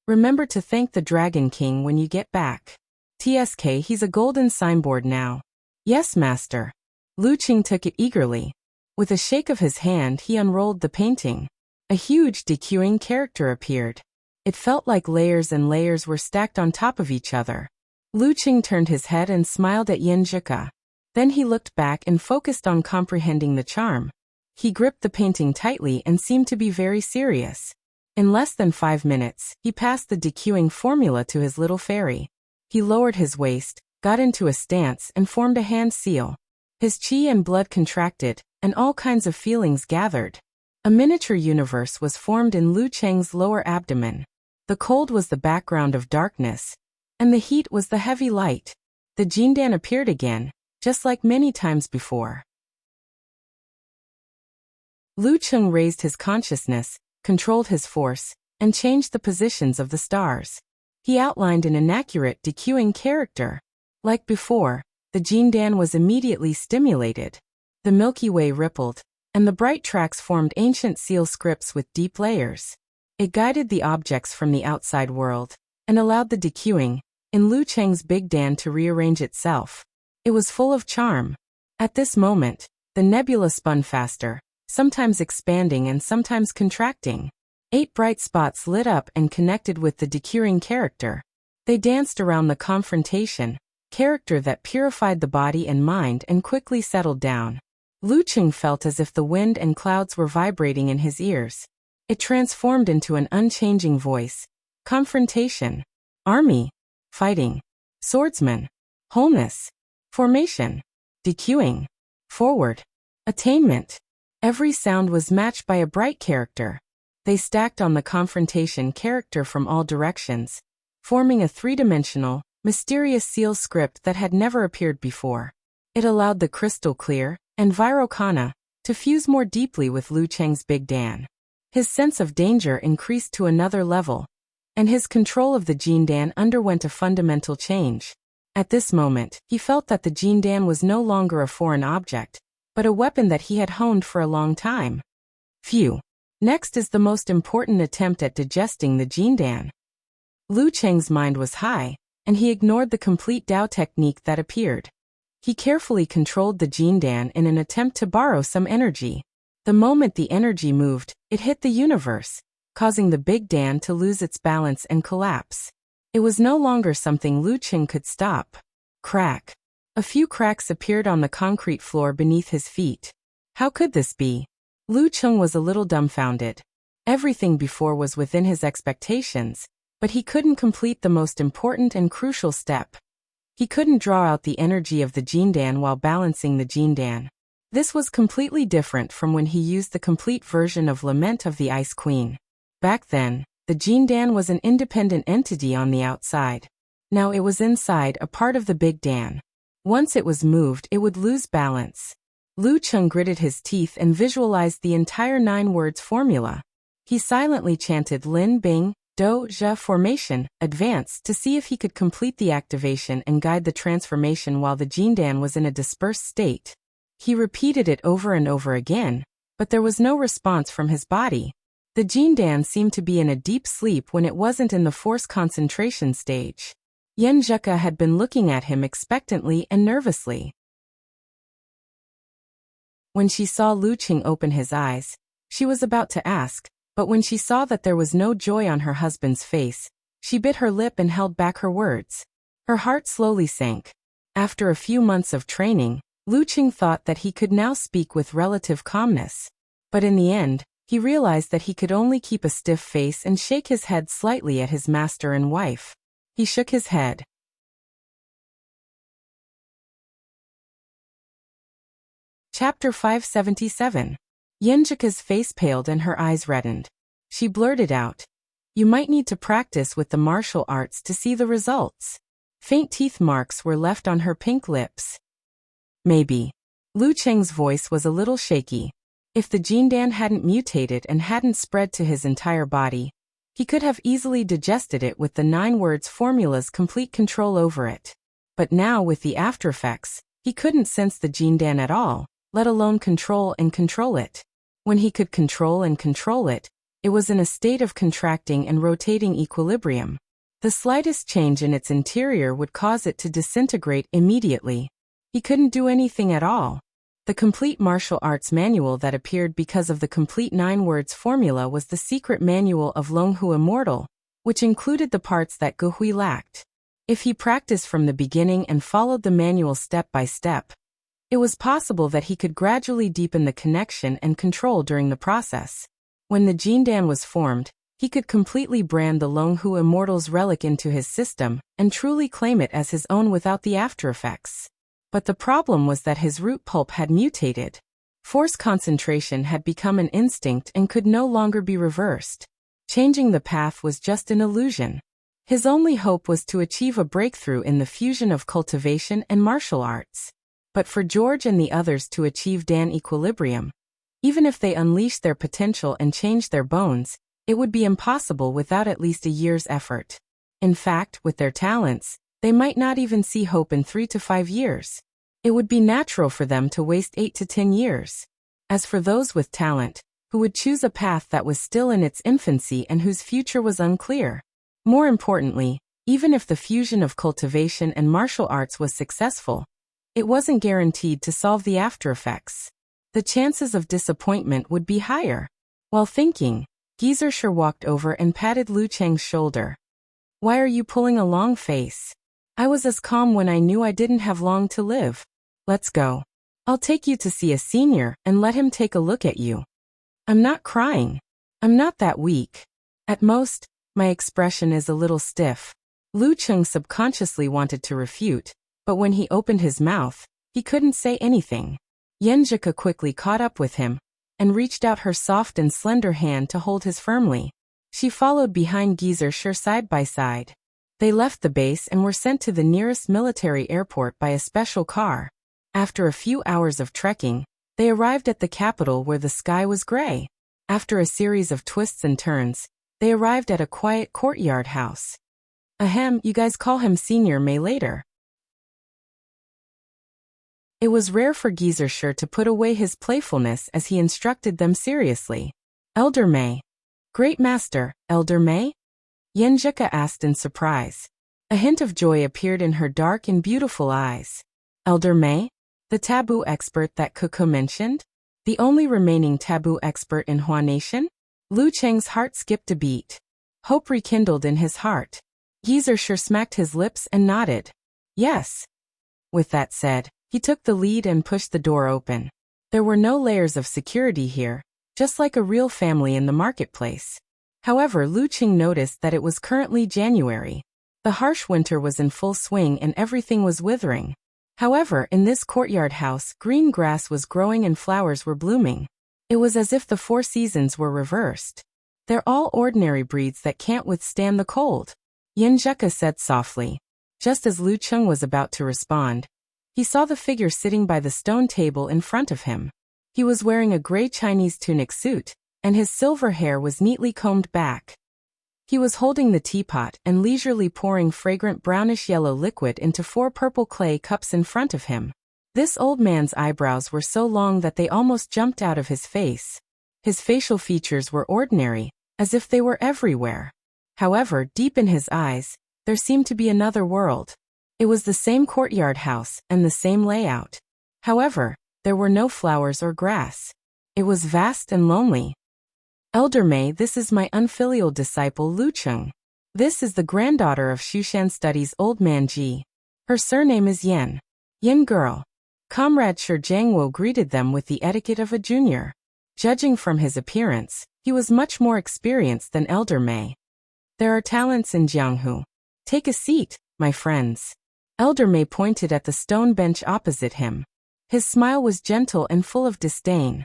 "Remember to thank the Dragon King when you get back. TSK, he's a golden signboard now." "Yes, master." Lu Qing took it eagerly. With a shake of his hand, he unrolled the painting. A huge dequeuing character appeared. It felt like layers and layers were stacked on top of each other. Lu Qing turned his head and smiled at Yanjika. Then he looked back and focused on comprehending the charm. He gripped the painting tightly and seemed to be very serious. In less than 5 minutes, he passed the dequeuing formula to his little fairy. He lowered his waist, got into a stance and formed a hand seal. His chi and blood contracted, and all kinds of feelings gathered. A miniature universe was formed in Lu Cheng's lower abdomen. The cold was the background of darkness, and the heat was the heavy light. The Jindan appeared again, just like many times before. Lu Cheng raised his consciousness, controlled his force, and changed the positions of the stars. He outlined an inaccurate dequeuing character. Like before, the Jindan was immediately stimulated. The Milky Way rippled, and the bright tracks formed ancient seal scripts with deep layers. It guided the objects from the outside world, and allowed the dequeuing, in Lu Cheng's Big Dan, to rearrange itself. It was full of charm. At this moment, the nebula spun faster, sometimes expanding and sometimes contracting. 8 bright spots lit up and connected with the dequeuing character. They danced around the confrontation, character that purified the body and mind and quickly settled down. Lu Qing felt as if the wind and clouds were vibrating in his ears. It transformed into an unchanging voice. Confrontation. Army. Fighting. Swordsman. Wholeness. Formation. Dequeuing. Forward. Attainment. Every sound was matched by a bright character. They stacked on the confrontation character from all directions, forming a 3-dimensional, mysterious seal script that had never appeared before. It allowed the crystal clear and Virokana to fuse more deeply with Lu Cheng's Big Dan. His sense of danger increased to another level, and his control of the Jindan underwent a fundamental change. At this moment, he felt that the Jindan was no longer a foreign object, but a weapon that he had honed for a long time. Phew. Next is the most important attempt at digesting the Jindan. Lu Cheng's mind was high, and he ignored the complete Dao technique that appeared. He carefully controlled the Jindan in an attempt to borrow some energy. The moment the energy moved, it hit the universe, causing the Big Dan to lose its balance and collapse. It was no longer something Lu Qing could stop. Crack. A few cracks appeared on the concrete floor beneath his feet. How could this be? Lu Qing was a little dumbfounded. Everything before was within his expectations, but he couldn't complete the most important and crucial step. He couldn't draw out the energy of the Jindan while balancing the Jindan. This was completely different from when he used the complete version of Lament of the Ice Queen. Back then, the Jindan was an independent entity on the outside. Now it was inside, a part of the Big Dan. Once it was moved, it would lose balance. Lu Qing gritted his teeth and visualized the entire 9 words formula. He silently chanted Lin Bing, Do Zhe formation, advance, to see if he could complete the activation and guide the transformation while the Jindan was in a dispersed state. He repeated it over and over again, but there was no response from his body. The Jindan seemed to be in a deep sleep when it wasn't in the force concentration stage. Yen Zheka had been looking at him expectantly and nervously. When she saw Lu Qing open his eyes, she was about to ask, but when she saw that there was no joy on her husband's face, she bit her lip and held back her words. Her heart slowly sank. After a few months of training, Lu Qing thought that he could now speak with relative calmness. But in the end, he realized that he could only keep a stiff face and shake his head slightly at his master and wife. He shook his head. Chapter 577. Yenjika's face paled and her eyes reddened. She blurted out, "You might need to practice with the martial arts to see the results." Faint teeth marks were left on her pink lips. Maybe. Lu Qing's voice was a little shaky. If the Jindan hadn't mutated and hadn't spread to his entire body, he could have easily digested it with the 9 words formula's complete control over it. But now with the aftereffects, he couldn't sense the Jindan at all, let alone control it. When he could control it, it was in a state of contracting and rotating equilibrium. The slightest change in its interior would cause it to disintegrate immediately. He couldn't do anything at all. The complete martial arts manual that appeared because of the complete 9 words formula was the secret manual of Longhu Immortal, which included the parts that Guhui lacked. If he practiced from the beginning and followed the manual step by step, it was possible that he could gradually deepen the connection and control during the process. When the Jindan was formed, he could completely brand the Longhu Immortal's relic into his system and truly claim it as his own without the aftereffects. But the problem was that his root pulp had mutated. Force concentration had become an instinct and could no longer be reversed. Changing the path was just an illusion. His only hope was to achieve a breakthrough in the fusion of cultivation and martial arts. But for George and the others to achieve Dan equilibrium, even if they unleashed their potential and changed their bones, it would be impossible without at least a year's effort. In fact, with their talents, they might not even see hope in 3 to 5 years. It would be natural for them to waste 8 to 10 years. As for those with talent, who would choose a path that was still in its infancy and whose future was unclear. More importantly, even if the fusion of cultivation and martial arts was successful, it wasn't guaranteed to solve the aftereffects. The chances of disappointment would be higher. While thinking, Geyser walked over and patted Lu Cheng's shoulder. "Why are you pulling a long face? I was as calm when I knew I didn't have long to live. Let's go. I'll take you to see a senior and let him take a look at you." "I'm not crying. I'm not that weak. At most, my expression is a little stiff." Lu Cheng subconsciously wanted to refute, but when he opened his mouth, he couldn't say anything. Yenjika quickly caught up with him and reached out her soft and slender hand to hold his firmly. She followed behind Geyser side by side. They left the base and were sent to the nearest military airport by a special car. After a few hours of trekking, they arrived at the capital where the sky was gray. After a series of twists and turns, they arrived at a quiet courtyard house. "Ahem, you guys call him Senior May later." It was rare for Geyser to put away his playfulness as he instructed them seriously. "Elder May." "Great Master, Elder May?" Yenjika asked in surprise. A hint of joy appeared in her dark and beautiful eyes. Elder Mei? The taboo expert that Kuko mentioned? The only remaining taboo expert in Hua Nation? Lu Cheng's heart skipped a beat. Hope rekindled in his heart. Geezer sure smacked his lips and nodded. Yes. With that said, he took the lead and pushed the door open. There were no layers of security here, just like a real family in the marketplace. However, Lu Cheng noticed that it was currently January. The harsh winter was in full swing and everything was withering. However, in this courtyard house, green grass was growing and flowers were blooming. It was as if the 4 seasons were reversed. They're all ordinary breeds that can't withstand the cold, Yenjeka said softly. Just as Lu Cheng was about to respond, he saw the figure sitting by the stone table in front of him. He was wearing a gray Chinese tunic suit, and his silver hair was neatly combed back. He was holding the teapot and leisurely pouring fragrant brownish-yellow liquid into 4 purple clay cups in front of him. This old man's eyebrows were so long that they almost jumped out of his face. His facial features were ordinary, as if they were everywhere. However, deep in his eyes, there seemed to be another world. It was the same courtyard house and the same layout. However, there were no flowers or grass. It was vast and lonely. Elder Mei, this is my unfilial disciple Lu Cheng. This is the granddaughter of Shushan Study's old man Ji. Her surname is Yen. Yen girl. Comrade Shi Jiangwo greeted them with the etiquette of a junior. Judging from his appearance, he was much more experienced than Elder Mei. There are talents in Jianghu. Take a seat, my friends. Elder Mei pointed at the stone bench opposite him. His smile was gentle and full of disdain.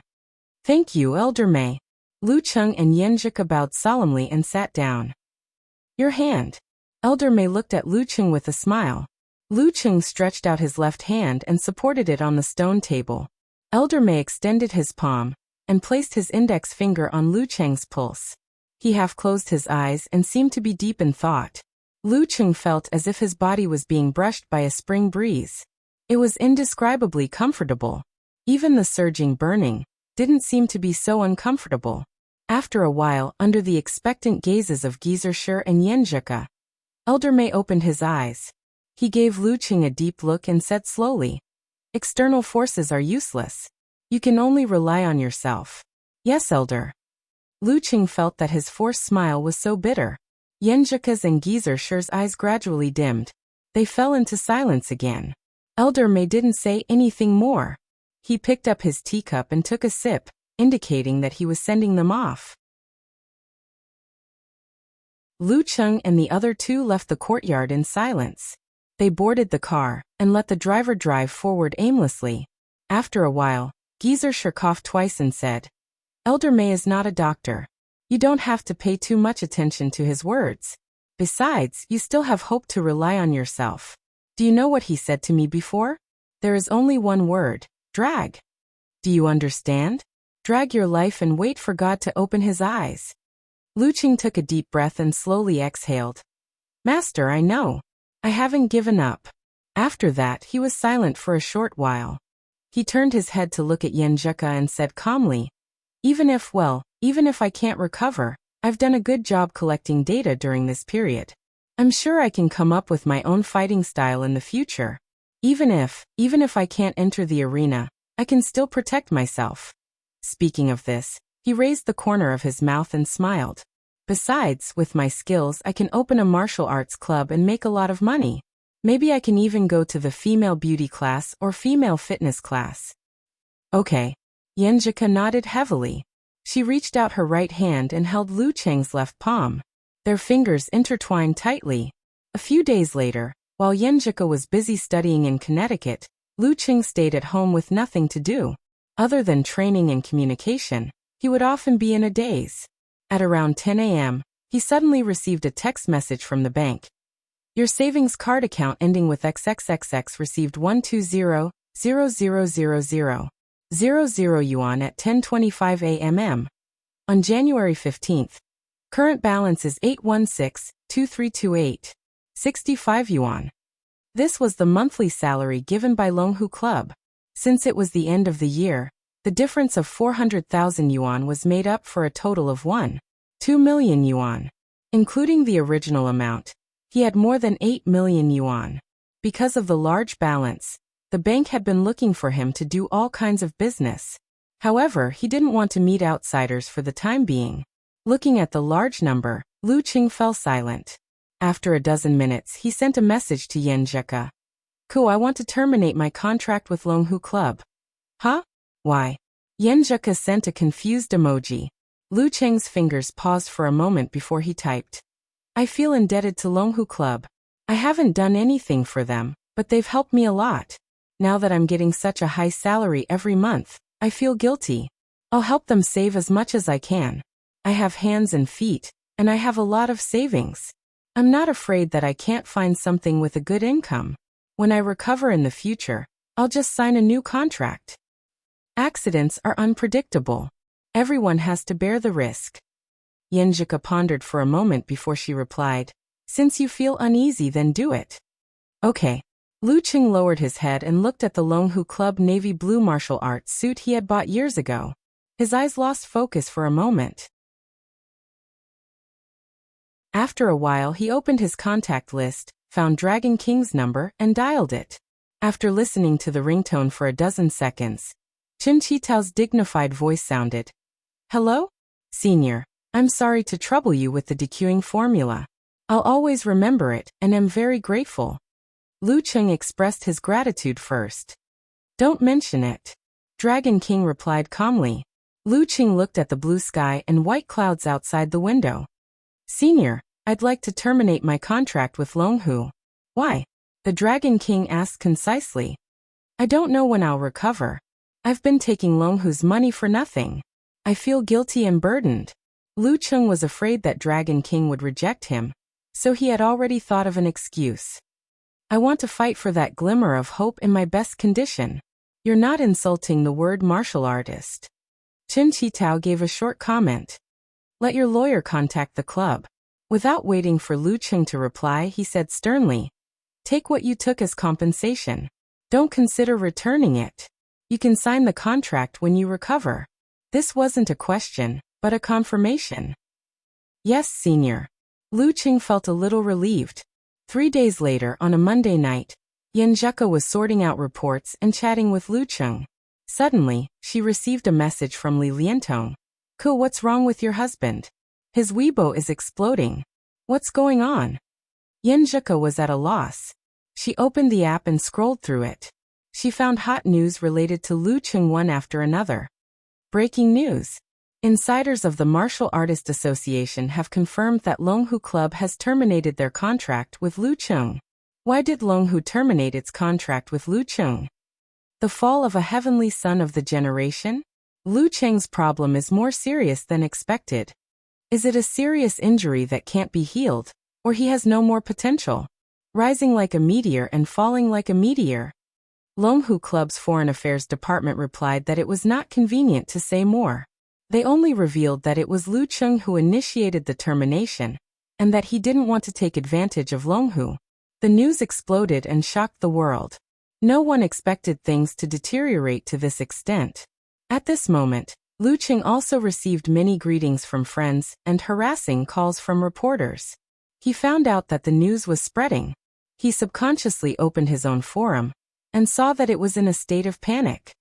Thank you, Elder Mei. Lu Cheng and Yenjika bowed solemnly and sat down. Your hand. Elder Mei looked at Lu Cheng with a smile. Lu Cheng stretched out his left hand and supported it on the stone table. Elder Mei extended his palm and placed his index finger on Lu Cheng's pulse. He half closed his eyes and seemed to be deep in thought. Lu Cheng felt as if his body was being brushed by a spring breeze. It was indescribably comfortable. Even the surging burning didn't seem to be so uncomfortable. After a while, under the expectant gazes of Geezer Shi and Yenjika, Elder Mei opened his eyes. He gave Lu Cheng a deep look and said slowly, external forces are useless. You can only rely on yourself. Yes, Elder. Lu Cheng felt that his forced smile was so bitter. Yenjika's and Geezer Shi's eyes gradually dimmed. They fell into silence again. Elder Mei didn't say anything more. He picked up his teacup and took a sip, indicating that he was sending them off. Lu Cheng and the other 2 left the courtyard in silence. They boarded the car and let the driver drive forward aimlessly. After a while, Geezer Shi coughed twice and said, Elder Mei is not a doctor. You don't have to pay too much attention to his words. Besides, you still have hope to rely on yourself. Do you know what he said to me before? There is only one word, drag. Do you understand? Drag your life and wait for God to open his eyes. Lu Cheng took a deep breath and slowly exhaled. Master, I know. I haven't given up. After that, he was silent for a short while. He turned his head to look at Yenjika and said calmly, even if I can't recover, I've done a good job collecting data during this period. I'm sure I can come up with my own fighting style in the future. Even if I can't enter the arena, I can still protect myself. Speaking of this, he raised the corner of his mouth and smiled. Besides, with my skills, I can open a martial arts club and make a lot of money. Maybe I can even go to the female beauty class or female fitness class. Okay. Yenjika nodded heavily. She reached out her right hand and held Lu Cheng's left palm. Their fingers intertwined tightly. A few days later, while Yenjika was busy studying in Connecticut, Lu Cheng stayed at home with nothing to do. Other than training and communication, he would often be in a daze. At around 10 a.m., he suddenly received a text message from the bank. Your savings card account ending with XXXX received 120,000,000 yuan at 10:25 a.m. On January 15th. Current balance is 816,2328. 65 yuan. This was the monthly salary given by Longhu Club. Since it was the end of the year, the difference of 400,000 yuan was made up for a total of 1.2 million yuan. Including the original amount, He had more than 8 million yuan. Because of the large balance, the bank had been looking for him to do all kinds of business. However, he didn't want to meet outsiders for the time being. Looking at the large number, Lu Qing fell silent. After a dozen minutes, he sent a message to Yan Zheka. I want to terminate my contract with Longhu Club. Huh? Why? Yan Zheka sent a confused emoji. Lu Cheng's fingers paused for a moment before he typed. I feel indebted to Longhu Club. I haven't done anything for them, but they've helped me a lot. Now that I'm getting such a high salary every month, I feel guilty. I'll help them save as much as I can. I have hands and feet, and I have a lot of savings. I'm not afraid that I can't find something with a good income. When I recover in the future, I'll just sign a new contract. Accidents are unpredictable. Everyone has to bear the risk. Yanjika pondered for a moment before she replied, Since you feel uneasy, then do it. Okay. Lu Qing lowered his head and looked at the Longhu Club navy blue martial arts suit he had bought years ago. His eyes lost focus for a moment. After a while, he opened his contact list, found Dragon King's number, and dialed it. After listening to the ringtone for a dozen seconds, Qin Qitao's dignified voice sounded. Hello? Senior, I'm sorry to trouble you with the dequeuing formula. I'll always remember it, and am very grateful. Lu Qing expressed his gratitude first. Don't mention it. Dragon King replied calmly. Lu Qing looked at the blue sky and white clouds outside the window. Senior, I'd like to terminate my contract with Longhu. Why? The Dragon King asked concisely. I don't know when I'll recover. I've been taking Longhu's money for nothing. I feel guilty and burdened. Lu Qing was afraid that Dragon King would reject him, so he had already thought of an excuse. I want to fight for that glimmer of hope in my best condition. You're not insulting the word martial artist. Qin Qitao gave a short comment. Let your lawyer contact the club. Without waiting for Lu Qing to reply, he said sternly. Take what you took as compensation. Don't consider returning it. You can sign the contract when you recover. This wasn't a question, but a confirmation. Yes, senior. Lu Qing felt a little relieved. 3 days later, on a Monday night, Yan Zheka was sorting out reports and chatting with Lu Qing. Suddenly, she received a message from Li Liantong. What's wrong with your husband? His Weibo is exploding. What's going on? Yan Zheka was at a loss. She opened the app and scrolled through it. She found hot news related to Lu Qing one after another. Breaking news. Insiders of the Martial Artist Association have confirmed that Longhu Club has terminated their contract with Lu Qing. Why did Longhu terminate its contract with Lu Qing? The fall of a heavenly son of the generation? Lu Qing's problem is more serious than expected. Is it a serious injury that can't be healed, or he has no more potential? Rising like a meteor and falling like a meteor. Longhu Club's Foreign Affairs Department replied that it was not convenient to say more. They only revealed that it was Lu Qing who initiated the termination, and that he didn't want to take advantage of Longhu. The news exploded and shocked the world. No one expected things to deteriorate to this extent. At this moment, Lu Qing also received many greetings from friends and harassing calls from reporters. He found out that the news was spreading. He subconsciously opened his own forum and saw that it was in a state of panic.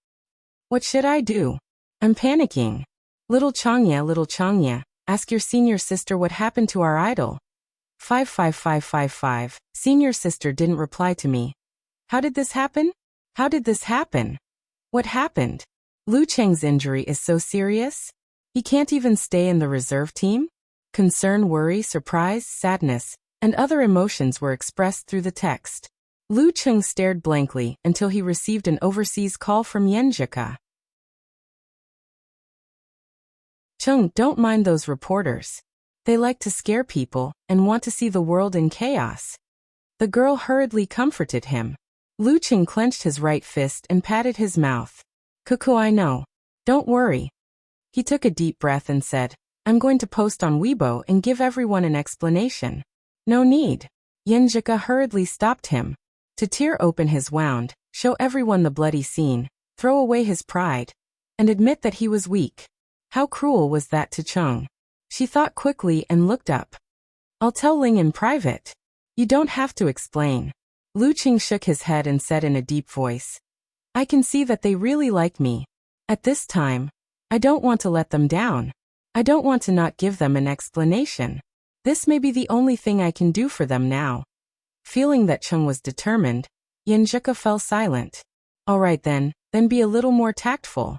What should I do? I'm panicking. Little Changya, ask your senior sister what happened to our idol. 55555. Senior sister didn't reply to me. How did this happen? How did this happen? What happened? Lu Cheng's injury is so serious? He can't even stay in the reserve team? Concern, worry, surprise, sadness, and other emotions were expressed through the text. Lu Cheng stared blankly until he received an overseas call from Yanjika. Cheng, don't mind those reporters. They like to scare people and want to see the world in chaos. The girl hurriedly comforted him. Lu Cheng clenched his right fist and patted his mouth. Cuckoo, I know. Don't worry. He took a deep breath and said, I'm going to post on Weibo and give everyone an explanation. No need. Yanjika hurriedly stopped him. To tear open his wound, show everyone the bloody scene, throw away his pride, and admit that he was weak. How cruel was that to Cheng? She thought quickly and looked up. I'll tell Ling in private. You don't have to explain. Lu Qing shook his head and said in a deep voice, I can see that they really like me. At this time, I don't want to let them down. I don't want to not give them an explanation. This may be the only thing I can do for them now. Feeling that Cheng was determined, Yanjika fell silent. All right then be a little more tactful.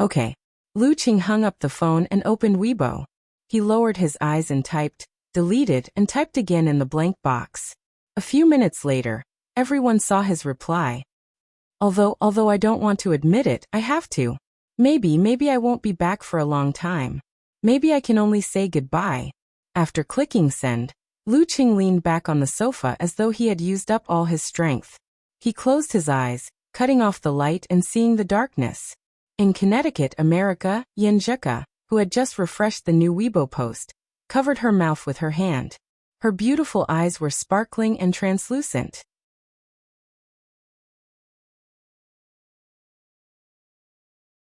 Okay. Lu Qing hung up the phone and opened Weibo. He lowered his eyes and typed, deleted, and typed again in the blank box. A few minutes later, everyone saw his reply. Although I don't want to admit it, I have to. Maybe I won't be back for a long time. Maybe I can only say goodbye. After clicking send, Lu Qing leaned back on the sofa as though he had used up all his strength. He closed his eyes, cutting off the light and seeing the darkness. In Connecticut, America, Yanjika, who had just refreshed the new Weibo post, covered her mouth with her hand. Her beautiful eyes were sparkling and translucent.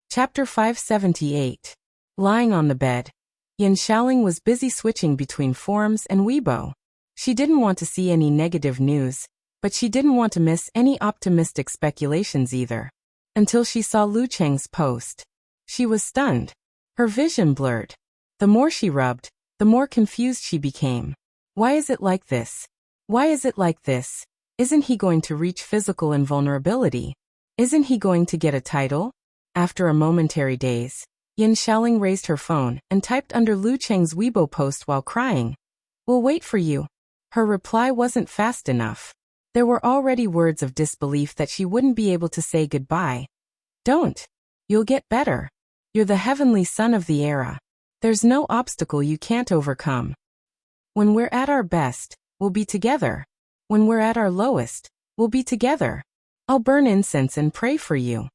Chapter 578. Lying on the bed, Yan Xiaoling was busy switching between forums and Weibo. She didn't want to see any negative news, but she didn't want to miss any optimistic speculations either. Until she saw Lu Cheng's post. She was stunned. Her vision blurred. The more she rubbed, the more confused she became. Why is it like this? Why is it like this? Isn't he going to reach physical invulnerability? Isn't he going to get a title? After a momentary daze, Yan Xiaoling raised her phone and typed under Lu Cheng's Weibo post while crying. We'll wait for you. Her reply wasn't fast enough. There were already words of disbelief that she wouldn't be able to say goodbye. Don't. You'll get better. You're the heavenly son of the era. There's no obstacle you can't overcome. When we're at our best, we'll be together. When we're at our lowest, we'll be together. I'll burn incense and pray for you.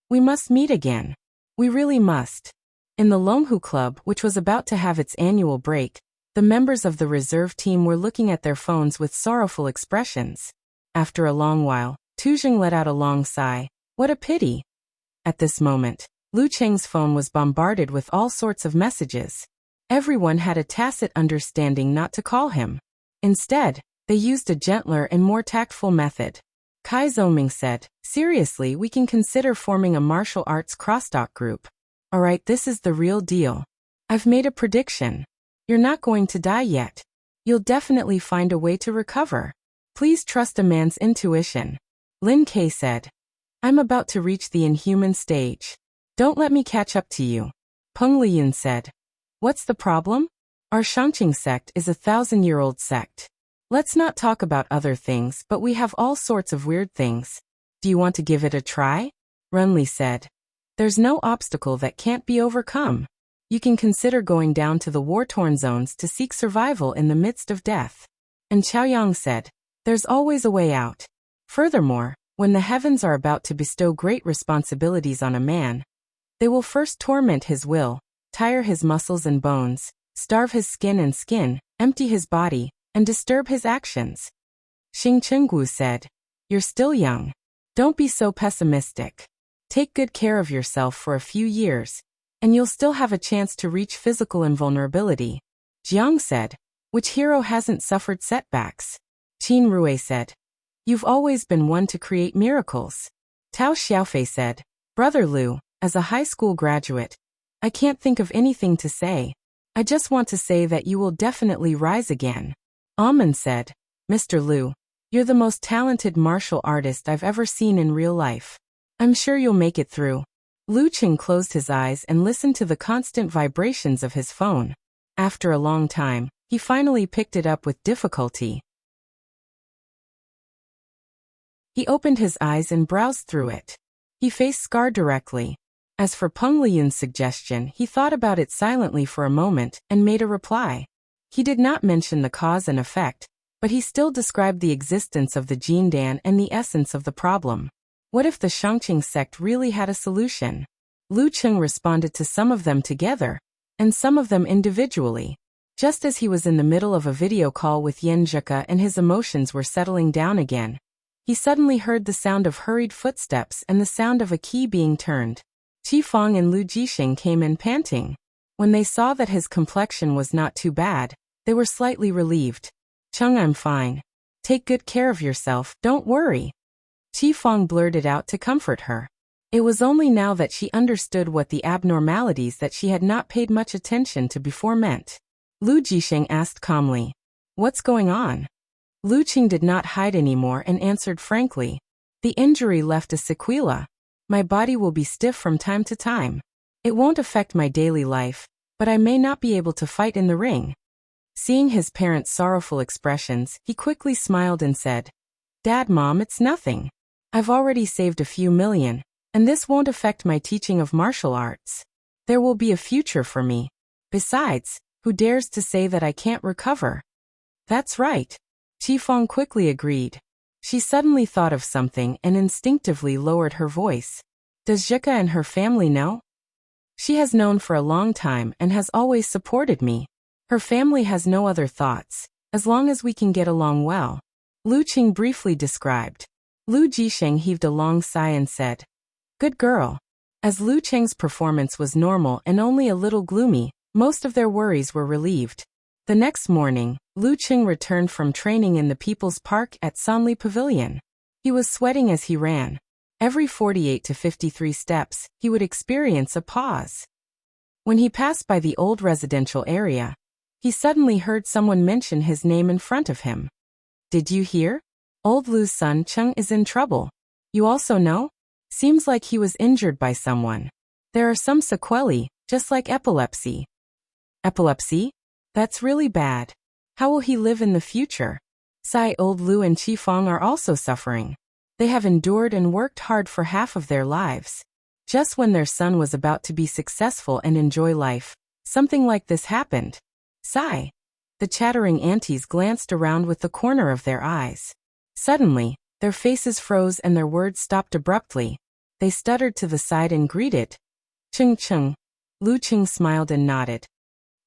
We must meet again. We really must. In the Longhu Club, which was about to have its annual break, the members of the reserve team were looking at their phones with sorrowful expressions. After a long while, Tuzheng let out a long sigh. What a pity. At this moment, Lu Cheng's phone was bombarded with all sorts of messages. Everyone had a tacit understanding not to call him. Instead, they used a gentler and more tactful method. Kai Zoming said, seriously, we can consider forming a martial arts crosstalk group. Alright, this is the real deal. I've made a prediction. You're not going to die yet. You'll definitely find a way to recover. Please trust a man's intuition. Lin Kei said. I'm about to reach the inhuman stage. Don't let me catch up to you. Peng Liyun said. What's the problem? Our Shangqing sect is a 1,000-year-old sect. Let's not talk about other things, but we have all sorts of weird things. Do you want to give it a try? Runli said. There's no obstacle that can't be overcome. You can consider going down to the war-torn zones to seek survival in the midst of death. And Chaoyang said, there's always a way out. Furthermore, when the heavens are about to bestow great responsibilities on a man, they will first torment his will, tire his muscles and bones, starve his skin and skin, empty his body, and disturb his actions. Xing Chenggu said, you're still young. Don't be so pessimistic. Take good care of yourself for a few years, and you'll still have a chance to reach physical invulnerability. Jiang said, which hero hasn't suffered setbacks? Qin Rui said, you've always been one to create miracles. Tao Xiaofei said, Brother Lu, as a high school graduate, I can't think of anything to say. I just want to say that you will definitely rise again. Amen said, Mr. Lu, you're the most talented martial artist I've ever seen in real life. I'm sure you'll make it through. Lu Qing closed his eyes and listened to the constant vibrations of his phone. After a long time, he finally picked it up with difficulty. He opened his eyes and browsed through it. He faced Scar directly. As for Peng Liyun's suggestion, he thought about it silently for a moment and made a reply. He did not mention the cause and effect, but he still described the existence of the Jindan and the essence of the problem. What if the Shangqing sect really had a solution? Lu Qing responded to some of them together, and some of them individually. Just as he was in the middle of a video call with Yanjika and his emotions were settling down again, he suddenly heard the sound of hurried footsteps and the sound of a key being turned. Qi Fang and Lu Jixing came in panting. When they saw that his complexion was not too bad, they were slightly relieved. Chung, I'm fine. Take good care of yourself, don't worry. Qifeng blurted out to comfort her. It was only now that she understood what the abnormalities that she had not paid much attention to before meant. Lu Jisheng asked calmly, "What's going on?" Lu Qing did not hide anymore and answered frankly, "The injury left a sequela. My body will be stiff from time to time. It won't affect my daily life, but I may not be able to fight in the ring." Seeing his parents' sorrowful expressions, he quickly smiled and said, "Dad, Mom, it's nothing. I've already saved a few million, and this won't affect my teaching of martial arts. There will be a future for me. Besides, who dares to say that I can't recover?" "That's right." Qifeng quickly agreed. She suddenly thought of something and instinctively lowered her voice. "Does Zhika and her family know?" "She has known for a long time and has always supported me. Her family has no other thoughts, as long as we can get along well," Lu Qing briefly described. Lu Jisheng heaved a long sigh and said, "Good girl." As Lu Cheng's performance was normal and only a little gloomy, most of their worries were relieved. The next morning, Lu Qing returned from training in the People's Park at Sanli Pavilion. He was sweating as he ran. Every 48 to 53 steps, he would experience a pause. When he passed by the old residential area, he suddenly heard someone mention his name in front of him. "Did you hear? Old Lu's son Cheng is in trouble. You also know? Seems like he was injured by someone. There are some sequelae, just like epilepsy." "Epilepsy? That's really bad. How will he live in the future?" Sai, Old Lu and Qifeng are also suffering. They have endured and worked hard for half of their lives. Just when their son was about to be successful and enjoy life, something like this happened. Sai. The chattering aunties glanced around with the corner of their eyes. Suddenly, their faces froze and their words stopped abruptly. They stuttered to the side and greeted. "Cheng Cheng." Lu Qing smiled and nodded.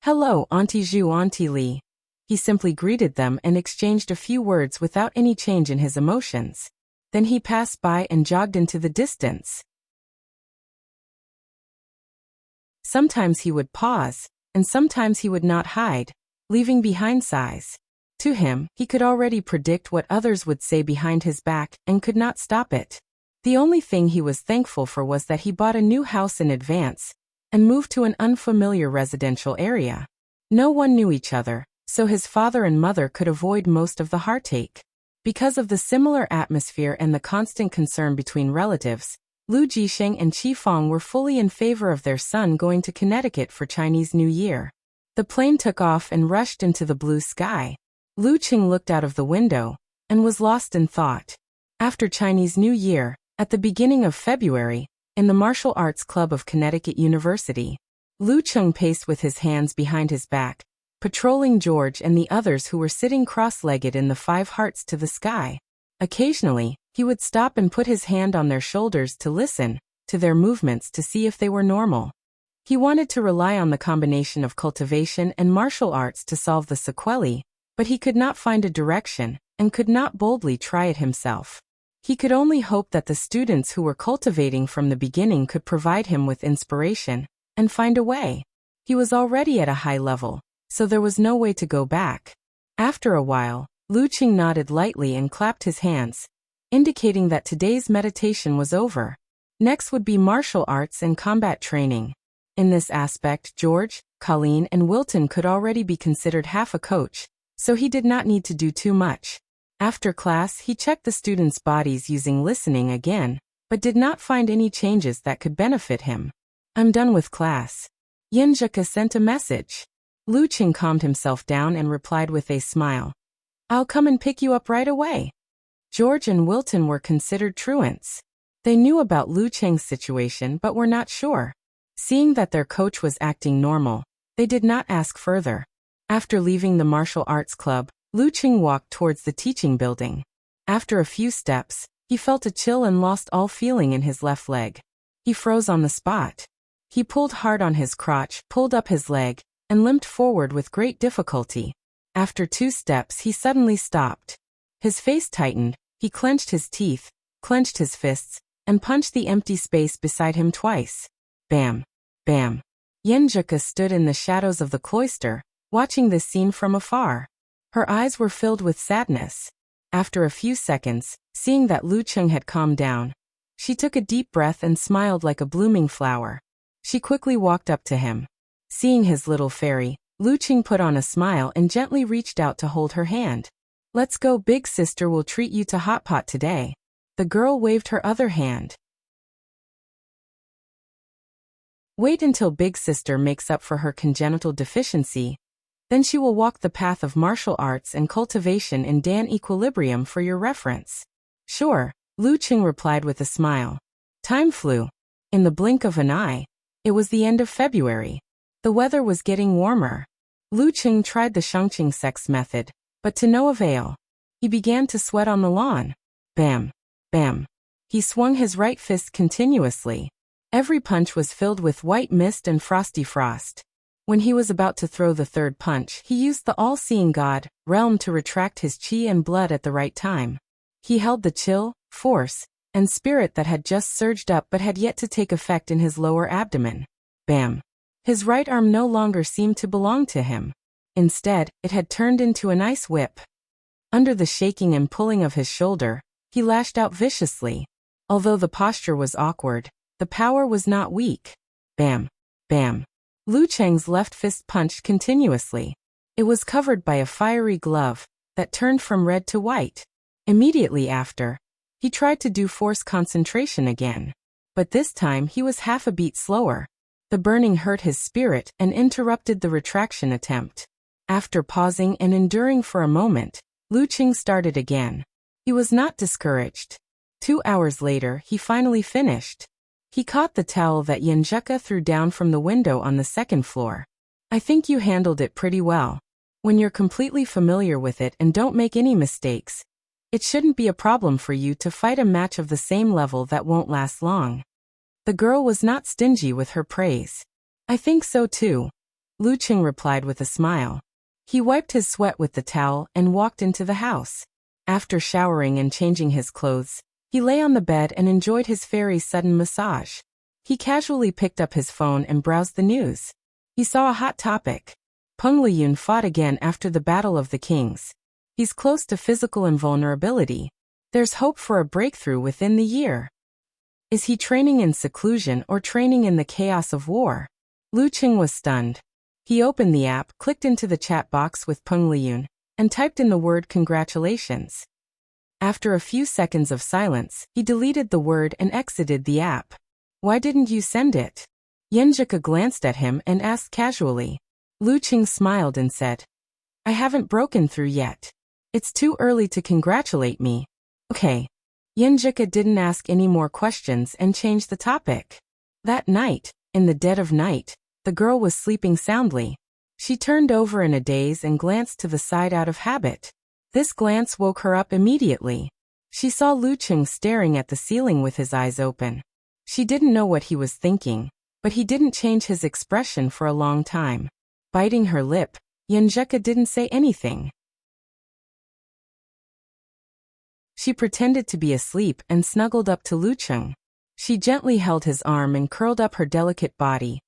"Hello, Auntie Zhu, Auntie Li." He simply greeted them and exchanged a few words without any change in his emotions. Then he passed by and jogged into the distance. Sometimes he would pause, and sometimes he would not hide, leaving behind sighs. To him, he could already predict what others would say behind his back and could not stop it. The only thing he was thankful for was that he bought a new house in advance and moved to an unfamiliar residential area. No one knew each other, so his father and mother could avoid most of the heartache. Because of the similar atmosphere and the constant concern between relatives, Lu Jisheng and Qifeng were fully in favor of their son going to Connecticut for Chinese New Year. The plane took off and rushed into the blue sky. Lu Qing looked out of the window and was lost in thought. After Chinese New Year, at the beginning of February, in the Martial Arts Club of Connecticut University, Lu Qing paced with his hands behind his back, patrolling George and the others who were sitting cross-legged in the 5 hearts to the sky. Occasionally, he would stop and put his hand on their shoulders to listen to their movements to see if they were normal. He wanted to rely on the combination of cultivation and martial arts to solve the sequelae, but he could not find a direction and could not boldly try it himself. He could only hope that the students who were cultivating from the beginning could provide him with inspiration and find a way. He was already at a high level, so there was no way to go back. After a while, Lu Qing nodded lightly and clapped his hands, indicating that today's meditation was over. Next would be martial arts and combat training. In this aspect, George, Colleen, and Wilton could already be considered half a coach, so he did not need to do too much. After class, he checked the students' bodies using listening again, but did not find any changes that could benefit him. "I'm done with class." Yenjika sent a message. Lu Qing calmed himself down and replied with a smile. "I'll come and pick you up right away." George and Wilton were considered truants. They knew about Lu Cheng's situation but were not sure. Seeing that their coach was acting normal, they did not ask further. After leaving the martial arts club, Lu Qing walked towards the teaching building. After a few steps, he felt a chill and lost all feeling in his left leg. He froze on the spot. He pulled hard on his crotch, pulled up his leg, and limped forward with great difficulty. After 2 steps, he suddenly stopped. His face tightened, he clenched his teeth, clenched his fists, and punched the empty space beside him twice. Bam! Bam! Yenjika stood in the shadows of the cloister, watching this scene from afar. Her eyes were filled with sadness. After a few seconds, seeing that Lu Cheng had calmed down, she took a deep breath and smiled like a blooming flower. She quickly walked up to him. Seeing his little fairy, Lu Cheng put on a smile and gently reached out to hold her hand. "Let's go, big sister will treat you to hot pot today." The girl waved her other hand. "Wait until big sister makes up for her congenital deficiency. Then she will walk the path of martial arts and cultivation in Dan equilibrium for your reference." "Sure," Lu Cheng replied with a smile. Time flew. In the blink of an eye, it was the end of February. The weather was getting warmer. Lu Cheng tried the Shangqing sex method, but to no avail. He began to sweat on the lawn. Bam! Bam! He swung his right fist continuously. Every punch was filled with white mist and frosty frost. When he was about to throw the third punch, he used the all-seeing God, realm to retract his chi and blood at the right time. He held the chill, force, and spirit that had just surged up but had yet to take effect in his lower abdomen. Bam! His right arm no longer seemed to belong to him. Instead, it had turned into an ice whip. Under the shaking and pulling of his shoulder, he lashed out viciously. Although the posture was awkward, the power was not weak. Bam! Bam! Lu Cheng's left fist punched continuously. It was covered by a fiery glove that turned from red to white. Immediately after, he tried to do force concentration again. But this time he was half a beat slower. The burning hurt his spirit and interrupted the retraction attempt. After pausing and enduring for a moment, Lu Cheng started again. He was not discouraged. 2 hours later, he finally finished. He caught the towel that Yenjeka threw down from the window on the second floor. "I think you handled it pretty well. When you're completely familiar with it and don't make any mistakes, it shouldn't be a problem for you to fight a match of the same level that won't last long." The girl was not stingy with her praise. "I think so too," Lu Cheng replied with a smile. He wiped his sweat with the towel and walked into the house. After showering and changing his clothes, he lay on the bed and enjoyed his fairy's sudden massage. He casually picked up his phone and browsed the news. He saw a hot topic. Peng Liyun fought again after the Battle of the Kings. He's close to physical invulnerability. There's hope for a breakthrough within the year. Is he training in seclusion or training in the chaos of war? Lu Cheng was stunned. He opened the app, clicked into the chat box with Peng Liyun, and typed in the word congratulations. After a few seconds of silence, he deleted the word and exited the app. "Why didn't you send it?" Yenjika glanced at him and asked casually. Lu Cheng smiled and said, "I haven't broken through yet. It's too early to congratulate me." "Okay." Yenjika didn't ask any more questions and changed the topic. That night, in the dead of night, the girl was sleeping soundly. She turned over in a daze and glanced to the side out of habit. This glance woke her up immediately. She saw Lu Cheng staring at the ceiling with his eyes open. She didn't know what he was thinking, but he didn't change his expression for a long time. Biting her lip, Yenjeka didn't say anything. She pretended to be asleep and snuggled up to Lu Cheng. She gently held his arm and curled up her delicate body,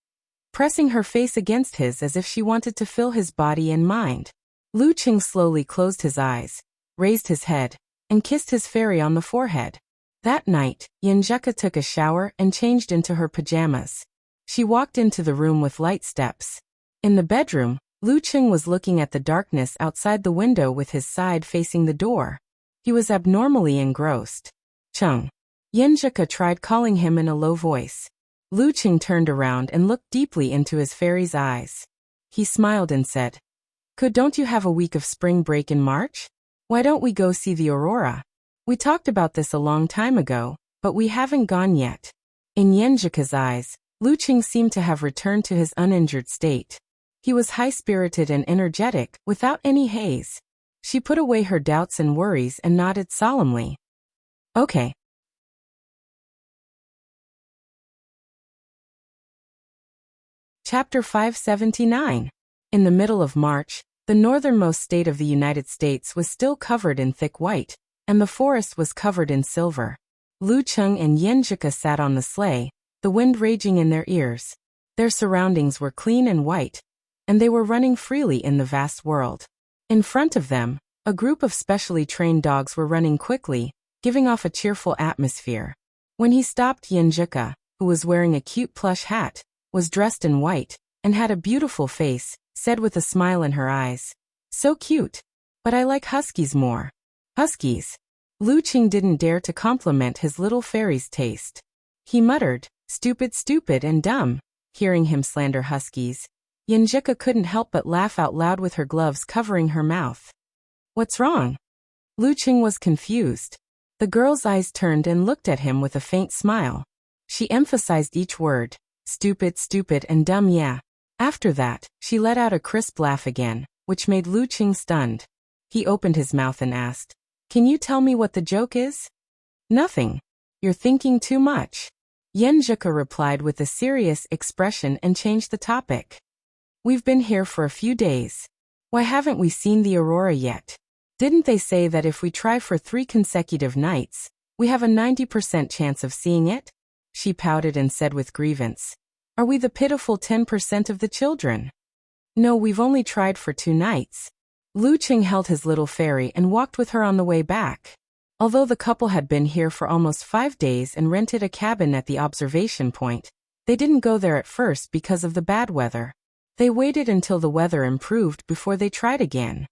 pressing her face against his as if she wanted to fill his body and mind. Lu Cheng slowly closed his eyes, raised his head, and kissed his fairy on the forehead. That night, Yenjeka took a shower and changed into her pajamas. She walked into the room with light steps. In the bedroom, Lu Cheng was looking at the darkness outside the window with his side facing the door. He was abnormally engrossed. "Cheng." Yenjeka tried calling him in a low voice. Lu Cheng turned around and looked deeply into his fairy's eyes. He smiled and said, Don't you have a week of spring break in March? Why don't we go see the aurora? We talked about this a long time ago, but we haven't gone yet." In Yenjika's eyes, Lu Cheng seemed to have returned to his uninjured state. He was high-spirited and energetic, without any haze. She put away her doubts and worries and nodded solemnly. "Okay." Chapter 579. In the middle of March, the northernmost state of the United States was still covered in thick white, and the forest was covered in silver. Lu Cheng and Yenjika sat on the sleigh, the wind raging in their ears. Their surroundings were clean and white, and they were running freely in the vast world. In front of them, a group of specially trained dogs were running quickly, giving off a cheerful atmosphere. When he stopped, Yenjika, who was wearing a cute plush hat, was dressed in white, and had a beautiful face, said with a smile in her eyes, "So cute. But I like huskies more." Huskies? Luqing didn't dare to compliment his little fairy's taste. He muttered, "Stupid, stupid and dumb." Hearing him slander huskies, Yenjika couldn't help but laugh out loud with her gloves covering her mouth. "What's wrong?" Luqing was confused. The girl's eyes turned and looked at him with a faint smile. She emphasized each word, "Stupid, stupid and dumb, yeah." After that, she let out a crisp laugh again, which made Luqing stunned. He opened his mouth and asked, "Can you tell me what the joke is?" "Nothing. You're thinking too much." Yenjika replied with a serious expression and changed the topic. "We've been here for a few days. Why haven't we seen the aurora yet? Didn't they say that if we try for 3 consecutive nights, we have a 90% chance of seeing it?" She pouted and said with grievance, "Are we the pitiful 10% of the children?" "No, we've only tried for 2 nights. Luqing held his little fairy and walked with her on the way back. Although the couple had been here for almost 5 days and rented a cabin at the observation point, they didn't go there at first because of the bad weather. They waited until the weather improved before they tried again.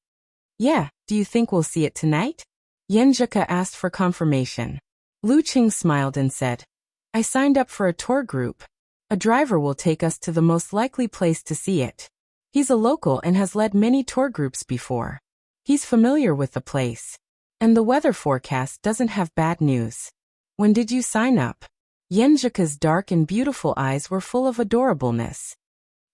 "Yeah, do you think we'll see it tonight?" Yenjika asked for confirmation. Luqing smiled and said, "I signed up for a tour group. A driver will take us to the most likely place to see it. He's a local and has led many tour groups before. He's familiar with the place. And the weather forecast doesn't have bad news." "When did you sign up?" Yenjika's dark and beautiful eyes were full of adorableness.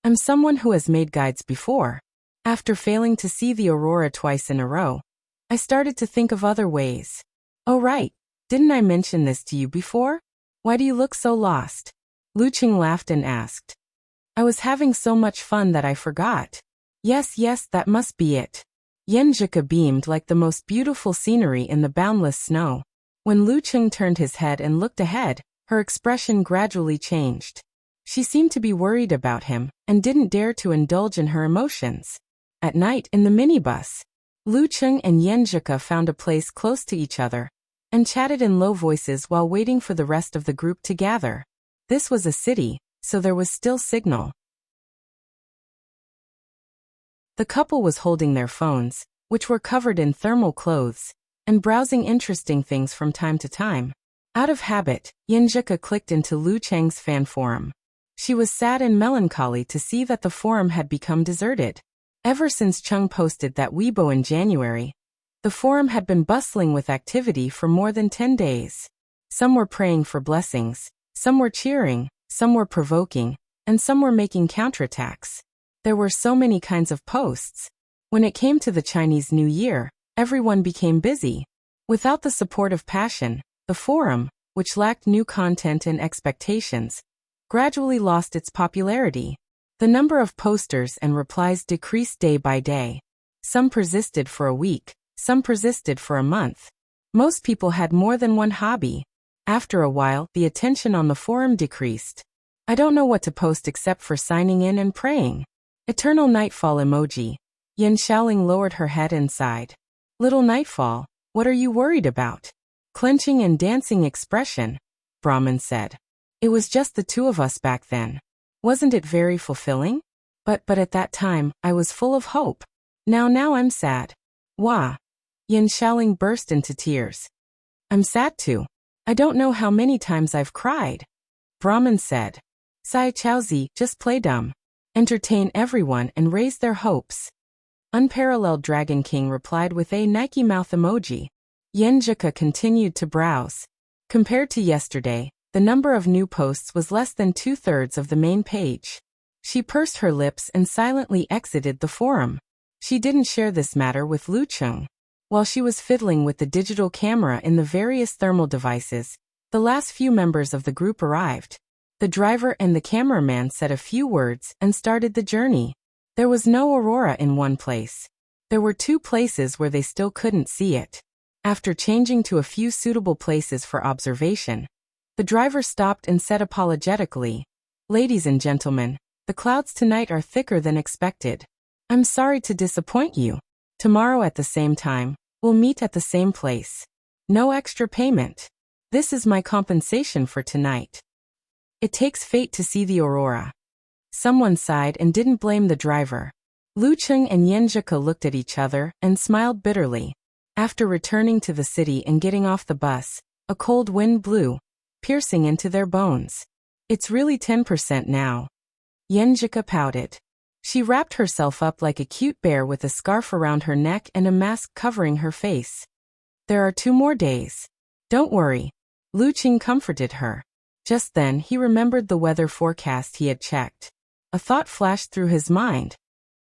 "I'm someone who has made guides before. After failing to see the aurora twice in a row, I started to think of other ways." "Oh right, didn't I mention this to you before? Why do you look so lost?" Luqing laughed and asked. "I was having so much fun that I forgot." Yes, that must be it." Yenjika beamed like the most beautiful scenery in the boundless snow. When Luqing turned his head and looked ahead, her expression gradually changed. She seemed to be worried about him, and didn't dare to indulge in her emotions. At night in the minibus, Luqing and Yenjika found a place close to each other, and chatted in low voices while waiting for the rest of the group to gather. This was a city, so there was still signal. The couple was holding their phones, which were covered in thermal clothes, and browsing interesting things from time to time. Out of habit, Yenjika clicked into Luqing's fan forum. She was sad and melancholy to see that the forum had become deserted. Ever since Chung posted that Weibo in January, the forum had been bustling with activity for more than 10 days. Some were praying for blessings, some were cheering, some were provoking, and some were making counterattacks. There were so many kinds of posts. When it came to the Chinese New Year, everyone became busy. Without the support of passion, the forum, which lacked new content and expectations, gradually lost its popularity. The number of posters and replies decreased day by day. Some persisted for a week, some persisted for a month. Most people had more than one hobby. After a while, the attention on the forum decreased. "I don't know what to post except for signing in and praying." Eternal Nightfall emoji. Yen Xiaoling lowered her head and sighed. "Little Nightfall, what are you worried about?" Clenching and dancing expression. Brahman said. "It was just the 2 of us back then. Wasn't it very fulfilling? But at that time, I was full of hope. Now I'm sad." "Wah." Yen Xiaoling burst into tears. "I'm sad too. I don't know how many times I've cried." Brahman said. "Sai Chaozi, just play dumb. Entertain everyone and raise their hopes." Unparalleled Dragon King replied with a Nike mouth emoji. Yenjika continued to browse. Compared to yesterday, the number of new posts was less than 2/3 of the main page. She pursed her lips and silently exited the forum. She didn't share this matter with Luqing. While she was fiddling with the digital camera in the various thermal devices, the last few members of the group arrived. The driver and the cameraman said a few words and started the journey. There was no aurora in one place. There were 2 places where they still couldn't see it. After changing to a few suitable places for observation, the driver stopped and said apologetically, "Ladies and gentlemen, the clouds tonight are thicker than expected. I'm sorry to disappoint you. Tomorrow at the same time, we'll meet at the same place. No extra payment. This is my compensation for tonight. It takes fate to see the aurora. Someone sighed and didn't blame the driver. Lu Cheng and Yenjika looked at each other and smiled bitterly. After returning to the city and getting off the bus, a cold wind blew, piercing into their bones. It's really 10% now. Yenjika pouted. She wrapped herself up like a cute bear with a scarf around her neck and a mask covering her face. There are 2 more days. Don't worry. Lu Cheng comforted her. Just then he remembered the weather forecast he had checked. A thought flashed through his mind.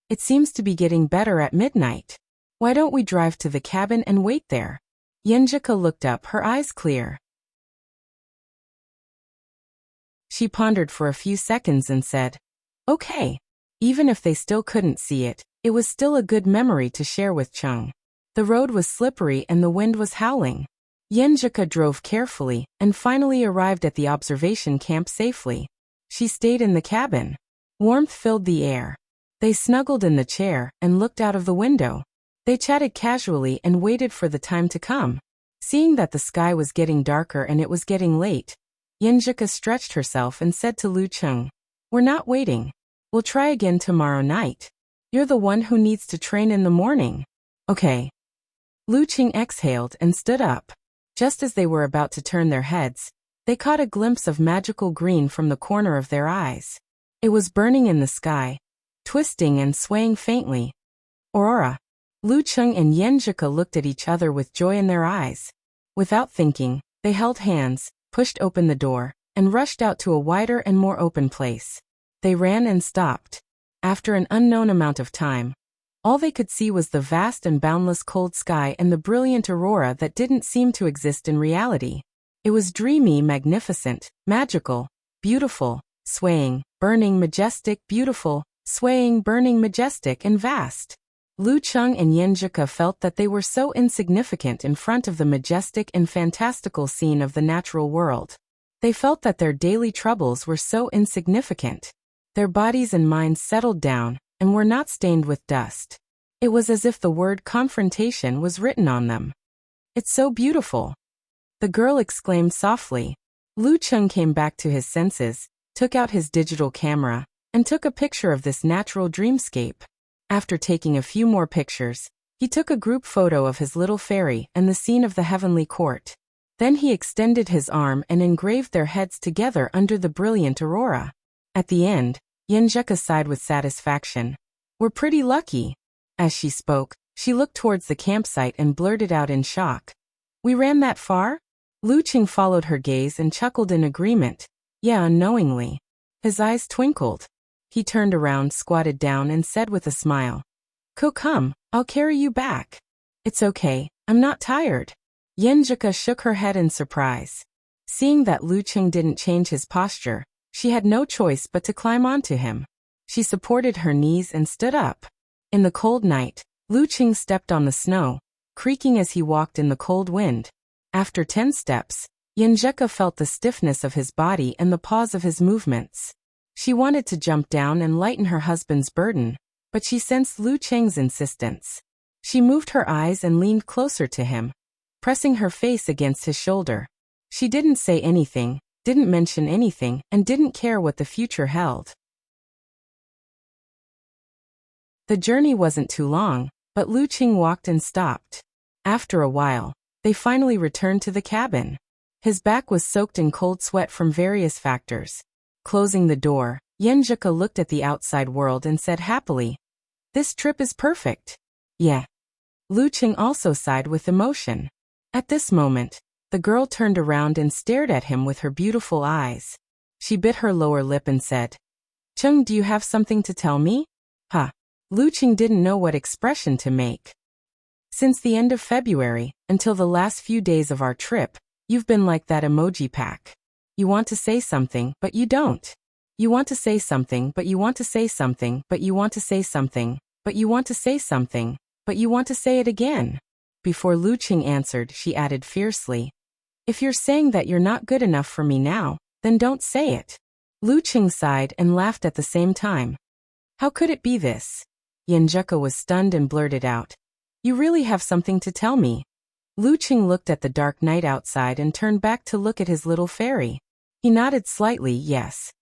It seems to be getting better at midnight. Why don't we drive to the cabin and wait there? Yenjika looked up, her eyes clear. She pondered for a few seconds and said, "Okay." Even if they still couldn't see it, it was still a good memory to share with Chung. The road was slippery and the wind was howling. Yenjika drove carefully and finally arrived at the observation camp safely. She stayed in the cabin. Warmth filled the air. They snuggled in the chair and looked out of the window. They chatted casually and waited for the time to come. Seeing that the sky was getting darker and it was getting late, Yenjika stretched herself and said to Lu Cheng, "We're not waiting. We'll try again tomorrow night. You're the one who needs to train in the morning." "Okay." Lu Cheng exhaled and stood up. Just as they were about to turn their heads, they caught a glimpse of magical green from the corner of their eyes. It was burning in the sky, twisting and swaying faintly. Aurora. Lu Cheng and Yenjika looked at each other with joy in their eyes. Without thinking, they held hands, pushed open the door, and rushed out to a wider and more open place. They ran and stopped. After an unknown amount of time, all they could see was the vast and boundless cold sky and the brilliant aurora that didn't seem to exist in reality. It was dreamy, magnificent, magical, beautiful, swaying, burning, majestic, beautiful, swaying, burning, majestic, and vast. Lu Cheng and Yenjika felt that they were so insignificant in front of the majestic and fantastical scene of the natural world. They felt that their daily troubles were so insignificant. Their bodies and minds settled down and were not stained with dust. It was as if the word confrontation was written on them. "It's so beautiful," the girl exclaimed softly. Lu Cheng came back to his senses, took out his digital camera, and took a picture of this natural dreamscape. After taking a few more pictures, he took a group photo of his little fairy and the scene of the heavenly court. Then he extended his arm and engraved their heads together under the brilliant aurora. At the end, Yenjika sighed with satisfaction. "We're pretty lucky." As she spoke, she looked towards the campsite and blurted out in shock, "We ran that far?" Lu Cheng followed her gaze and chuckled in agreement. "Yeah," unknowingly. His eyes twinkled. He turned around, squatted down, and said with a smile, Come, I'll carry you back." "It's okay, I'm not tired." Yenjika shook her head in surprise. Seeing that Lu Cheng didn't change his posture, she had no choice but to climb onto him. She supported her knees and stood up. In the cold night, Lu Cheng stepped on the snow, creaking as he walked in the cold wind. After 10 steps, Yenjika felt the stiffness of his body and the pause of his movements. She wanted to jump down and lighten her husband's burden, but she sensed Lu Cheng's insistence. She moved her eyes and leaned closer to him, pressing her face against his shoulder. She didn't say anything, didn't mention anything, and didn't care what the future held. The journey wasn't too long, but Lu Cheng walked and stopped. After a while, they finally returned to the cabin. His back was soaked in cold sweat from various factors. Closing the door, Yenjika looked at the outside world and said happily, "This trip is perfect." "Yeah." Lu Cheng also sighed with emotion. At this moment, the girl turned around and stared at him with her beautiful eyes. She bit her lower lip and said, "Cheng, do you have something to tell me?" "Huh." Lu Cheng didn't know what expression to make. "Since the end of February, until the last few days of our trip, you've been like that emoji pack. You want to say something, but you don't. You want to say something, but you want to say something, but you want to say something, but you want to say something, but you want to say it again." Before Lu Cheng answered, she added fiercely, "If you're saying that you're not good enough for me now, then don't say it." Lu Cheng sighed and laughed at the same time. "How could it be this?" Yenjika was stunned and blurted out, You really have something to tell me. Luqing looked at the dark night outside and turned back to look at his little fairy. He nodded slightly, yes.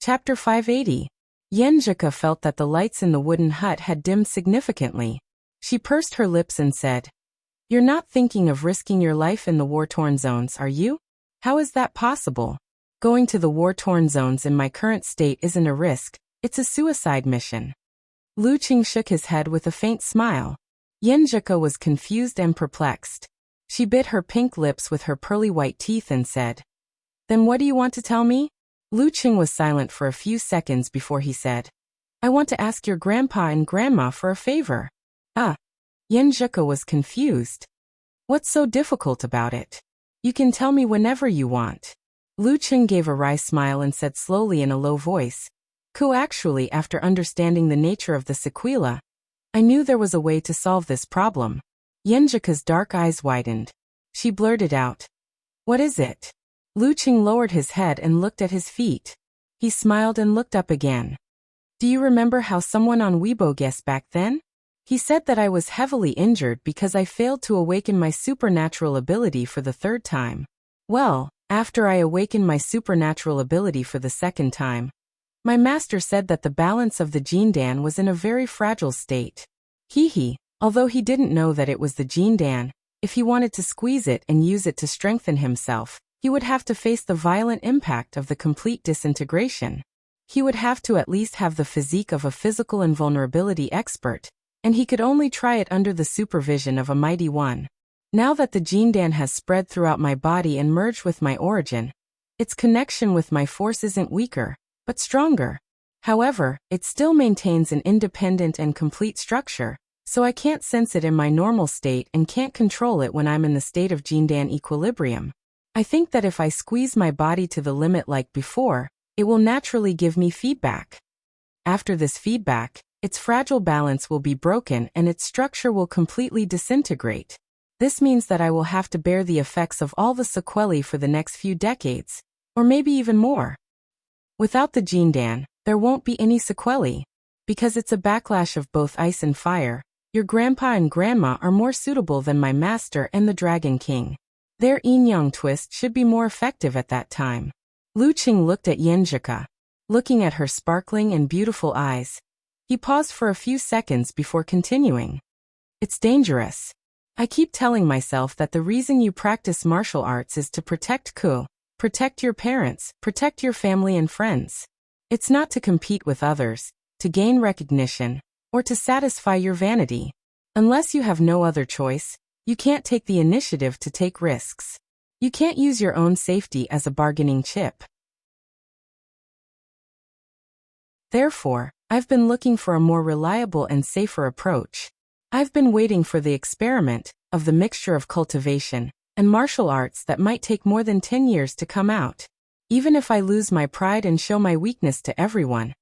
Chapter 580. Yenjika felt that the lights in the wooden hut had dimmed significantly. She pursed her lips and said, "You're not thinking of risking your life in the war-torn zones, are you? How is that possible? Going to the war-torn zones in my current state isn't a risk, it's a suicide mission." Luqing shook his head with a faint smile. Yenjika was confused and perplexed. She bit her pink lips with her pearly white teeth and said, "Then what do you want to tell me?" Luqing was silent for a few seconds before he said, "I want to ask your grandpa and grandma for a favor." Yenjika was confused. "What's so difficult about it? You can tell me whenever you want." Luqing gave a wry smile and said slowly in a low voice, Actually, after understanding the nature of the sequela, I knew there was a way to solve this problem." Yenjika's dark eyes widened. She blurted out, "What is it?" Luqing lowered his head and looked at his feet. He smiled and looked up again. "Do you remember how someone on Weibo guessed back then? He said that I was heavily injured because I failed to awaken my supernatural ability for the third time. Well, after I awakened my supernatural ability for the second time, my master said that the balance of the Jindan was in a very fragile state. Although he didn't know that it was the Jindan, if he wanted to squeeze it and use it to strengthen himself, he would have to face the violent impact of the complete disintegration. He would have to at least have the physique of a physical invulnerability expert, and he could only try it under the supervision of a mighty one. Now that the Jindan has spread throughout my body and merged with my origin, its connection with my force isn't weaker, but stronger. However, it still maintains an independent and complete structure, so I can't sense it in my normal state and can't control it when I'm in the state of Jindan equilibrium. I think that if I squeeze my body to the limit like before, it will naturally give me feedback. After this feedback, its fragile balance will be broken and its structure will completely disintegrate. This means that I will have to bear the effects of all the sequelae for the next few decades, or maybe even more. Without the Jindan, there won't be any sequelae. Because it's a backlash of both ice and fire, your grandpa and grandma are more suitable than my master and the Dragon King. Their yin-yang twist should be more effective at that time." Luqing looked at Yenjika. Looking at her sparkling and beautiful eyes, he paused for a few seconds before continuing. "It's dangerous. I keep telling myself that the reason you practice martial arts is to protect protect your parents, protect your family and friends. It's not to compete with others, to gain recognition, or to satisfy your vanity. Unless you have no other choice, you can't take the initiative to take risks. You can't use your own safety as a bargaining chip. Therefore, I've been looking for a more reliable and safer approach. I've been waiting for the experiment of the mixture of cultivation and martial arts that might take more than 10 years to come out. Even if I lose my pride and show my weakness to everyone,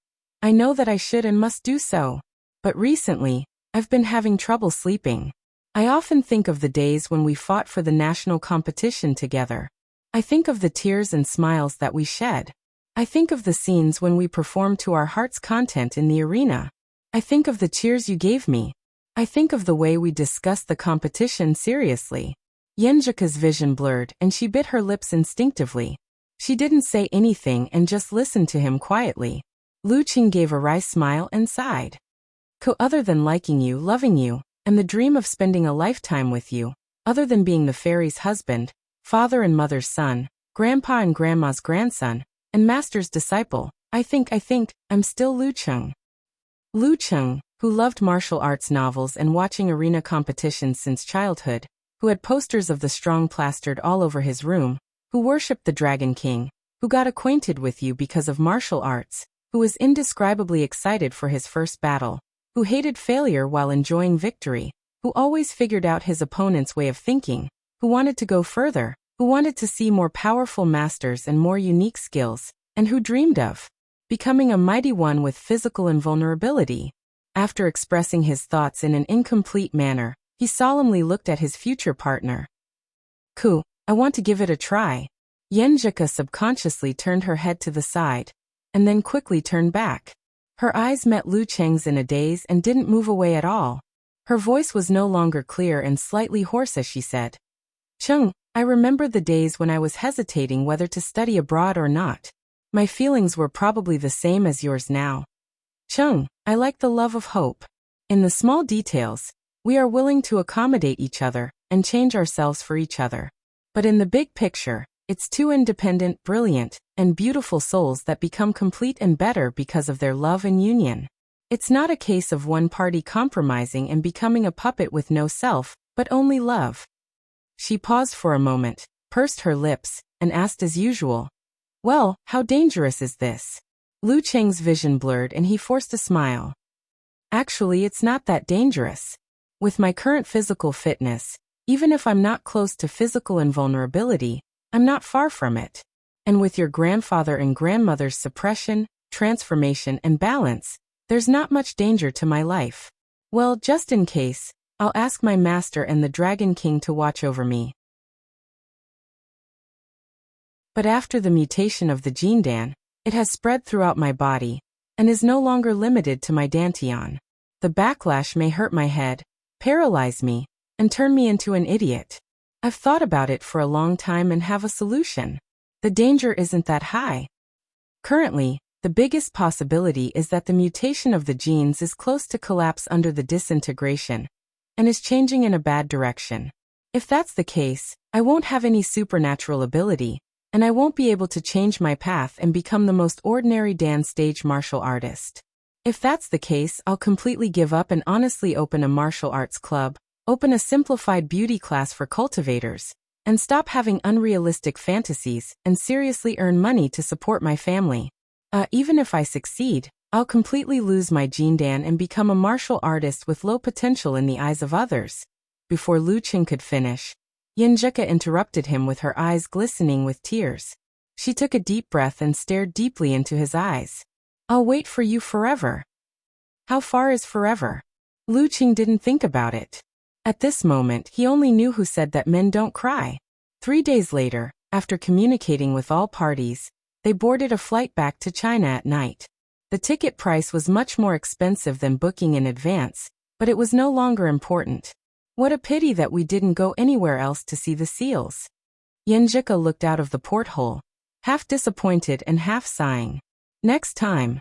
I know that I should and must do so. But recently, I've been having trouble sleeping. I often think of the days when we fought for the national competition together. I think of the tears and smiles that we shed. I think of the scenes when we performed to our heart's content in the arena. I think of the cheers you gave me. I think of the way we discussed the competition seriously." Yenjika's vision blurred and she bit her lips instinctively. She didn't say anything and just listened to him quietly. Luqing gave a wry smile and sighed. Other than liking you, loving you, and the dream of spending a lifetime with you, other than being the fairy's husband, father and mother's son, grandpa and grandma's grandson, and master's disciple, I think I'm still Luqing." Luqing, who loved martial arts novels and watching arena competitions since childhood, who had posters of the strong plastered all over his room, who worshipped the Dragon King, who got acquainted with you because of martial arts, who was indescribably excited for his first battle, who hated failure while enjoying victory, who always figured out his opponent's way of thinking, who wanted to go further, who wanted to see more powerful masters and more unique skills, and who dreamed of becoming a mighty one with physical invulnerability. After expressing his thoughts in an incomplete manner, he solemnly looked at his future partner. I want to give it a try." Yenjika subconsciously turned her head to the side. and then quickly turned back. Her eyes met Lu Cheng's in a daze and didn't move away at all. Her voice was no longer clear and slightly hoarse as she said, "Cheng, I remember the days when I was hesitating whether to study abroad or not. My feelings were probably the same as yours now. Cheng, I like the love of hope. In the small details, we are willing to accommodate each other and change ourselves for each other. But in the big picture, it's two independent, brilliant, and beautiful souls that become complete and better because of their love and union. It's not a case of one party compromising and becoming a puppet with no self, but only love." She paused for a moment, pursed her lips, and asked as usual, "Well, how dangerous is this?" Lu Cheng's vision blurred and he forced a smile. "Actually, it's not that dangerous. With my current physical fitness, even if I'm not close to physical invulnerability, I'm not far from it. And with your grandfather and grandmother's suppression, transformation, and balance, there's not much danger to my life. Well, just in case, I'll ask my master and the Dragon King to watch over me." But after the mutation of the Jindan, it has spread throughout my body, and is no longer limited to my dantian. The backlash may hurt my head, paralyze me, and turn me into an idiot. I've thought about it for a long time and have a solution. The danger isn't that high. Currently, the biggest possibility is that the mutation of the genes is close to collapse under the disintegration, and is changing in a bad direction. If that's the case, I won't have any supernatural ability, and I won't be able to change my path and become the most ordinary Dan stage martial artist. If that's the case, I'll completely give up and honestly open a martial arts club, open a simplified beauty class for cultivators, and stop having unrealistic fantasies and seriously earn money to support my family. Even if I succeed, I'll completely lose my Jindan and become a martial artist with low potential in the eyes of others." Before Lu Cheng could finish, Yinjika interrupted him with her eyes glistening with tears. She took a deep breath and stared deeply into his eyes. "I'll wait for you forever." How far is forever? Lu Cheng didn't think about it. At this moment, he only knew who said that men don't cry. 3 days later, after communicating with all parties, they boarded a flight back to China at night. The ticket price was much more expensive than booking in advance, but it was no longer important. What a pity that we didn't go anywhere else to see the seals. Yenjika looked out of the porthole, half disappointed and half sighing. Next time.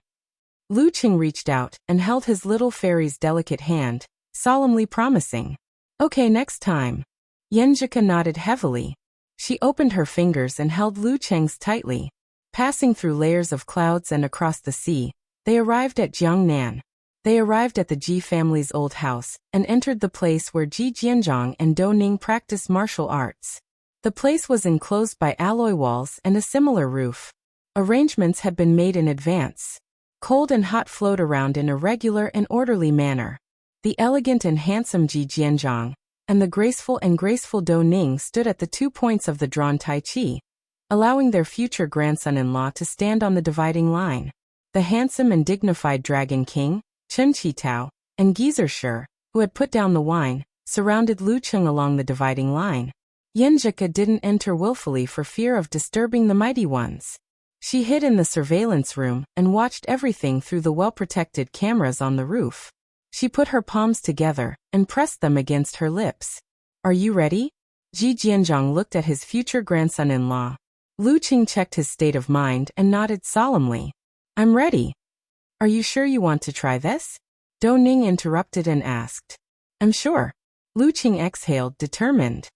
Lu Cheng reached out and held his little fairy's delicate hand, solemnly promising. "Okay, next time." Yenjika nodded heavily. She opened her fingers and held Lu Cheng's tightly. Passing through layers of clouds and across the sea, they arrived at Jiangnan. They arrived at the Ji family's old house and entered the place where Ji Jianzhang and Dou Ning practiced martial arts. The place was enclosed by alloy walls and a similar roof. Arrangements had been made in advance. Cold and hot flowed around in a regular and orderly manner. The elegant and handsome Ji Jianzhang and the graceful Dou Ning stood at the 2 points of the drawn Tai Chi, allowing their future grandson-in-law to stand on the dividing line. The handsome and dignified Dragon King, Chen Qitao, and Geyser, who had put down the wine, surrounded Lu Cheng along the dividing line. Yenjika didn't enter willfully for fear of disturbing the mighty ones. She hid in the surveillance room and watched everything through the well-protected cameras on the roof. She put her palms together and pressed them against her lips. "Are you ready?" Ji Jianzhang looked at his future grandson-in-law. Lu Cheng checked his state of mind and nodded solemnly. "I'm ready." "Are you sure you want to try this?" Dou Ning interrupted and asked. "I'm sure." Lu Cheng exhaled, determined.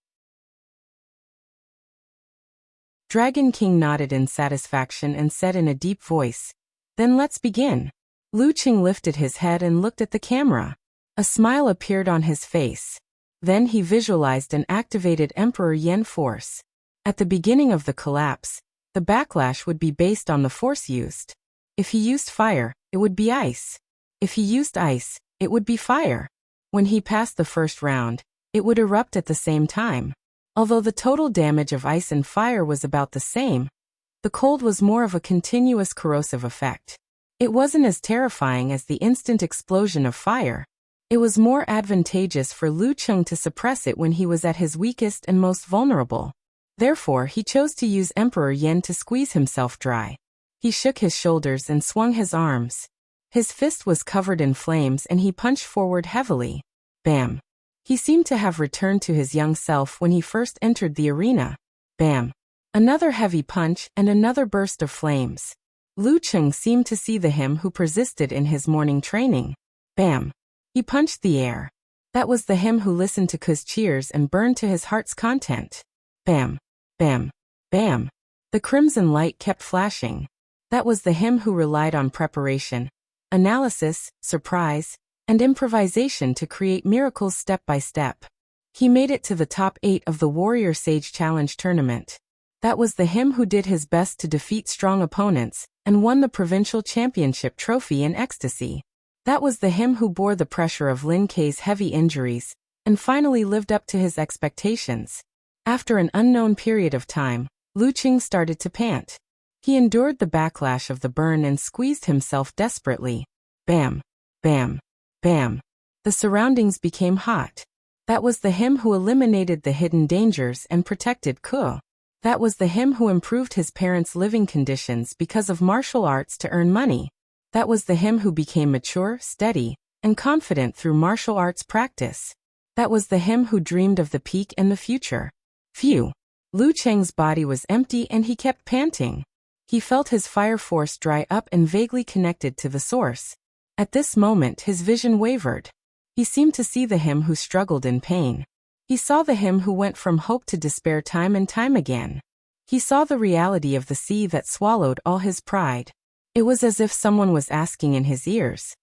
Dragon King nodded in satisfaction and said in a deep voice, "Then let's begin." Lu Cheng lifted his head and looked at the camera. A smile appeared on his face. Then he visualized and activated Emperor Yen force. At the beginning of the collapse, the backlash would be based on the force used. If he used fire, it would be ice. If he used ice, it would be fire. When he passed the first round, it would erupt at the same time. Although the total damage of ice and fire was about the same, the cold was more of a continuous corrosive effect. It wasn't as terrifying as the instant explosion of fire. It was more advantageous for Lu Cheng to suppress it when he was at his weakest and most vulnerable. Therefore, he chose to use Emperor Yen to squeeze himself dry. He shook his shoulders and swung his arms. His fist was covered in flames and he punched forward heavily. Bam! He seemed to have returned to his young self when he first entered the arena. Bam! Another heavy punch and another burst of flames. Lu Cheng seemed to see the him who persisted in his morning training. Bam! He punched the air. That was the him who listened to Ku's cheers and burned to his heart's content. Bam! Bam! Bam! The crimson light kept flashing. That was the him who relied on preparation, analysis, surprise, and improvisation to create miracles step by step. He made it to the top 8 of the Warrior Sage Challenge tournament. That was the him who did his best to defeat strong opponents and won the provincial championship trophy in ecstasy. That was the him who bore the pressure of Lin Kei's heavy injuries and finally lived up to his expectations. After an unknown period of time, Lu Cheng started to pant. He endured the backlash of the burn and squeezed himself desperately. Bam! Bam! Bam! The surroundings became hot. That was the him who eliminated the hidden dangers and protected Ku. That was the him who improved his parents' living conditions because of martial arts to earn money. That was the him who became mature, steady, and confident through martial arts practice. That was the him who dreamed of the peak and the future. Phew! Lu Cheng's body was empty and he kept panting. He felt his fire force dry up and vaguely connected to the source. At this moment his vision wavered. He seemed to see the him who struggled in pain. He saw the him who went from hope to despair time and time again. He saw the reality of the sea that swallowed all his pride. It was as if someone was asking in his ears,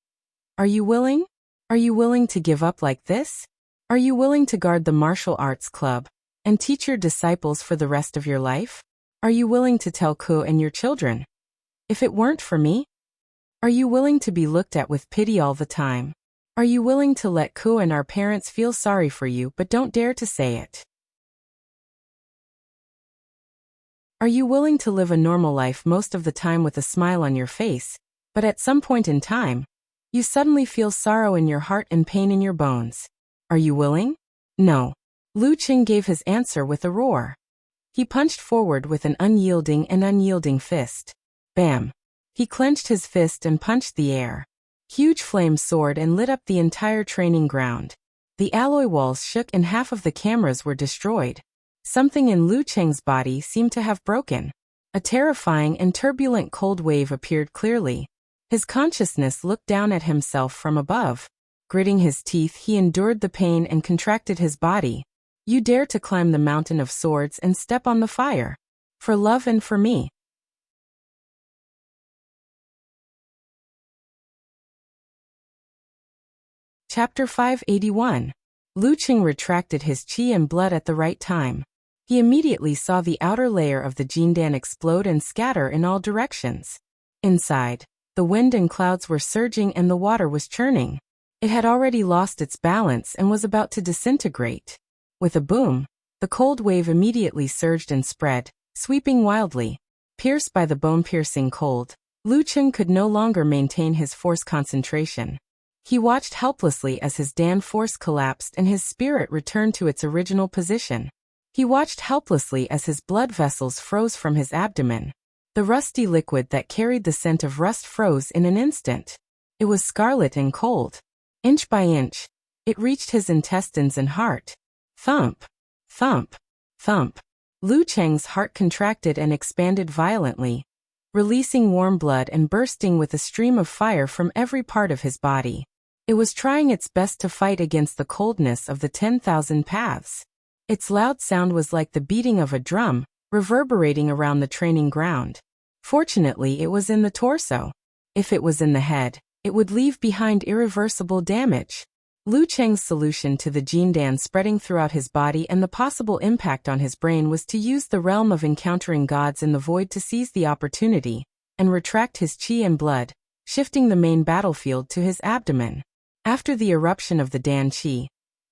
"Are you willing? Are you willing to give up like this? Are you willing to guard the martial arts club and teach your disciples for the rest of your life? Are you willing to tell Ku and your children, if it weren't for me? Are you willing to be looked at with pity all the time? Are you willing to let Ku and our parents feel sorry for you but don't dare to say it? Are you willing to live a normal life most of the time with a smile on your face, but at some point in time, you suddenly feel sorrow in your heart and pain in your bones? Are you willing?" "No." Lu Cheng gave his answer with a roar. He punched forward with an unyielding fist. Bam! He clenched his fist and punched the air. Huge flames soared and lit up the entire training ground. The alloy walls shook and half of the cameras were destroyed. Something in Lu Cheng's body seemed to have broken. A terrifying and turbulent cold wave appeared clearly. His consciousness looked down at himself from above. Gritting his teeth, he endured the pain and contracted his body. "You dare to climb the mountain of swords and step on the fire. For love and for me." Chapter 581. Lu Cheng retracted his qi and blood at the right time. He immediately saw the outer layer of the Jindan explode and scatter in all directions. Inside, the wind and clouds were surging and the water was churning. It had already lost its balance and was about to disintegrate. With a boom, the cold wave immediately surged and spread, sweeping wildly. Pierced by the bone-piercing cold, Lu Cheng could no longer maintain his force concentration. He watched helplessly as his Dan force collapsed and his spirit returned to its original position. He watched helplessly as his blood vessels froze from his abdomen. The rusty liquid that carried the scent of rust froze in an instant. It was scarlet and cold. Inch by inch, it reached his intestines and heart. Thump! Thump! Thump! Lu Cheng's heart contracted and expanded violently, releasing warm blood and bursting with a stream of fire from every part of his body. It was trying its best to fight against the coldness of the 10,000 paths. Its loud sound was like the beating of a drum, reverberating around the training ground. Fortunately, it was in the torso. If it was in the head, it would leave behind irreversible damage. Lu Cheng's solution to the Jindan spreading throughout his body and the possible impact on his brain was to use the realm of encountering gods in the void to seize the opportunity and retract his qi and blood, shifting the main battlefield to his abdomen. After the eruption of the Dan qi,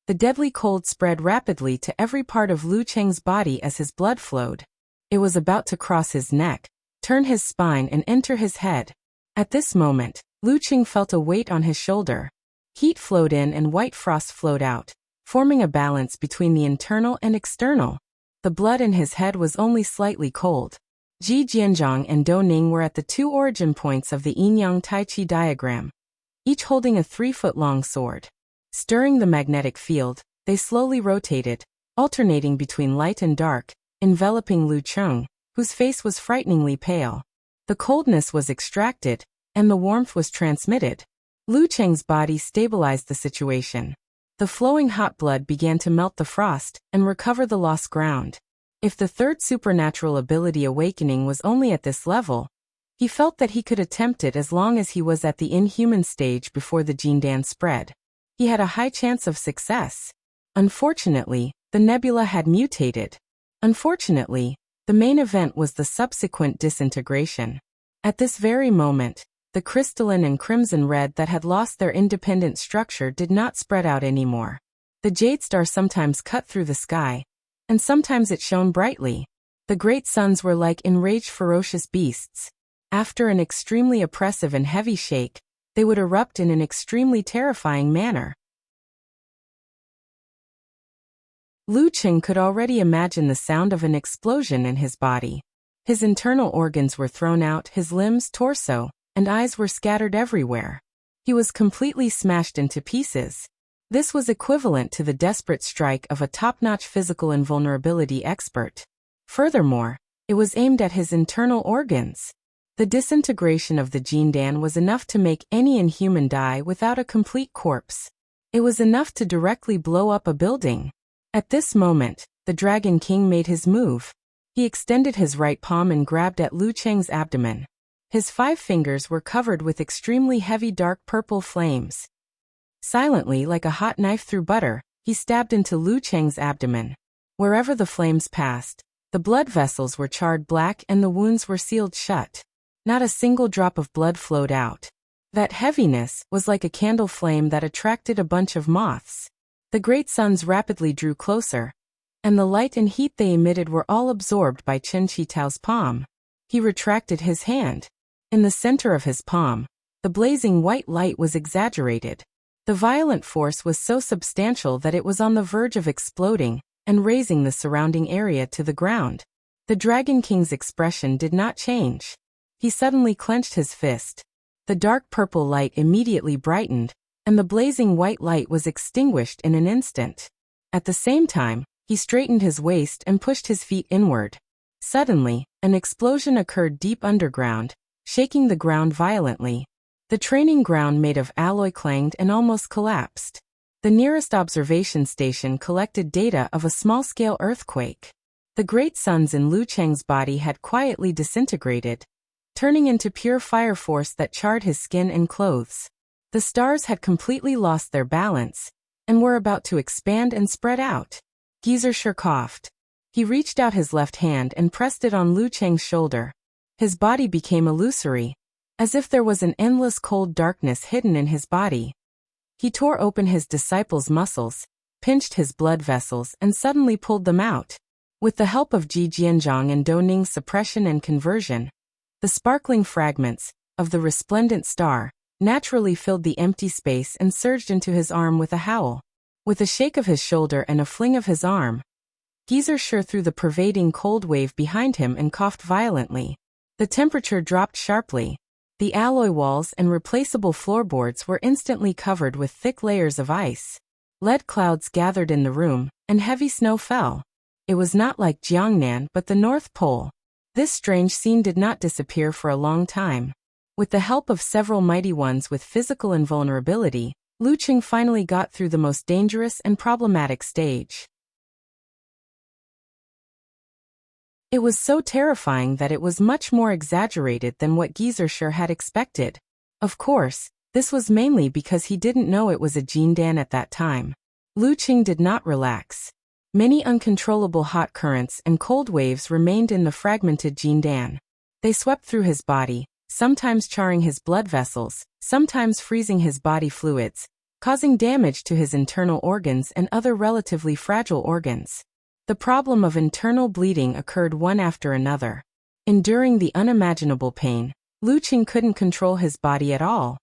the deadly cold spread rapidly to every part of Lu Cheng's body as his blood flowed. It was about to cross his neck, turn his spine and enter his head. At this moment, Lu Cheng felt a weight on his shoulder. Heat flowed in and white frost flowed out, forming a balance between the internal and external. The blood in his head was only slightly cold. Ji Jianzhong and Dou Ning were at the two origin points of the yin-yang Tai Chi diagram, each holding a 3-foot-long sword. Stirring the magnetic field, they slowly rotated, alternating between light and dark, enveloping Lu Cheng, whose face was frighteningly pale. The coldness was extracted, and the warmth was transmitted. Lu Cheng's body stabilized the situation. The flowing hot blood began to melt the frost and recover the lost ground. If the third supernatural ability awakening was only at this level, he felt that he could attempt it as long as he was at the inhuman stage before the Jindan spread. He had a high chance of success. Unfortunately, the nebula had mutated. Unfortunately, the main event was the subsequent disintegration. At this very moment, the crystalline and crimson red that had lost their independent structure did not spread out anymore. The jade star sometimes cut through the sky, and sometimes it shone brightly. The great suns were like enraged ferocious beasts. After an extremely oppressive and heavy shake, they would erupt in an extremely terrifying manner. Lu Cheng could already imagine the sound of an explosion in his body. His internal organs were thrown out, his limbs, torso, and eyes were scattered everywhere. He was completely smashed into pieces. This was equivalent to the desperate strike of a top-notch physical invulnerability expert. Furthermore, it was aimed at his internal organs. The disintegration of the Jindan was enough to make any inhuman die without a complete corpse. It was enough to directly blow up a building. At this moment, the Dragon King made his move. He extended his right palm and grabbed at Lu Cheng's abdomen. His 5 fingers were covered with extremely heavy dark purple flames. Silently, like a hot knife through butter, he stabbed into Lu Cheng's abdomen. Wherever the flames passed, the blood vessels were charred black and the wounds were sealed shut. Not a single drop of blood flowed out. That heaviness was like a candle flame that attracted a bunch of moths. The great suns rapidly drew closer, and the light and heat they emitted were all absorbed by Chen Qitao's palm. He retracted his hand. In the center of his palm, the blazing white light was exaggerated. The violent force was so substantial that it was on the verge of exploding and razing the surrounding area to the ground. The Dragon King's expression did not change. He suddenly clenched his fist. The dark purple light immediately brightened, and the blazing white light was extinguished in an instant. At the same time, he straightened his waist and pushed his feet inward. Suddenly, an explosion occurred deep underground, shaking the ground violently. The training ground made of alloy clanged and almost collapsed. The nearest observation station collected data of a small-scale earthquake. The great suns in Lu Cheng's body had quietly disintegrated, turning into pure fire force that charred his skin and clothes. The stars had completely lost their balance, and were about to expand and spread out. Geyser coughed. He reached out his left hand and pressed it on Lu Cheng's shoulder. His body became illusory, as if there was an endless cold darkness hidden in his body. He tore open his disciple's muscles, pinched his blood vessels and suddenly pulled them out. With the help of Ji Jianzhong and Dou Ning's suppression and conversion, the sparkling fragments of the resplendent star naturally filled the empty space and surged into his arm with a howl. With a shake of his shoulder and a fling of his arm, Geyser threw the pervading cold wave behind him and coughed violently. The temperature dropped sharply. The alloy walls and replaceable floorboards were instantly covered with thick layers of ice. Lead clouds gathered in the room, and heavy snow fell. It was not like Jiangnan but the North Pole. This strange scene did not disappear for a long time. With the help of several mighty ones with physical invulnerability, Lu Cheng finally got through the most dangerous and problematic stage. It was so terrifying that it was much more exaggerated than what Geyser had expected. Of course, this was mainly because he didn't know it was a Jindan at that time. Lu Cheng did not relax. Many uncontrollable hot currents and cold waves remained in the fragmented Jindan. They swept through his body, sometimes charring his blood vessels, sometimes freezing his body fluids, causing damage to his internal organs and other relatively fragile organs. The problem of internal bleeding occurred one after another. Enduring the unimaginable pain, Lu Cheng couldn't control his body at all.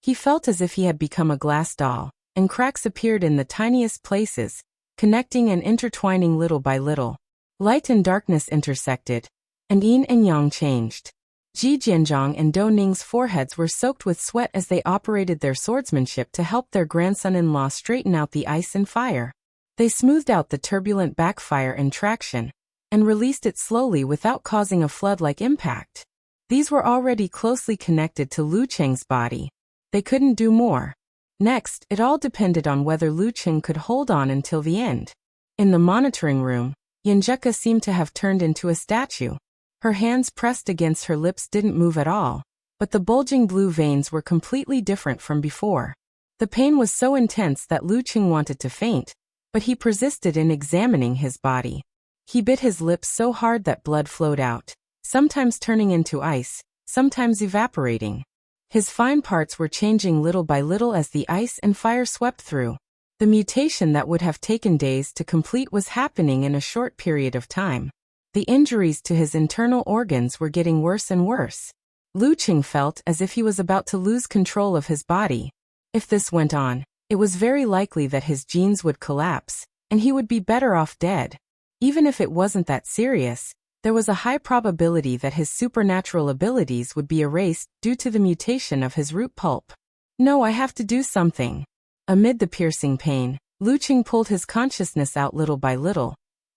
He felt as if he had become a glass doll, and cracks appeared in the tiniest places, connecting and intertwining little by little. Light and darkness intersected, and yin and yang changed. Ji Jianzhang and Dou Ning's foreheads were soaked with sweat as they operated their swordsmanship to help their grandson-in-law straighten out the ice and fire. They smoothed out the turbulent backfire and traction, and released it slowly without causing a flood-like impact. These were already closely connected to Lu Cheng's body. They couldn't do more. Next, it all depended on whether Lu Cheng could hold on until the end. In the monitoring room, Yanjeka seemed to have turned into a statue. Her hands pressed against her lips didn't move at all, but the bulging blue veins were completely different from before. The pain was so intense that Lu Cheng wanted to faint, but he persisted in examining his body. He bit his lips so hard that blood flowed out, sometimes turning into ice, sometimes evaporating. His fine parts were changing little by little as the ice and fire swept through. The mutation that would have taken days to complete was happening in a short period of time. The injuries to his internal organs were getting worse and worse. Lu Cheng felt as if he was about to lose control of his body. If this went on, it was very likely that his genes would collapse, and he would be better off dead. Even if it wasn't that serious, there was a high probability that his supernatural abilities would be erased due to the mutation of his root pulp. No, I have to do something. Amid the piercing pain, Lu Cheng pulled his consciousness out little by little,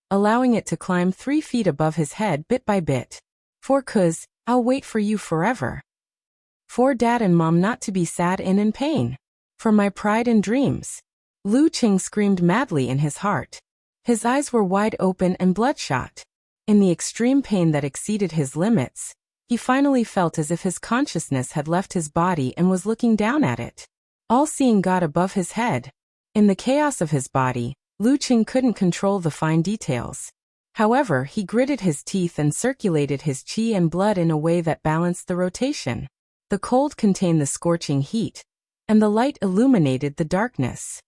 allowing it to climb 3 feet above his head bit by bit. For cuz, I'll wait for you forever. For Dad and Mom not to be sad and in pain. For my pride and dreams. Lu Cheng screamed madly in his heart. His eyes were wide open and bloodshot. In the extreme pain that exceeded his limits, he finally felt as if his consciousness had left his body and was looking down at it. All-seeing God above his head. In the chaos of his body, Lu Cheng couldn't control the fine details. However, he gritted his teeth and circulated his qi and blood in a way that balanced the rotation. The cold contained the scorching heat, and the light illuminated the darkness.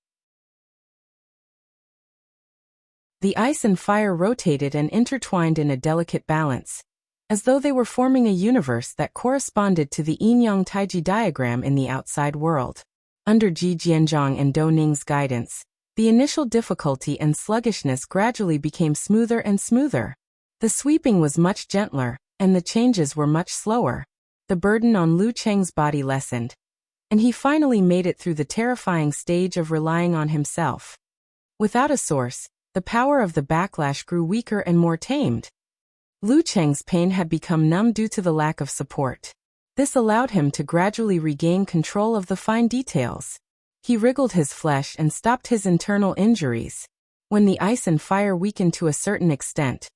The ice and fire rotated and intertwined in a delicate balance, as though they were forming a universe that corresponded to the yin-yang taiji diagram in the outside world. Under Ji Jianzhang and Dou Ning's guidance, the initial difficulty and sluggishness gradually became smoother and smoother. The sweeping was much gentler, and the changes were much slower. The burden on Lu Cheng's body lessened, and he finally made it through the terrifying stage of relying on himself. Without a source, the power of the backlash grew weaker and more tamed. Lu Cheng's pain had become numb due to the lack of support. This allowed him to gradually regain control of the fine details. He wriggled his flesh and stopped his internal injuries. When the ice and fire weakened to a certain extent,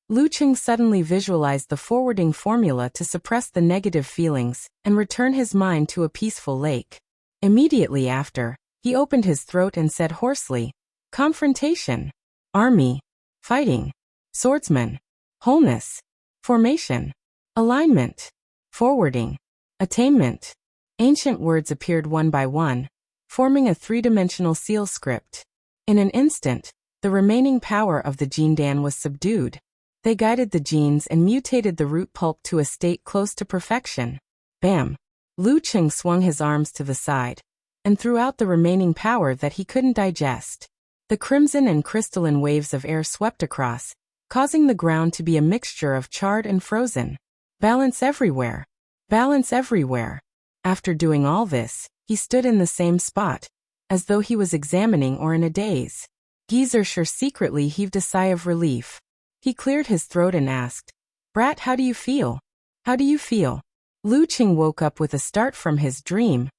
Lu Cheng suddenly visualized the forwarding formula to suppress the negative feelings and return his mind to a peaceful lake. Immediately after, he opened his throat and said hoarsely, "Confrontation. Army. Fighting. Swordsman. Wholeness. Formation. Alignment. Forwarding. Attainment." Ancient words appeared one by one, forming a 3-dimensional seal script. In an instant, the remaining power of the Jin Dan was subdued. They guided the genes and mutated the root pulp to a state close to perfection. Bam! Lu Cheng swung his arms to the side, and threw out the remaining power that he couldn't digest. The crimson and crystalline waves of air swept across, causing the ground to be a mixture of charred and frozen. Balance everywhere. Balance everywhere. After doing all this, he stood in the same spot, as though he was examining or in a daze. Gizershur secretly heaved a sigh of relief. He cleared his throat and asked, "Brat, how do you feel? How do you feel?" Lu Cheng woke up with a start from his dream,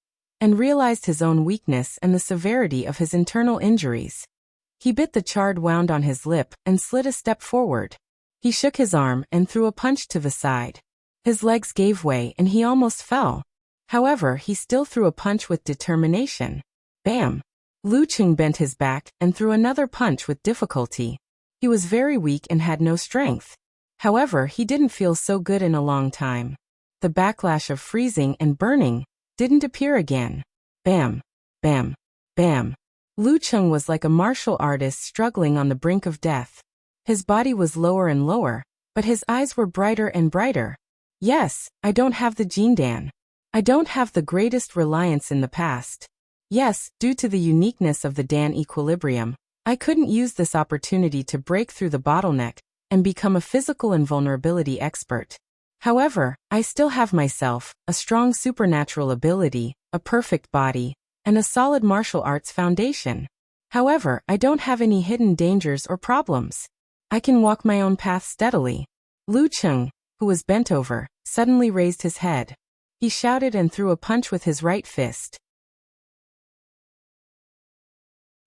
and realized his own weakness and the severity of his internal injuries. He bit the charred wound on his lip and slid a step forward. He shook his arm and threw a punch to the side. His legs gave way and he almost fell. However, he still threw a punch with determination. Bam! Lu Cheng bent his back and threw another punch with difficulty. He was very weak and had no strength. However, he didn't feel so good in a long time. The backlash of freezing and burning didn't appear again. Bam! Bam! Bam! Lu Cheng was like a martial artist struggling on the brink of death. His body was lower and lower, but his eyes were brighter and brighter. Yes, I don't have the Jin Dan. I don't have the greatest reliance in the past. Yes, due to the uniqueness of the Dan equilibrium, I couldn't use this opportunity to break through the bottleneck and become a physical invulnerability expert. However, I still have myself, a strong supernatural ability, a perfect body, and a solid martial arts foundation. However, I don't have any hidden dangers or problems. I can walk my own path steadily. Lu Cheng, who was bent over, suddenly raised his head. He shouted and threw a punch with his right fist.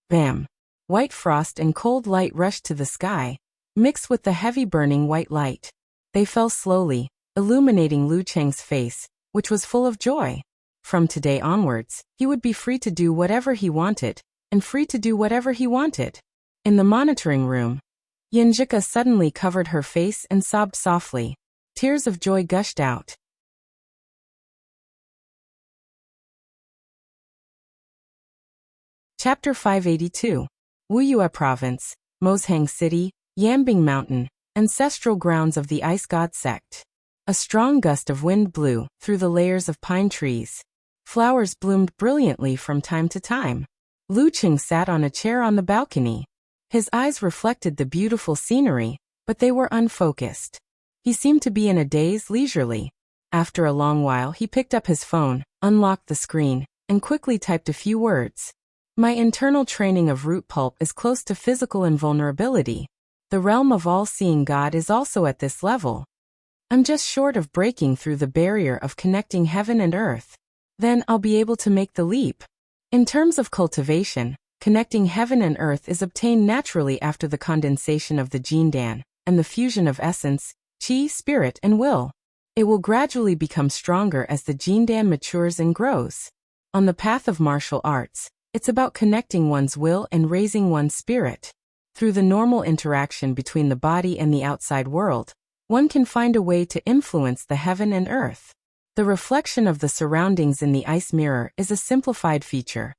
Bam! White frost and cold light rushed to the sky, mixed with the heavy burning white light. They fell slowly, illuminating Lu Cheng's face, which was full of joy. From today onwards, he would be free to do whatever he wanted, and free to do whatever he wanted. In the monitoring room, Yanjika suddenly covered her face and sobbed softly. Tears of joy gushed out. Chapter 582. Wuxia Province, Moshang City, Yambing Mountain, ancestral grounds of the Ice God sect. A strong gust of wind blew through the layers of pine trees. Flowers bloomed brilliantly from time to time. Lu Cheng sat on a chair on the balcony. His eyes reflected the beautiful scenery, but they were unfocused. He seemed to be in a daze leisurely. After a long while he picked up his phone, unlocked the screen, and quickly typed a few words. My internal training of root pulp is close to physical invulnerability. The realm of all-seeing God is also at this level. I'm just short of breaking through the barrier of connecting heaven and earth. Then I'll be able to make the leap. In terms of cultivation, connecting heaven and earth is obtained naturally after the condensation of the Jindan, and the fusion of essence, qi, spirit, and will. It will gradually become stronger as the Jindan matures and grows. On the path of martial arts, it's about connecting one's will and raising one's spirit. Through the normal interaction between the body and the outside world, one can find a way to influence the heaven and earth. The reflection of the surroundings in the ice mirror is a simplified feature.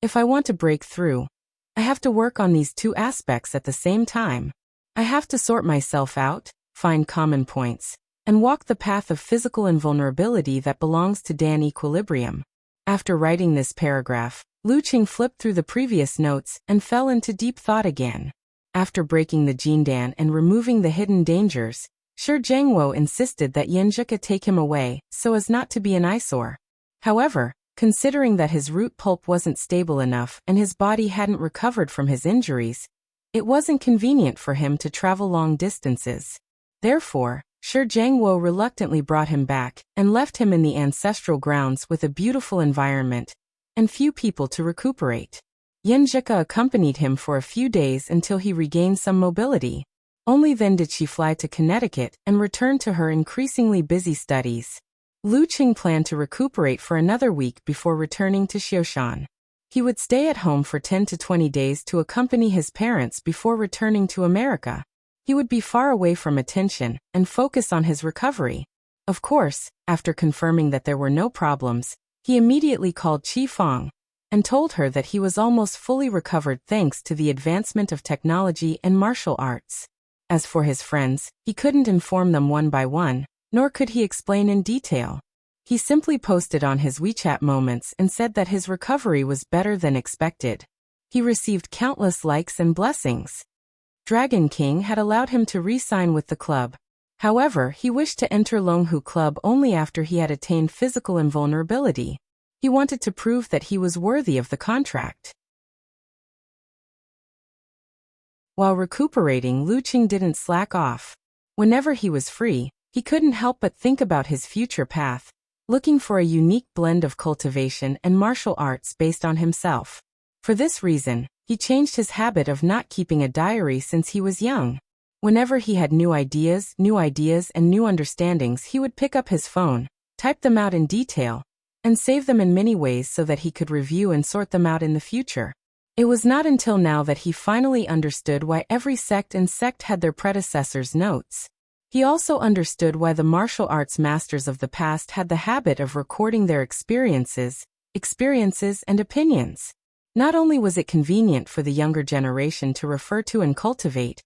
If I want to break through, I have to work on these two aspects at the same time. I have to sort myself out, find common points, and walk the path of physical invulnerability that belongs to Dan equilibrium. After writing this paragraph, Lu Cheng flipped through the previous notes and fell into deep thought again. After breaking the Jindan and removing the hidden dangers, Shi Zhengwo insisted that Yanjika take him away so as not to be an eyesore. However, considering that his root pulp wasn't stable enough and his body hadn't recovered from his injuries, it wasn't convenient for him to travel long distances. Therefore, Shi Zhengwo reluctantly brought him back and left him in the ancestral grounds with a beautiful environment and few people to recuperate. Yanjika accompanied him for a few days until he regained some mobility. Only then did she fly to Connecticut and return to her increasingly busy studies. Lu Cheng planned to recuperate for another week before returning to Xioshan. He would stay at home for 10 to 20 days to accompany his parents before returning to America. He would be far away from attention and focus on his recovery. Of course, after confirming that there were no problems, he immediately called Qi Fang and told her that he was almost fully recovered thanks to the advancement of technology and martial arts. As for his friends, he couldn't inform them one by one, nor could he explain in detail. He simply posted on his WeChat moments and said that his recovery was better than expected. He received countless likes and blessings. Dragon King had allowed him to re-sign with the club. However, he wished to enter Longhu Club only after he had attained physical invulnerability. He wanted to prove that he was worthy of the contract. While recuperating, Lu Cheng didn't slack off. Whenever he was free, he couldn't help but think about his future path, looking for a unique blend of cultivation and martial arts based on himself. For this reason, he changed his habit of not keeping a diary since he was young. Whenever he had new ideas and new understandings, he would pick up his phone, type them out in detail, and save them in many ways so that he could review and sort them out in the future. It was not until now that he finally understood why every sect had their predecessors' notes. He also understood why the martial arts masters of the past had the habit of recording their experiences and opinions. Not only was it convenient for the younger generation to refer to and cultivate,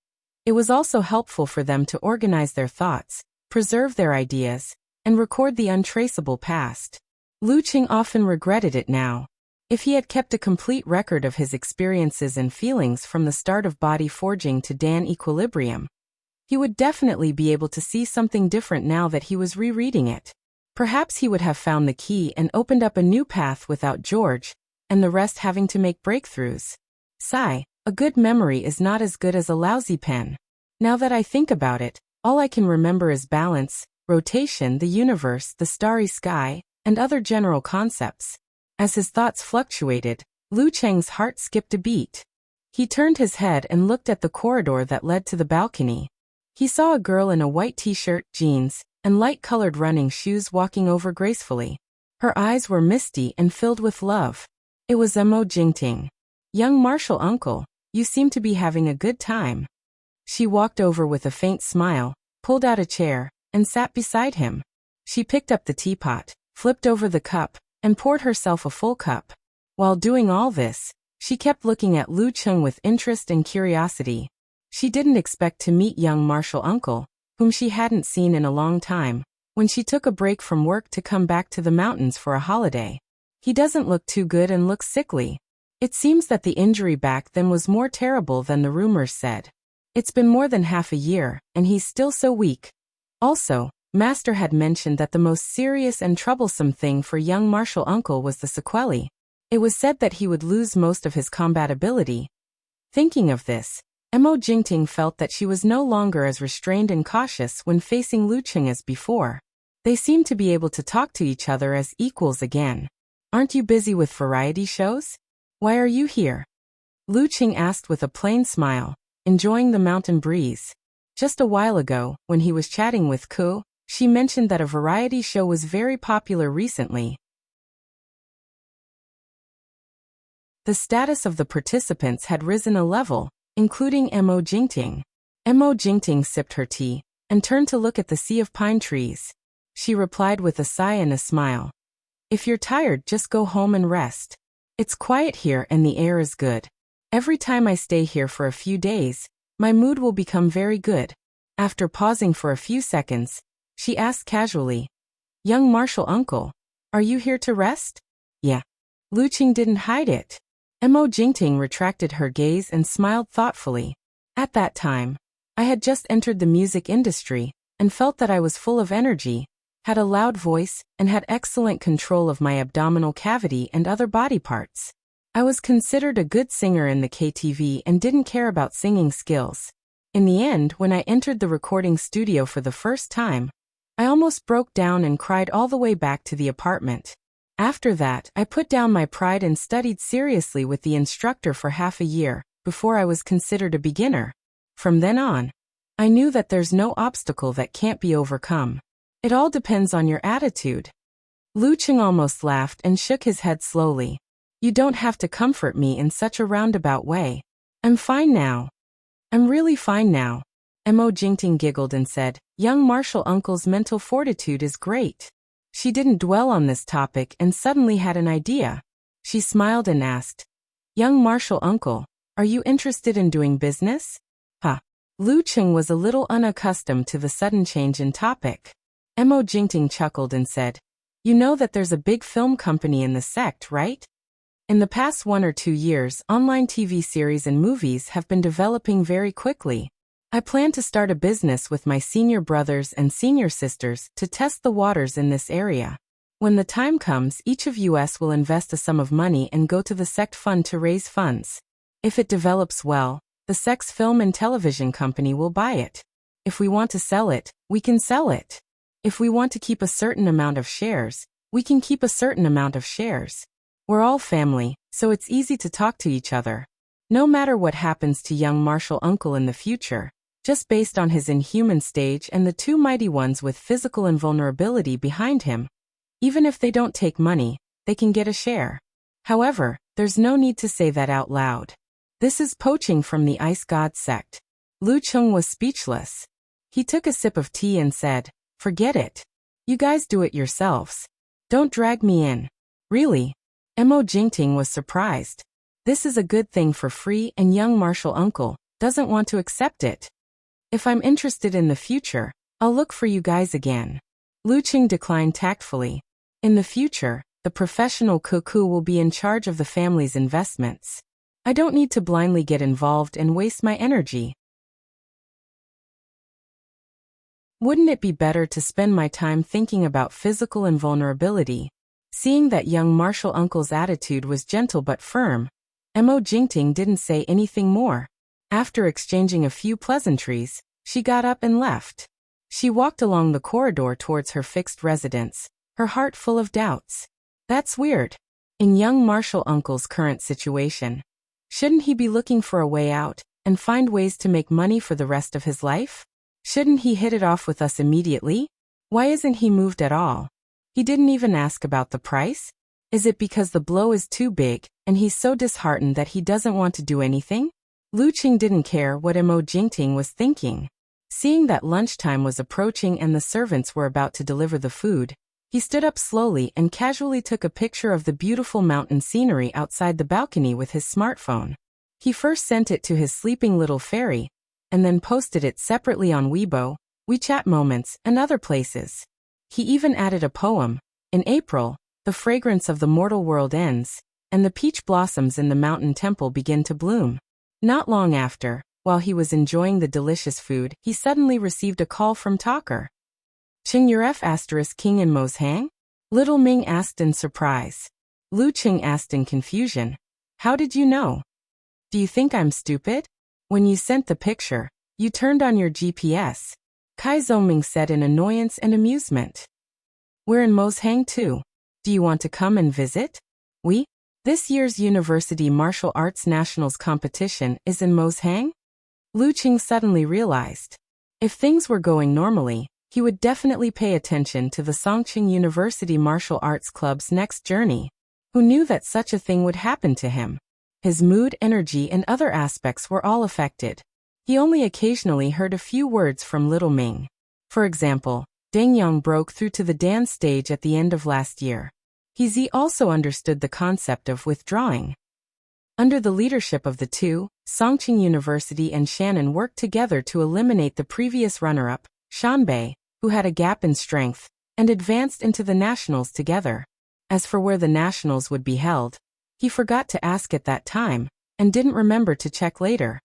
it was also helpful for them to organize their thoughts, preserve their ideas, and record the untraceable past. Lu Cheng often regretted it now. If he had kept a complete record of his experiences and feelings from the start of body forging to Dan equilibrium, He would definitely be able to see something different now that he was rereading it. Perhaps he would have found the key and opened up a new path without George, and the rest having to make breakthroughs. Sigh, a good memory is not as good as a lousy pen. Now that I think about it, all I can remember is balance, rotation, the universe, the starry sky, and other general concepts. As his thoughts fluctuated, Lu Cheng's heart skipped a beat. He turned his head and looked at the corridor that led to the balcony. He saw a girl in a white t-shirt, jeans, and light-colored running shoes walking over gracefully. Her eyes were misty and filled with love. It was Mo Jingting. Young martial uncle, you seem to be having a good time. She walked over with a faint smile, pulled out a chair, and sat beside him. She picked up the teapot, flipped over the cup, and poured herself a full cup. While doing all this, she kept looking at Lu Cheng with interest and curiosity. She didn't expect to meet young martial uncle, whom she hadn't seen in a long time, when she took a break from work to come back to the mountains for a holiday. He doesn't look too good and looks sickly. It seems that the injury back then was more terrible than the rumors said. It's been more than half a year, and he's still so weak. Also, Master had mentioned that the most serious and troublesome thing for young martial uncle was the sequelae. It was said that he would lose most of his combat ability. Thinking of this, Mo Jingting felt that she was no longer as restrained and cautious when facing Lu Cheng as before. They seemed to be able to talk to each other as equals again. Aren't you busy with variety shows? Why are you here? Lu Cheng asked with a plain smile, enjoying the mountain breeze. Just a while ago, when he was chatting with Ku, she mentioned that a variety show was very popular recently. The status of the participants had risen a level, including Mo Jingting. Mo Jingting sipped her tea, and turned to look at the sea of pine trees. She replied with a sigh and a smile. If you're tired, just go home and rest. It's quiet here and the air is good. Every time I stay here for a few days, my mood will become very good. After pausing for a few seconds, she asked casually, Young martial uncle, are you here to rest? Yeah. Lu Cheng didn't hide it. Mo Jingting retracted her gaze and smiled thoughtfully. At that time, I had just entered the music industry, and felt that I was full of energy, had a loud voice, and had excellent control of my abdominal cavity and other body parts. I was considered a good singer in the KTV and didn't care about singing skills. In the end, when I entered the recording studio for the first time, I almost broke down and cried all the way back to the apartment. After that, I put down my pride and studied seriously with the instructor for half a year, before I was considered a beginner. From then on, I knew that there's no obstacle that can't be overcome. It all depends on your attitude. Lu Cheng almost laughed and shook his head slowly. You don't have to comfort me in such a roundabout way. I'm fine now. I'm really fine now. Mo Jingting giggled and said, Young martial uncle's mental fortitude is great. She didn't dwell on this topic and suddenly had an idea. She smiled and asked, Young martial uncle, are you interested in doing business? Huh. Lu Cheng was a little unaccustomed to the sudden change in topic. Mo Jingting chuckled and said, You know that there's a big film company in the sect, right? In the past 1 or 2 years, online TV series and movies have been developing very quickly. I plan to start a business with my senior brothers and senior sisters to test the waters in this area. When the time comes, each of us will invest a sum of money and go to the sect fund to raise funds. If it develops well, the sect's film and television company will buy it. If we want to sell it, we can sell it. If we want to keep a certain amount of shares, we can keep a certain amount of shares. We're all family, so it's easy to talk to each other. No matter what happens to young martial uncle in the future, just based on his inhuman stage and the 2 mighty ones with physical invulnerability behind him, even if they don't take money, they can get a share. However, there's no need to say that out loud. This is poaching from the Ice God sect. Lu Cheng was speechless. He took a sip of tea and said, Forget it. You guys do it yourselves. Don't drag me in. Really? Mo Jingting was surprised. This is a good thing for free and young martial uncle doesn't want to accept it. If I'm interested in the future, I'll look for you guys again. Lu Cheng declined tactfully. In the future, the professional cuckoo will be in charge of the family's investments. I don't need to blindly get involved and waste my energy. Wouldn't it be better to spend my time thinking about physical invulnerability? Seeing that young martial uncle's attitude was gentle but firm, Mo Jingting didn't say anything more. After exchanging a few pleasantries, she got up and left. She walked along the corridor towards her fixed residence, her heart full of doubts. That's weird. In young martial uncle's current situation, shouldn't he be looking for a way out and find ways to make money for the rest of his life? Shouldn't he hit it off with us immediately? Why isn't he moved at all? He didn't even ask about the price? Is it because the blow is too big and he's so disheartened that he doesn't want to do anything? Lu Qing didn't care what Mo Jingting was thinking. Seeing that lunchtime was approaching and the servants were about to deliver the food, he stood up slowly and casually took a picture of the beautiful mountain scenery outside the balcony with his smartphone. He first sent it to his sleeping little fairy, and then posted it separately on Weibo, WeChat Moments, and other places. He even added a poem. In April, the fragrance of the mortal world ends, and the peach blossoms in the mountain temple begin to bloom. Not long after, while he was enjoying the delicious food, he suddenly received a call from Talker. Qing Yuref * King in Mo's Hang? Little Ming asked in surprise. Lu Qing asked in confusion. How did you know? Do you think I'm stupid? When you sent the picture, you turned on your GPS. Kai Zongming said in annoyance and amusement. We're in Mo's Hang too. Do you want to come and visit? This year's University Martial Arts Nationals competition is in Mo's Hang? Lu Qing suddenly realized. If things were going normally, he would definitely pay attention to the Songqing University Martial Arts Club's next journey. Who knew that such a thing would happen to him? His mood, energy, and other aspects were all affected. He only occasionally heard a few words from Little Ming. For example, Deng Yang broke through to the dance stage at the end of last year. He also understood the concept of withdrawing. Under the leadership of the two, Songqing University and Shannon worked together to eliminate the previous runner-up, Shanbei, who had a gap in strength, and advanced into the nationals together. As for where the nationals would be held, he forgot to ask at that time, and didn't remember to check later.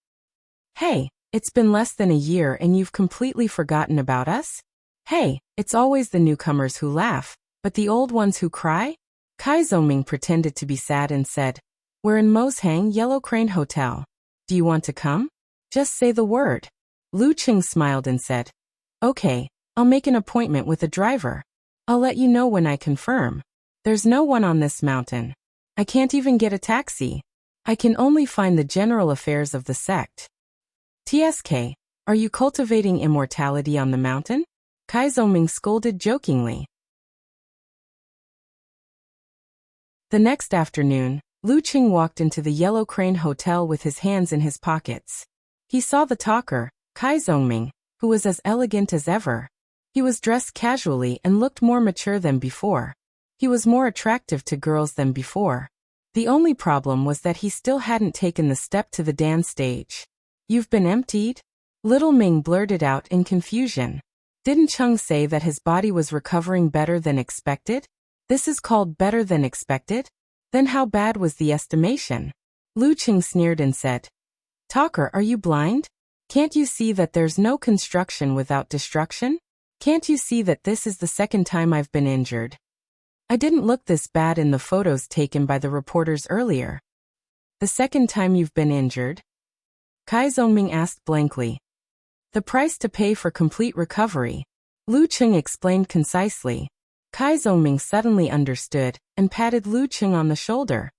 Hey, it's been less than a year and you've completely forgotten about us? Hey, it's always the newcomers who laugh, but the old ones who cry? Kai Zongming pretended to be sad and said, We're in Mo's Hang Yellow Crane Hotel. Do you want to come? Just say the word. Lu Qing smiled and said, Okay, I'll make an appointment with a driver. I'll let you know when I confirm. There's no one on this mountain. I can't even get a taxi. I can only find the general affairs of the sect. TSK, are you cultivating immortality on the mountain? Kai Zongming scolded jokingly. The next afternoon, Lu Qing walked into the Yellow Crane Hotel with his hands in his pockets. He saw the talker, Kai Zongming, who was as elegant as ever. He was dressed casually and looked more mature than before. He was more attractive to girls than before. The only problem was that he still hadn't taken the step to the dance stage. You've been emptied? Little Ming blurted out in confusion. Didn't Chung say that his body was recovering better than expected? This is called better than expected? Then how bad was the estimation? Lu Qing sneered and said, Talker, are you blind? Can't you see that there's no construction without destruction? Can't you see that this is the second time I've been injured? I didn't look this bad in the photos taken by the reporters earlier. The second time you've been injured? Kai Zongming asked blankly. The price to pay for complete recovery. Lu Qing explained concisely. Kai Zongming suddenly understood and patted Lu Qing on the shoulder.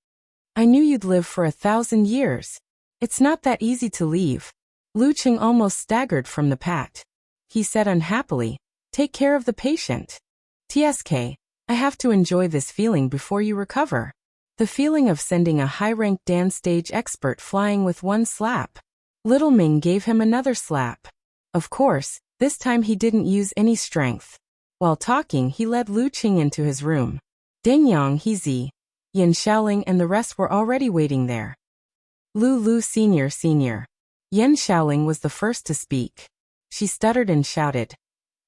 I knew you'd live for 1,000 years. It's not that easy to leave. Lu Qing almost staggered from the pat. He said unhappily, Take care of the patient. TSK, I have to enjoy this feeling before you recover. The feeling of sending a high-ranked dance stage expert flying with one slap. Little Ming gave him another slap. Of course, this time he didn't use any strength. While talking, he led Lu Qing into his room. Deng Yang, Hezi, Yin Xiaoling and the rest were already waiting there. Lu Senior. Yin Xiaoling was the first to speak. She stuttered and shouted,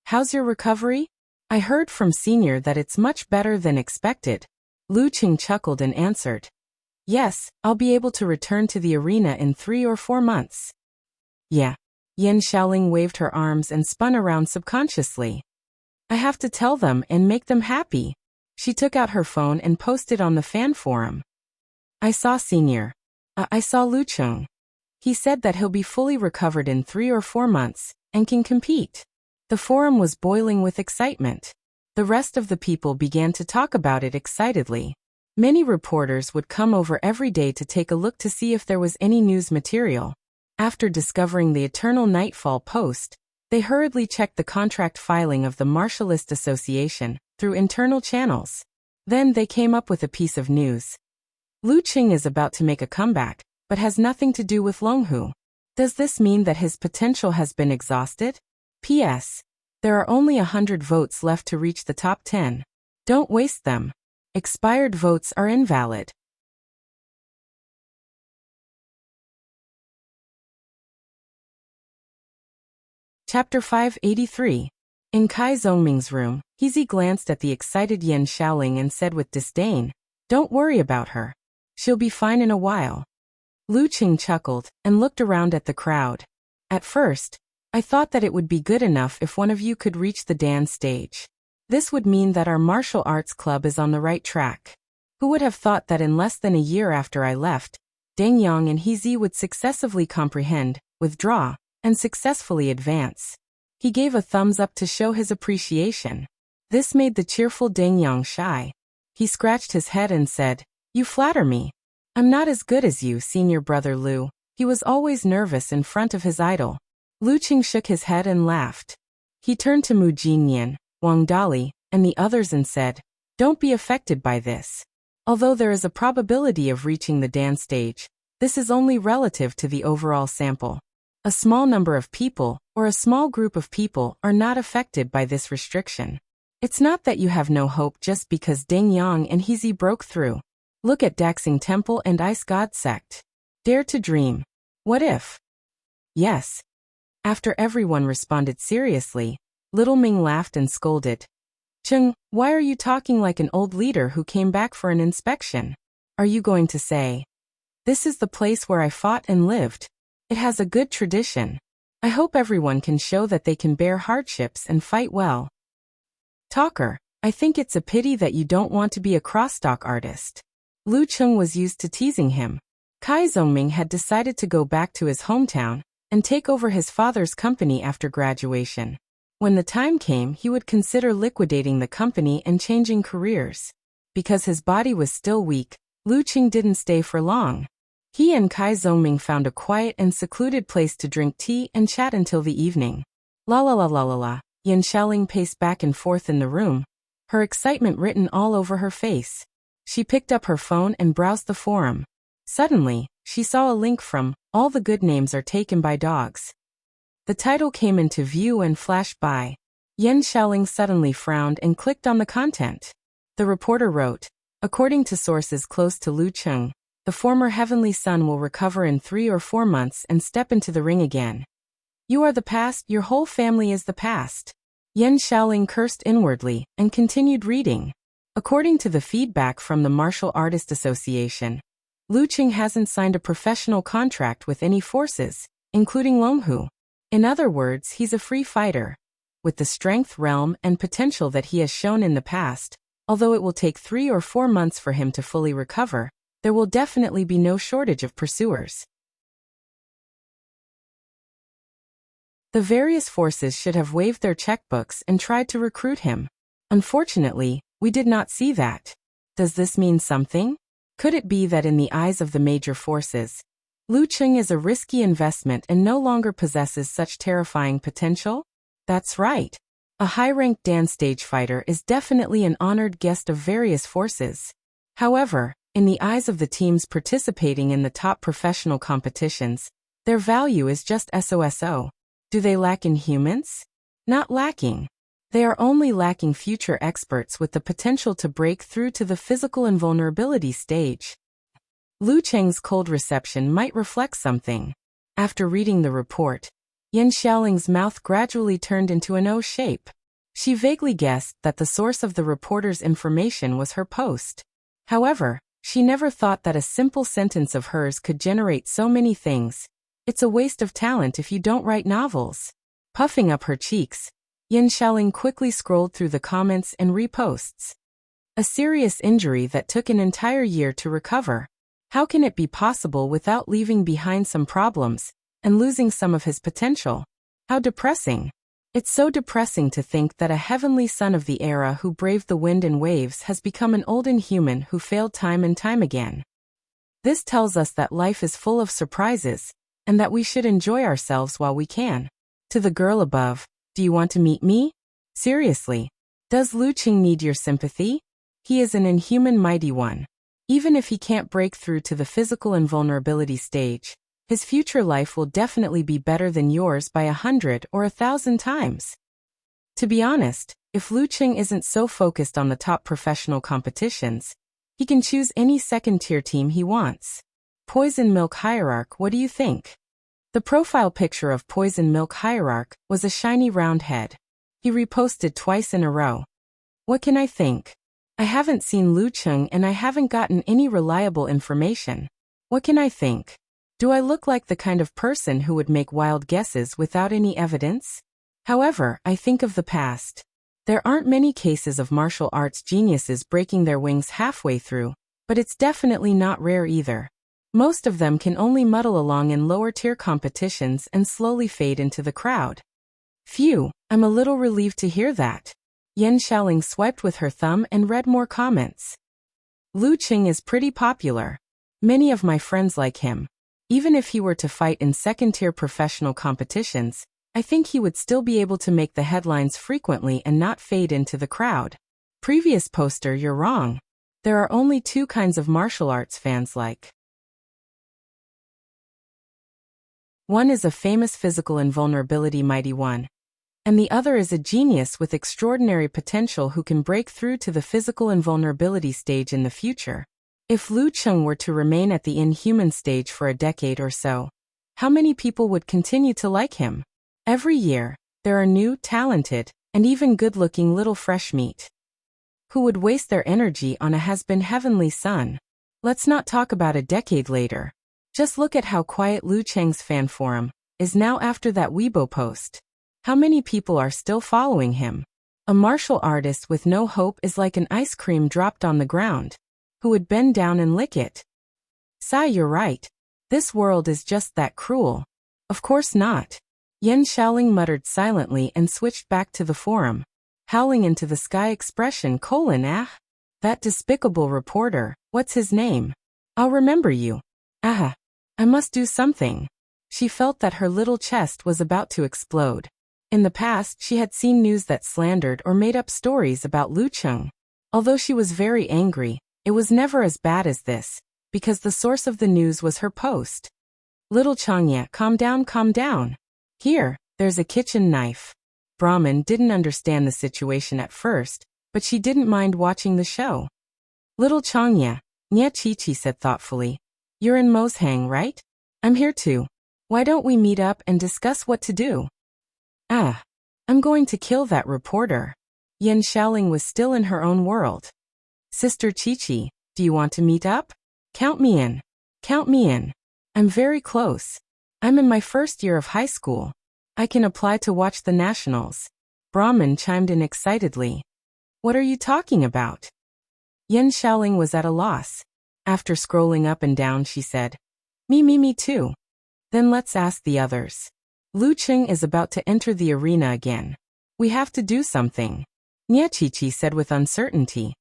How's your recovery? I heard from Senior that it's much better than expected. Lu Qing chuckled and answered, Yes, I'll be able to return to the arena in 3 or 4 months. Yeah. Yan Xiaoling waved her arms and spun around subconsciously. I have to tell them and make them happy. She took out her phone and posted on the fan forum. I saw Senior. I saw Lu Cheng. He said that he'll be fully recovered in 3 or 4 months and can compete. The forum was boiling with excitement. The rest of the people began to talk about it excitedly. Many reporters would come over every day to take a look to see if there was any news material. After discovering the Eternal Nightfall post, they hurriedly checked the contract filing of the Martialist Association through internal channels. Then they came up with a piece of news. Lu Qing is about to make a comeback, but has nothing to do with Longhu. Does this mean that his potential has been exhausted? P.S. There are only 100 votes left to reach the top 10. Don't waste them. Expired votes are invalid. Chapter 583. In Kai Zhongming's room, Heezy glanced at the excited Yan Xiaoling and said with disdain, "Don't worry about her. She'll be fine in a while." Lu Qing chuckled and looked around at the crowd. At first, I thought that it would be good enough if one of you could reach the dance stage. This would mean that our martial arts club is on the right track. Who would have thought that in less than a year after I left, Deng Yang and Heezy would successively comprehend, withdraw, and successfully advance. He gave a thumbs up to show his appreciation. This made the cheerful Deng Yang shy. He scratched his head and said, "You flatter me. I'm not as good as you, senior brother Lu." He was always nervous in front of his idol. Lu Qing shook his head and laughed. He turned to Mu Jinyan, Wang Dali, and the others and said, "Don't be affected by this. Although there is a probability of reaching the dance stage, this is only relative to the overall sample. A small number of people, or a small group of people, are not affected by this restriction. It's not that you have no hope just because Deng Yang and Heezy broke through. Look at Daxing Temple and Ice God Sect. Dare to dream. What if?" Yes. After everyone responded seriously, Little Ming laughed and scolded. "Cheng, why are you talking like an old leader who came back for an inspection? Are you going to say, 'This is the place where I fought and lived. It has a good tradition. I hope everyone can show that they can bear hardships and fight well'? Talker, I think it's a pity that you don't want to be a crosstalk artist." Lu Cheng was used to teasing him. Kai Zhongming had decided to go back to his hometown and take over his father's company after graduation. When the time came, he would consider liquidating the company and changing careers. Because his body was still weak, Lu Qing didn't stay for long. He and Kai Zhongming found a quiet and secluded place to drink tea and chat until the evening. La la la la la la. Yan Xiaoling paced back and forth in the room, her excitement written all over her face. She picked up her phone and browsed the forum. Suddenly, she saw a link from "All the Good Names Are Taken by Dogs." The title came into view and flashed by. Yan Xiaoling suddenly frowned and clicked on the content. The reporter wrote, "According to sources close to Lu Cheng, the former Heavenly Son will recover in 3 or 4 months and step into the ring again. You are the past, your whole family is the past." Yan Xiaoling cursed inwardly and continued reading. According to the feedback from the Martial Artist Association, Lu Qing hasn't signed a professional contract with any forces, including Longhu. In other words, he's a free fighter. With the strength, realm, and potential that he has shown in the past, although it will take 3 or 4 months for him to fully recover, there will definitely be no shortage of pursuers. The various forces should have waived their checkbooks and tried to recruit him. Unfortunately, we did not see that. Does this mean something? Could it be that in the eyes of the major forces, Lu Qing is a risky investment and no longer possesses such terrifying potential? That's right. A high-ranked dance stage fighter is definitely an honored guest of various forces. However, in the eyes of the teams participating in the top professional competitions, their value is just SOSO. Do they lack in humans? Not lacking. They are only lacking future experts with the potential to break through to the physical invulnerability stage. Lu Cheng's cold reception might reflect something. After reading the report, Yan Xiaoling's mouth gradually turned into an O shape. She vaguely guessed that the source of the reporter's information was her post. However, she never thought that a simple sentence of hers could generate so many things. It's a waste of talent if you don't write novels. Puffing up her cheeks, Yin Xiaoling quickly scrolled through the comments and reposts. A serious injury that took an entire year to recover. How can it be possible without leaving behind some problems and losing some of his potential? How depressing. It's so depressing to think that a heavenly son of the era who braved the wind and waves has become an old inhuman who failed time and time again. This tells us that life is full of surprises, and that we should enjoy ourselves while we can. To the girl above, do you want to meet me? Seriously. Does Lu Qing need your sympathy? He is an inhuman mighty one. Even if he can't break through to the physical invulnerability stage, his future life will definitely be better than yours by 100 or 1,000 times. To be honest, if Lu Qing isn't so focused on the top professional competitions, he can choose any second-tier team he wants. Poison Milk Hierarch, what do you think? The profile picture of Poison Milk Hierarch was a shiny round head. He reposted twice in a row. What can I think? I haven't seen Lu Qing and I haven't gotten any reliable information. What can I think? Do I look like the kind of person who would make wild guesses without any evidence? However, I think of the past. There aren't many cases of martial arts geniuses breaking their wings halfway through, but it's definitely not rare either. Most of them can only muddle along in lower-tier competitions and slowly fade into the crowd. Phew, I'm a little relieved to hear that. Yin Xiaoling swiped with her thumb and read more comments. Lu Qing is pretty popular. Many of my friends like him. Even if he were to fight in second-tier professional competitions, I think he would still be able to make the headlines frequently and not fade into the crowd. Previous poster, you're wrong. There are only two kinds of martial arts fans like. One is a famous physical invulnerability mighty one, and the other is a genius with extraordinary potential who can break through to the physical invulnerability stage in the future. If Lu Qing were to remain at the inhuman stage for a decade or so, how many people would continue to like him? Every year, there are new, talented, and even good-looking little fresh meat who would waste their energy on a has-been heavenly son. Let's not talk about a decade later. Just look at how quiet Lu Qing's fan forum is now after that Weibo post. How many people are still following him? A martial artist with no hope is like an ice cream dropped on the ground. Who would bend down and lick it? Sai, you're right. This world is just that cruel. Of course not. Yin Xiaoling muttered silently and switched back to the forum. Howling into the sky expression : That despicable reporter, what's his name? I'll remember you. I must do something. She felt that her little chest was about to explode. In the past, she had seen news that slandered or made up stories about Lu Qing. Although she was very angry, it was never as bad as this, because the source of the news was her post. Little Changya, calm down, calm down. Here, there's a kitchen knife. Brahmin didn't understand the situation at first, but she didn't mind watching the show. Little Changya, Nye Chi said thoughtfully. You're in Moshang, right? I'm here too. Why don't we meet up and discuss what to do? I'm going to kill that reporter. Yin Xiaoling was still in her own world. Sister Chi, do you want to meet up? Count me in. Count me in. I'm very close. I'm in my first year of high school. I can apply to watch the nationals. Brahmin chimed in excitedly. What are you talking about? Yin Xiaoling was at a loss. After scrolling up and down, she said, Me too. Then let's ask the others. Lu Qing is about to enter the arena again. We have to do something. Nye Chi said with uncertainty.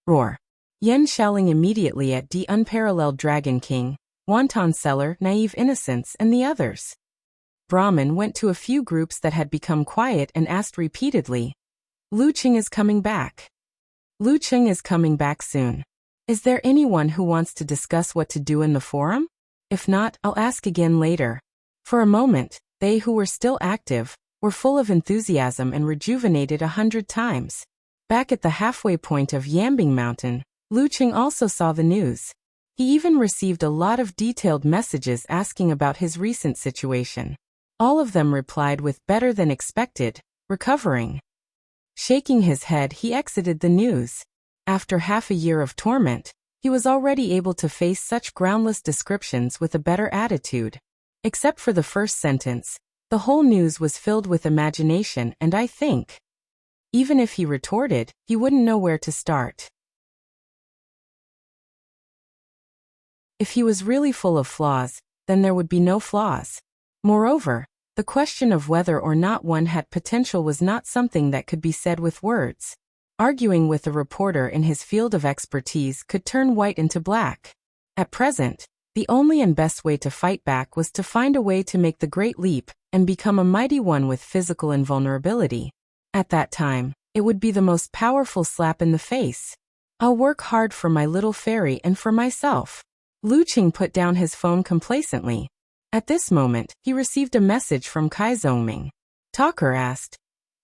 Roar. Yin Xiaoling immediately at the unparalleled Dragon King, Wonton Seller, Naive Innocence, and the others. Brahmin went to a few groups that had become quiet and asked repeatedly. Lu Qing is coming back. Lu Qing is coming back soon. Is there anyone who wants to discuss what to do in the forum? If not, I'll ask again later. For a moment, they who were still active were full of enthusiasm and rejuvenated 100 times. Back at the halfway point of Yambing Mountain, Lu Qing also saw the news. He even received a lot of detailed messages asking about his recent situation. All of them replied with better than expected, recovering. Shaking his head, he exited the news. After half a year of torment, he was already able to face such groundless descriptions with a better attitude. Except for the first sentence, the whole news was filled with imagination, and I think, even if he retorted, he wouldn't know where to start. If he was really full of flaws, then there would be no flaws. Moreover, the question of whether or not one had potential was not something that could be said with words. Arguing with a reporter in his field of expertise could turn white into black. At present, the only and best way to fight back was to find a way to make the great leap and become a mighty one with physical invulnerability. At that time, it would be the most powerful slap in the face. I'll work hard for my little fairy and for myself. Lu Qing put down his phone complacently. At this moment, he received a message from Kai Zhongming. Talker asked,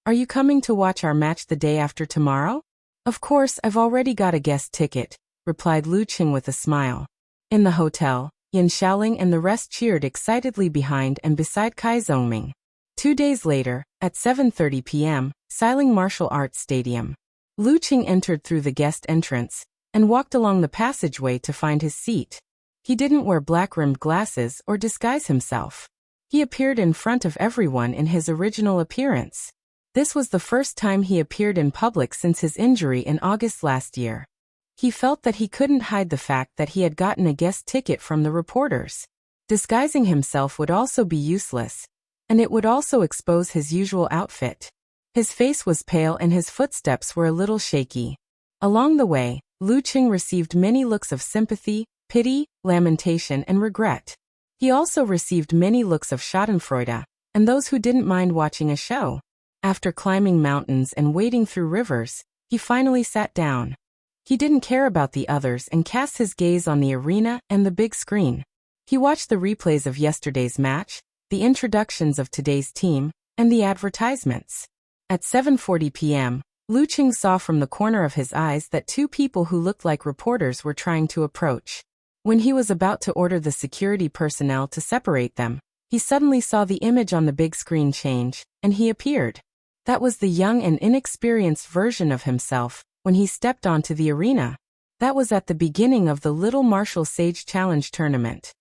"Are you coming to watch our match the day after tomorrow?" "Of course, I've already got a guest ticket," replied Lu Qing with a smile. In the hotel, Yin Xiaoling and the rest cheered excitedly behind and beside Kai Zhongming. 2 days later, at 7:30 p.m., Xiling Martial Arts Stadium. Lu Qing entered through the guest entrance and walked along the passageway to find his seat. He didn't wear black-rimmed glasses or disguise himself. He appeared in front of everyone in his original appearance. This was the first time he appeared in public since his injury in August last year. He felt that he couldn't hide the fact that he had gotten a guest ticket from the reporters. Disguising himself would also be useless, and it would also expose his usual outfit. His face was pale and his footsteps were a little shaky. Along the way, Lu Qing received many looks of sympathy, pity, lamentation, and regret. He also received many looks of schadenfreude, and those who didn't mind watching a show. After climbing mountains and wading through rivers, he finally sat down. He didn't care about the others and cast his gaze on the arena and the big screen. He watched the replays of yesterday's match, the introductions of today's team, and the advertisements. At 7:40 p.m., Lu Qing saw from the corner of his eyes that 2 people who looked like reporters were trying to approach. When he was about to order the security personnel to separate them, he suddenly saw the image on the big screen change, and he appeared. That was the young and inexperienced version of himself when he stepped onto the arena. That was at the beginning of the Little Martial Sage Challenge tournament.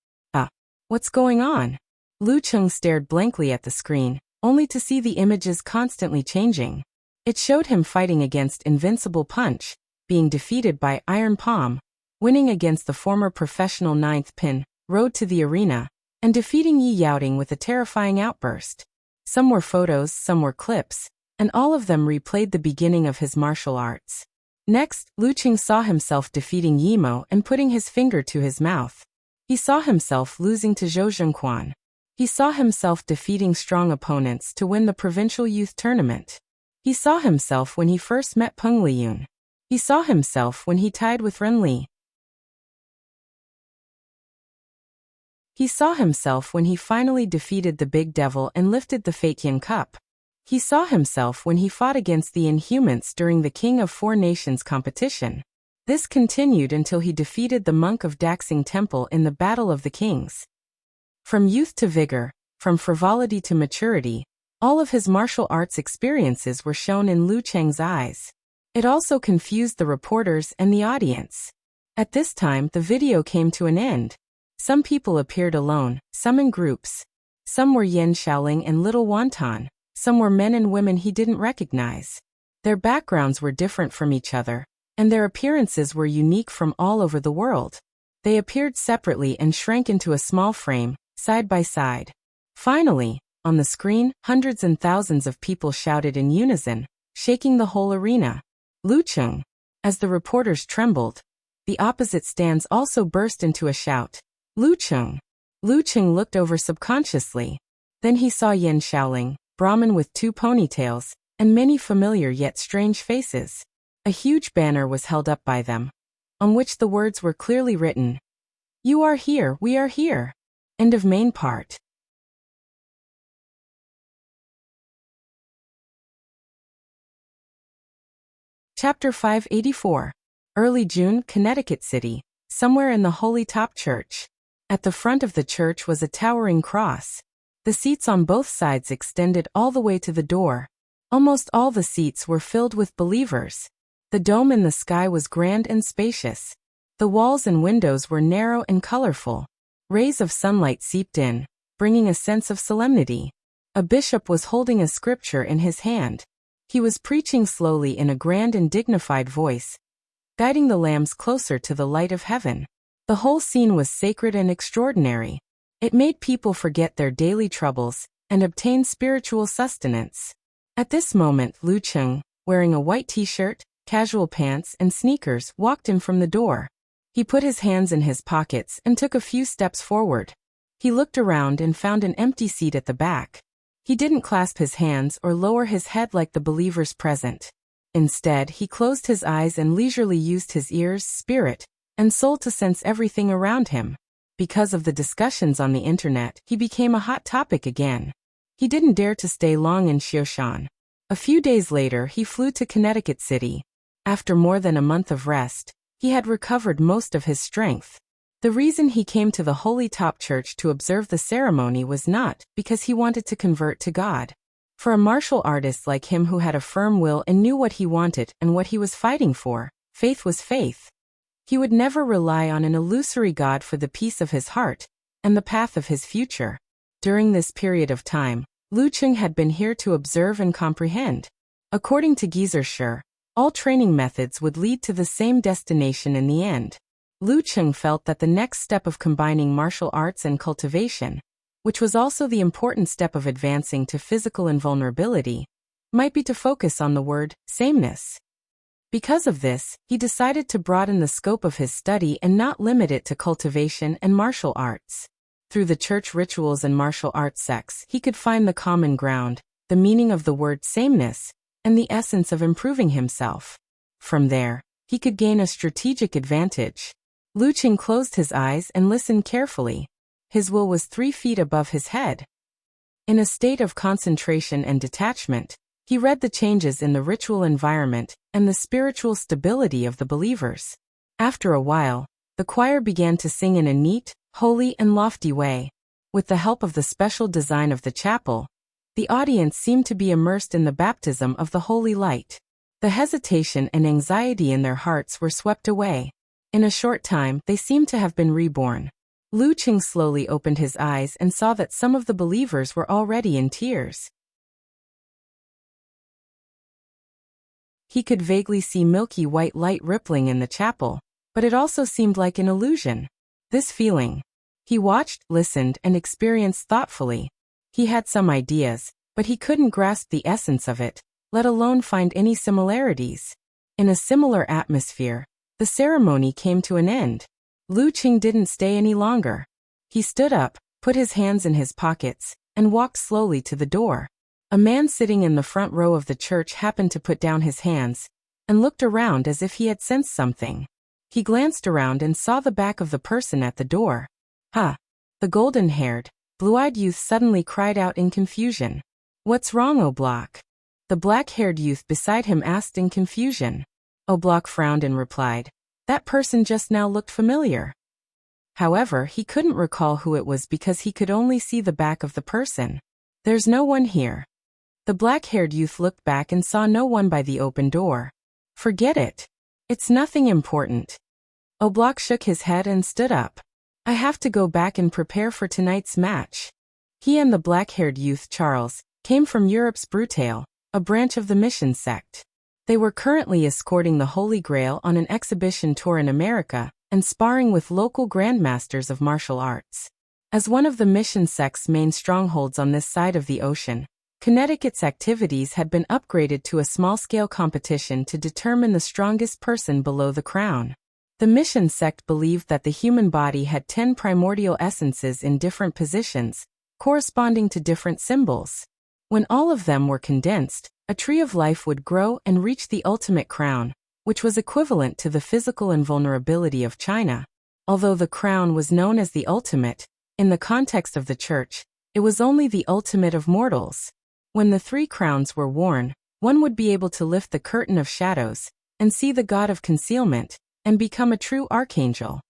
What's going on? Lu Qing stared blankly at the screen, only to see the images constantly changing. It showed him fighting against Invincible Punch, being defeated by Iron Palm, winning against the former professional 9th pin, Road to the Arena, and defeating Yi Yaoting with a terrifying outburst. Some were photos, some were clips, and all of them replayed the beginning of his martial arts. Next, Lu Qing saw himself defeating Yimo and putting his finger to his mouth. He saw himself losing to Zhou Zhengquan. He saw himself defeating strong opponents to win the provincial youth tournament. He saw himself when he first met Peng Liyun. He saw himself when he tied with Ren Li. He saw himself when he finally defeated the Big Devil and lifted the Feiqian Cup. He saw himself when he fought against the Inhumans during the King of Four Nations competition. This continued until he defeated the monk of Daxing Temple in the Battle of the Kings. From youth to vigor, from frivolity to maturity, all of his martial arts experiences were shown in Lu Qing's eyes. It also confused the reporters and the audience. At this time, the video came to an end. Some people appeared alone, some in groups. Some were Yin Xiaoling and Little Wonton. Some were men and women he didn't recognize. Their backgrounds were different from each other, and their appearances were unique from all over the world. They appeared separately and shrank into a small frame, side by side. Finally, on the screen, hundreds and thousands of people shouted in unison, shaking the whole arena. Lu Qing. As the reporters trembled, the opposite stands also burst into a shout. Lu Qing. Lu Qing looked over subconsciously. Then he saw Yin Xiaoling, Brahmin with 2 ponytails, and many familiar yet strange faces. A huge banner was held up by them, on which the words were clearly written. "You are here, we are here." End of main part. Chapter 584. Early June, Connecticut City, somewhere in the Holy Top Church. At the front of the church was a towering cross. The seats on both sides extended all the way to the door. Almost all the seats were filled with believers. The dome in the sky was grand and spacious. The walls and windows were narrow and colorful. Rays of sunlight seeped in, bringing a sense of solemnity. A bishop was holding a scripture in his hand. He was preaching slowly in a grand and dignified voice, guiding the lambs closer to the light of heaven. The whole scene was sacred and extraordinary. It made people forget their daily troubles and obtain spiritual sustenance. At this moment, Lu Cheng, wearing a white t-shirt, casual pants, and sneakers, walked in from the door. He put his hands in his pockets and took a few steps forward. He looked around and found an empty seat at the back. He didn't clasp his hands or lower his head like the believers present. Instead, he closed his eyes and leisurely used his ears, spirit, and soul to sense everything around him. Because of the discussions on the internet, he became a hot topic again. He didn't dare to stay long in Xioshan. A few days later, he flew to Connecticut City. After more than a month of rest, he had recovered most of his strength. The reason he came to the Holy Top Church to observe the ceremony was not because he wanted to convert to God. For a martial artist like him who had a firm will and knew what he wanted and what he was fighting for, faith was faith. He would never rely on an illusory God for the peace of his heart and the path of his future. During this period of time, Lu Cheng had been here to observe and comprehend. According to Geezer, all training methods would lead to the same destination in the end. Lu Cheng felt that the next step of combining martial arts and cultivation, which was also the important step of advancing to physical invulnerability, might be to focus on the word sameness. Because of this, he decided to broaden the scope of his study and not limit it to cultivation and martial arts. Through the church rituals and martial arts sects, he could find the common ground, the meaning of the word sameness, and the essence of improving himself. From there, he could gain a strategic advantage. Lu Cheng closed his eyes and listened carefully. His will was 3 feet above his head. In a state of concentration and detachment, he read the changes in the ritual environment and the spiritual stability of the believers. After a while, the choir began to sing in a neat, holy, and lofty way. With the help of the special design of the chapel, the audience seemed to be immersed in the baptism of the holy light. The hesitation and anxiety in their hearts were swept away. In a short time, they seemed to have been reborn. Lu Cheng slowly opened his eyes and saw that some of the believers were already in tears. He could vaguely see milky white light rippling in the chapel, but it also seemed like an illusion. This feeling, he watched, listened, and experienced thoughtfully. He had some ideas, but he couldn't grasp the essence of it, let alone find any similarities. In a similar atmosphere, the ceremony came to an end. Lu Cheng didn't stay any longer. He stood up, put his hands in his pockets, and walked slowly to the door. A man sitting in the front row of the church happened to put down his hands and looked around as if he had sensed something. He glanced around and saw the back of the person at the door. "Ha!" The golden-haired, blue-eyed youth suddenly cried out in confusion. "What's wrong, Oblak?" The black-haired youth beside him asked in confusion. Oblak frowned and replied, "That person just now looked familiar." However, he couldn't recall who it was because he could only see the back of the person. "There's no one here." The black-haired youth looked back and saw no one by the open door. "Forget it. It's nothing important." Oblak shook his head and stood up. "I have to go back and prepare for tonight's match." He and the black-haired youth Charles came from Europe's Brutale, a branch of the mission sect. They were currently escorting the Holy Grail on an exhibition tour in America and sparring with local grandmasters of martial arts. As one of the mission sect's main strongholds on this side of the ocean, Connecticut's activities had been upgraded to a small-scale competition to determine the strongest person below the crown. The mission sect believed that the human body had 10 primordial essences in different positions, corresponding to different symbols. When all of them were condensed, a tree of life would grow and reach the ultimate crown, which was equivalent to the physical invulnerability of China. Although the crown was known as the ultimate, in the context of the church, it was only the ultimate of mortals. When the 3 crowns were worn, one would be able to lift the curtain of shadows and see the god of concealment and become a true archangel.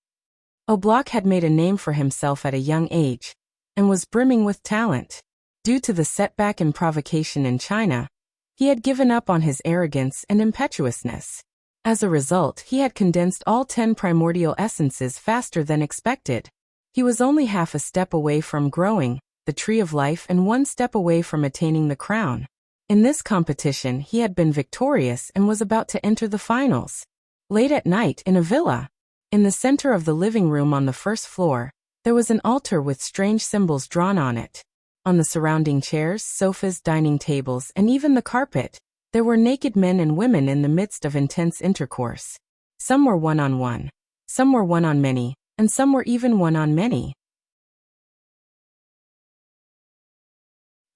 Oblak had made a name for himself at a young age and was brimming with talent. Due to the setback and provocation in China, he had given up on his arrogance and impetuousness. As a result, he had condensed all 10 primordial essences faster than expected. He was only half a step away from growing the tree of life, and one step away from attaining the crown. In this competition, he had been victorious and was about to enter the finals. Late at night, in a villa, in the center of the living room on the first floor, there was an altar with strange symbols drawn on it. On the surrounding chairs, sofas, dining tables, and even the carpet, there were naked men and women in the midst of intense intercourse. Some were one-on-one, some were one-on-many, and some were even one-on-many.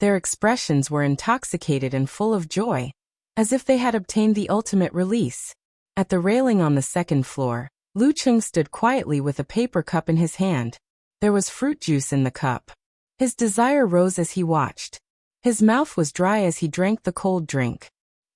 Their expressions were intoxicated and full of joy, as if they had obtained the ultimate release. At the railing on the second floor, Lu Cheng stood quietly with a paper cup in his hand. There was fruit juice in the cup. His desire rose as he watched. His mouth was dry as he drank the cold drink.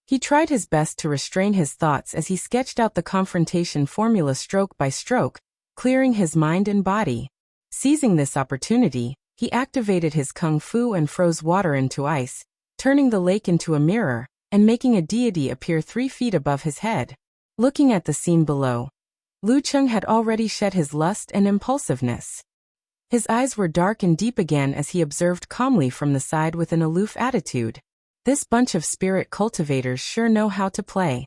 He tried his best to restrain his thoughts as he sketched out the confrontation formula stroke by stroke, clearing his mind and body. Seizing this opportunity, he activated his kung fu and froze water into ice, turning the lake into a mirror, and making a deity appear 3 feet above his head. Looking at the scene below, Lu Cheng had already shed his lust and impulsiveness. His eyes were dark and deep again as he observed calmly from the side with an aloof attitude. This bunch of spirit cultivators sure know how to play.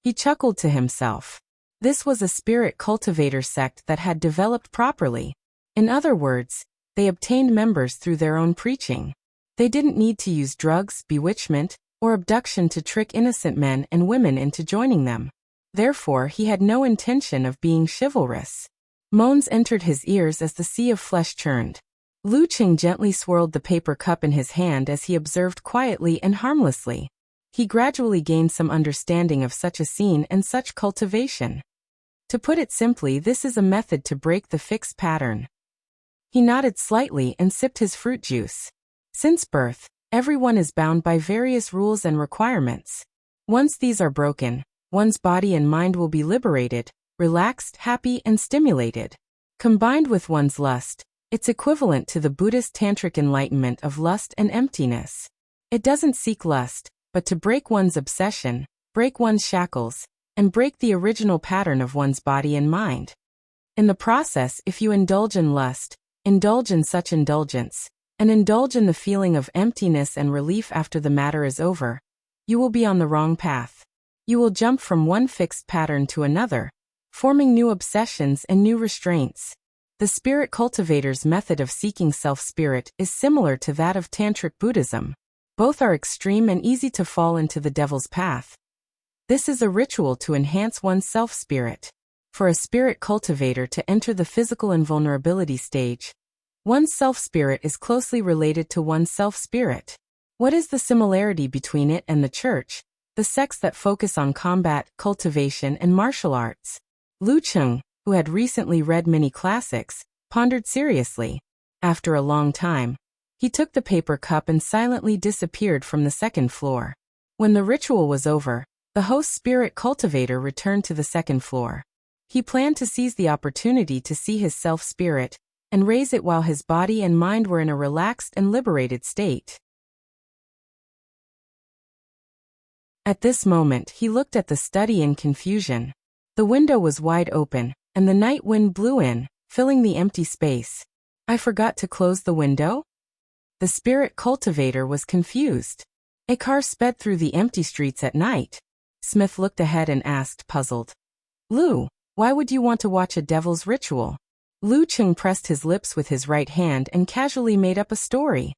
He chuckled to himself. This was a spirit cultivator sect that had developed properly. In other words, they obtained members through their own preaching. They didn't need to use drugs, bewitchment, or abduction to trick innocent men and women into joining them. Therefore, he had no intention of being chivalrous. Moans entered his ears as the sea of flesh churned. Lu Cheng gently swirled the paper cup in his hand as he observed quietly and harmlessly. He gradually gained some understanding of such a scene and such cultivation. To put it simply, this is a method to break the fixed pattern. He nodded slightly and sipped his fruit juice. Since birth, everyone is bound by various rules and requirements. Once these are broken, one's body and mind will be liberated, relaxed, happy, and stimulated. Combined with one's lust, it's equivalent to the Buddhist tantric enlightenment of lust and emptiness. It doesn't seek lust, but to break one's obsession, break one's shackles, and break the original pattern of one's body and mind. In the process, if you indulge in lust, indulge in such indulgence, and indulge in the feeling of emptiness and relief after the matter is over, you will be on the wrong path. You will jump from one fixed pattern to another, forming new obsessions and new restraints. The spirit cultivator's method of seeking self-spirit is similar to that of Tantric Buddhism. Both are extreme and easy to fall into the devil's path. This is a ritual to enhance one's self-spirit. For a spirit cultivator to enter the physical invulnerability stage, one's self-spirit is closely related to one's self-spirit. What is the similarity between it and the church, the sects that focus on combat, cultivation, and martial arts? Lu Cheng, who had recently read many classics, pondered seriously. After a long time, he took the paper cup and silently disappeared from the second floor. When the ritual was over, the host spirit cultivator returned to the second floor. He planned to seize the opportunity to see his self-spirit and raise it while his body and mind were in a relaxed and liberated state. At this moment, he looked at the study in confusion. The window was wide open, and the night wind blew in, filling the empty space. I forgot to close the window? The spirit cultivator was confused. A car sped through the empty streets at night. Smith looked ahead and asked, puzzled, Lu, why would you want to watch a devil's ritual? Lu Cheng pressed his lips with his right hand and casually made up a story.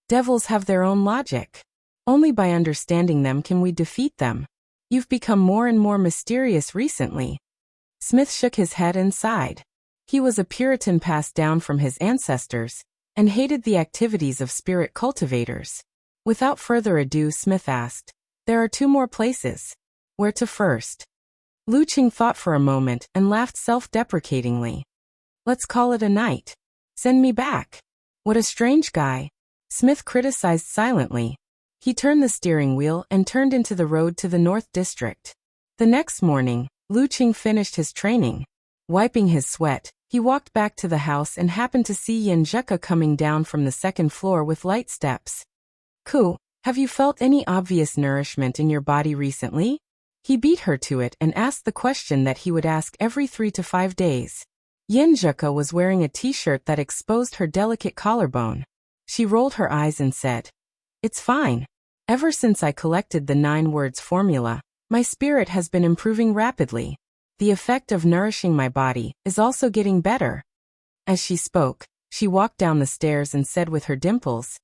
Devils have their own logic. Only by understanding them can we defeat them. You've become more and more mysterious recently. Smith shook his head and sighed. He was a Puritan passed down from his ancestors, and hated the activities of spirit cultivators. Without further ado, Smith asked, there are 2 more places. Where to first? Lu Cheng thought for a moment and laughed self-deprecatingly. Let's call it a night. Send me back. What a strange guy. Smith criticized silently. He turned the steering wheel and turned into the road to the North District. The next morning, Lu Cheng finished his training. Wiping his sweat, he walked back to the house and happened to see Yin Zheka coming down from the second floor with light steps. Ku, have you felt any obvious nourishment in your body recently? He beat her to it and asked the question that he would ask every 3 to 5 days. Yinjuka was wearing a t-shirt that exposed her delicate collarbone. She rolled her eyes and said, "It's fine. Ever since I collected the 9 words formula, my spirit has been improving rapidly. The effect of nourishing my body is also getting better." As she spoke, she walked down the stairs and said with her dimples,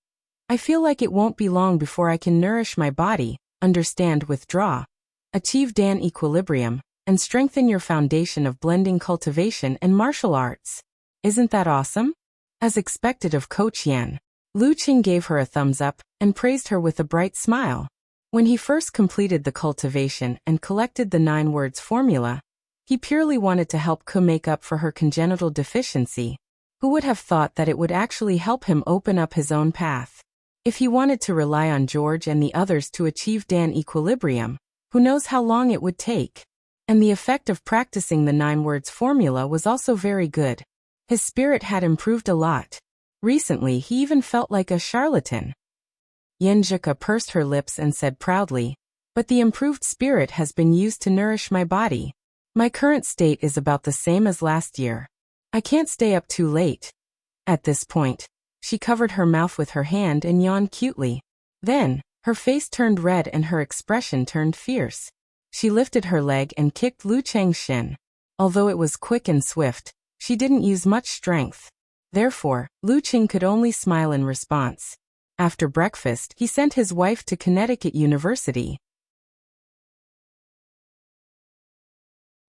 "I feel like it won't be long before I can nourish my body, understand, withdraw, achieve Dan equilibrium, and strengthen your foundation of blending cultivation and martial arts. Isn't that awesome?" As expected of Coach Yan, Lu Qing gave her a thumbs up and praised her with a bright smile. When he first completed the cultivation and collected the 9 words formula, he purely wanted to help Ku make up for her congenital deficiency. Who would have thought that it would actually help him open up his own path? If he wanted to rely on George and the others to achieve Dan equilibrium, who knows how long it would take? And the effect of practicing the 9 words formula was also very good. His spirit had improved a lot. Recently he even felt like a charlatan. Yinjuka pursed her lips and said proudly, "But the improved spirit has been used to nourish my body. My current state is about the same as last year. I can't stay up too late." At this point, she covered her mouth with her hand and yawned cutely. Then, her face turned red and her expression turned fierce. She lifted her leg and kicked Lu Cheng's shin. Although it was quick and swift, she didn't use much strength. Therefore, Lu Cheng could only smile in response. After breakfast, he sent his wife to Connecticut University.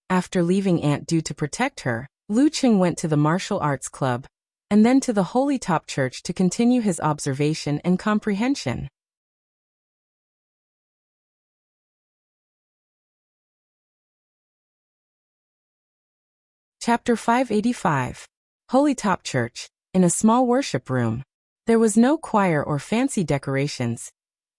After leaving Aunt Du to protect her, Lu Cheng went to the martial arts club, and then to the Holy Top Church to continue his observation and comprehension. Chapter 585. Holy Top Church. In a small worship room. There was no choir or fancy decorations.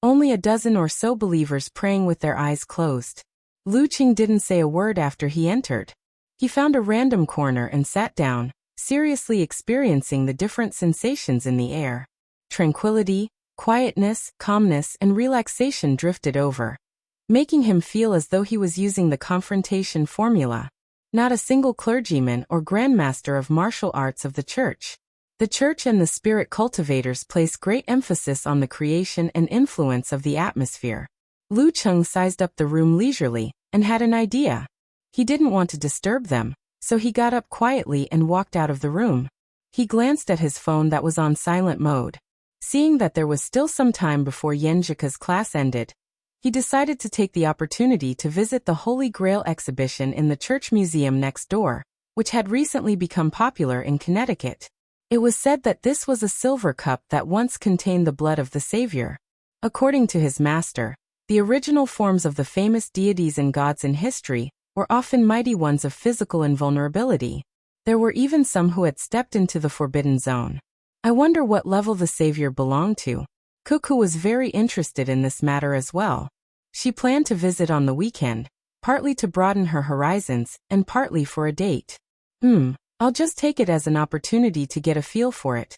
Only a dozen or so believers praying with their eyes closed. Lu Qing didn't say a word after he entered. He found a random corner and sat down, seriously experiencing the different sensations in the air. Tranquility, quietness, calmness, and relaxation drifted over, making him feel as though he was using the confrontation formula. Not a single clergyman or grandmaster of martial arts of the church. The church and the spirit cultivators place great emphasis on the creation and influence of the atmosphere. Lu Cheng sized up the room leisurely and had an idea. He didn't want to disturb them, so he got up quietly and walked out of the room. He glanced at his phone that was on silent mode. Seeing that there was still some time before Yenjika's class ended, he decided to take the opportunity to visit the Holy Grail exhibition in the church museum next door, which had recently become popular in Connecticut. It was said that this was a silver cup that once contained the blood of the Savior. According to his master, the original forms of the famous deities and gods in history were often mighty ones of physical invulnerability. There were even some who had stepped into the forbidden zone. I wonder what level the Savior belonged to. Cuckoo was very interested in this matter as well. She planned to visit on the weekend, partly to broaden her horizons and partly for a date. I'll just take it as an opportunity to get a feel for it.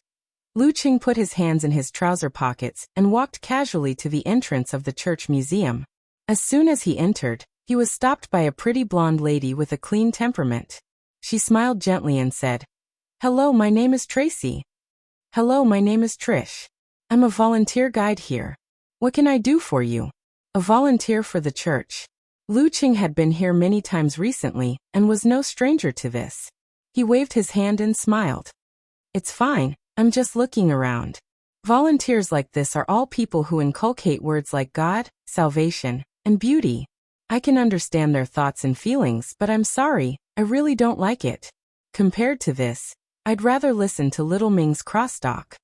Lu Qing put his hands in his trouser pockets and walked casually to the entrance of the church museum. As soon as he entered, he was stopped by a pretty blonde lady with a clean temperament. She smiled gently and said, "Hello, my name is Tracy." "Hello, my name is Trish. I'm a volunteer guide here. What can I do for you?" A volunteer for the church. Lu Qing had been here many times recently and was no stranger to this. He waved his hand and smiled. "It's fine, I'm just looking around. Volunteers like this are all people who inculcate words like God, salvation, and beauty. I can understand their thoughts and feelings, but I'm sorry, I really don't like it. Compared to this, I'd rather listen to Little Ming's crosstalk.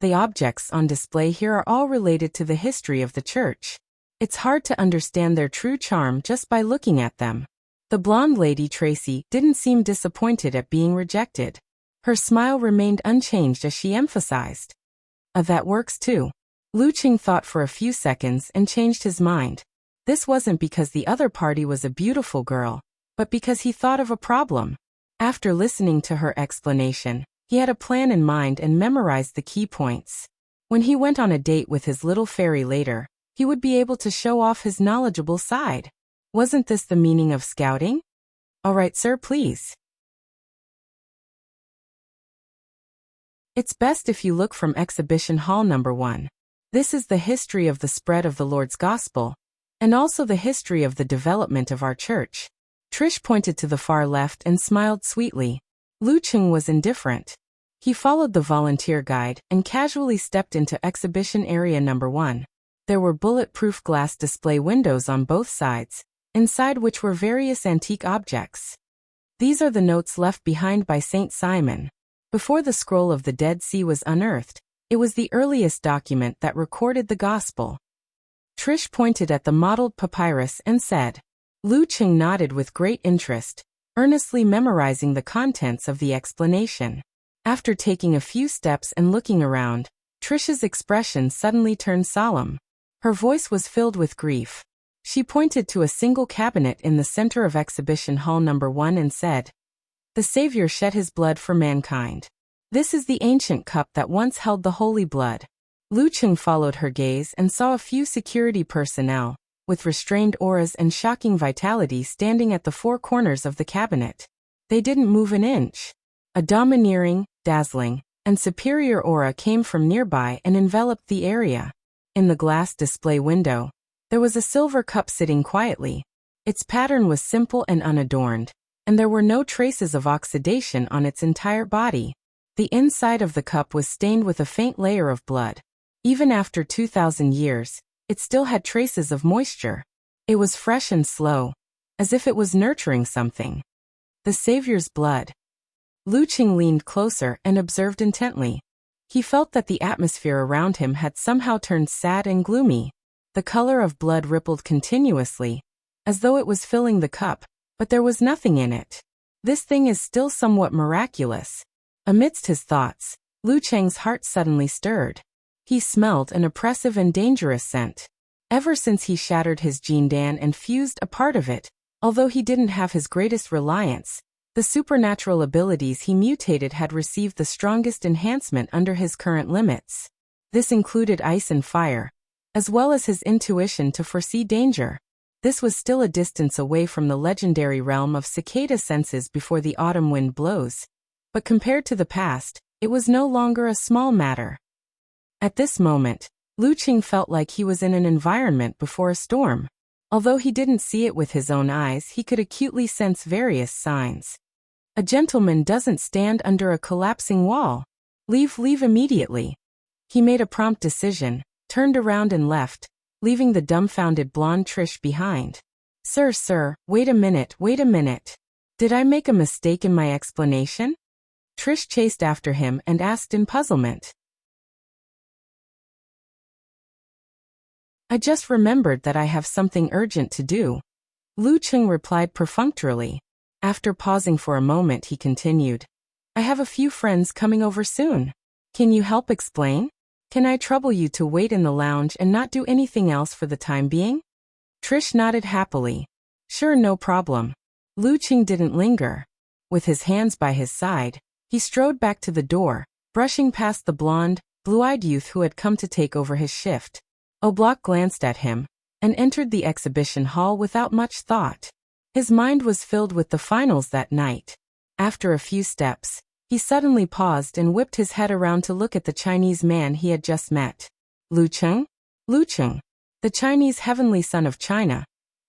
The objects on display here are all related to the history of the church. It's hard to understand their true charm just by looking at them." The blonde lady Tracy didn't seem disappointed at being rejected. Her smile remained unchanged as she emphasized, "That works too." Lu Qing thought for a few seconds and changed his mind. This wasn't because the other party was a beautiful girl, but because he thought of a problem. After listening to her explanation, he had a plan in mind and memorized the key points. When he went on a date with his little fairy later, he would be able to show off his knowledgeable side. Wasn't this the meaning of scouting? "All right, sir, please." It's best if you look from Exhibition Hall number 1. This is the history of the spread of the Lord's Gospel, and also the history of the development of our church. Trish pointed to the far left and smiled sweetly. Lu Cheng was indifferent. He followed the volunteer guide and casually stepped into exhibition area number 1. There were bulletproof glass display windows on both sides, inside which were various antique objects. These are the notes left behind by Saint Simon. Before the scroll of the Dead Sea was unearthed, it was the earliest document that recorded the Gospel. Trish pointed at the mottled papyrus and said. Lu Cheng nodded with great interest, earnestly memorizing the contents of the explanation. After taking a few steps and looking around, Trish's expression suddenly turned solemn. Her voice was filled with grief. She pointed to a single cabinet in the center of Exhibition Hall number 1 and said, "The Savior shed his blood for mankind. This is the ancient cup that once held the holy blood." Lu Cheng followed her gaze and saw a few security personnel, with restrained auras and shocking vitality standing at the four corners of the cabinet. They didn't move an inch. A domineering, dazzling, and superior aura came from nearby and enveloped the area. In the glass display window, there was a silver cup sitting quietly. Its pattern was simple and unadorned, and there were no traces of oxidation on its entire body. The inside of the cup was stained with a faint layer of blood. Even after 2,000 years, it still had traces of moisture. It was fresh and slow, as if it was nurturing something. The Savior's blood. Lu Cheng leaned closer and observed intently. He felt that the atmosphere around him had somehow turned sad and gloomy. The color of blood rippled continuously, as though it was filling the cup, but there was nothing in it. This thing is still somewhat miraculous. Amidst his thoughts, Lu Cheng's heart suddenly stirred. He smelled an oppressive and dangerous scent. Ever since he shattered his Jindan and fused a part of it, although he didn't have his greatest reliance, the supernatural abilities he mutated had received the strongest enhancement under his current limits. This included ice and fire, as well as his intuition to foresee danger. This was still a distance away from the legendary realm of cicada senses before the autumn wind blows, but compared to the past, it was no longer a small matter. At this moment, Lu Cheng felt like he was in an environment before a storm. Although he didn't see it with his own eyes, he could acutely sense various signs. A gentleman doesn't stand under a collapsing wall. Leave immediately. He made a prompt decision, turned around and left, leaving the dumbfounded blonde Trish behind. Sir, wait a minute. Did I make a mistake in my explanation?" Trish chased after him and asked in puzzlement. "I just remembered that I have something urgent to do," Lu Cheng replied perfunctorily. After pausing for a moment, he continued, "I have a few friends coming over soon. Can you help explain? Can I trouble you to wait in the lounge and not do anything else for the time being?" Trish nodded happily. "Sure, no problem." Lu Cheng didn't linger. With his hands by his side, he strode back to the door, brushing past the blonde, blue-eyed youth who had come to take over his shift. Oblak glanced at him and entered the exhibition hall without much thought. His mind was filled with the finals that night. After a few steps, he suddenly paused and whipped his head around to look at the Chinese man he had just met. Lu Cheng, the Chinese heavenly son of China,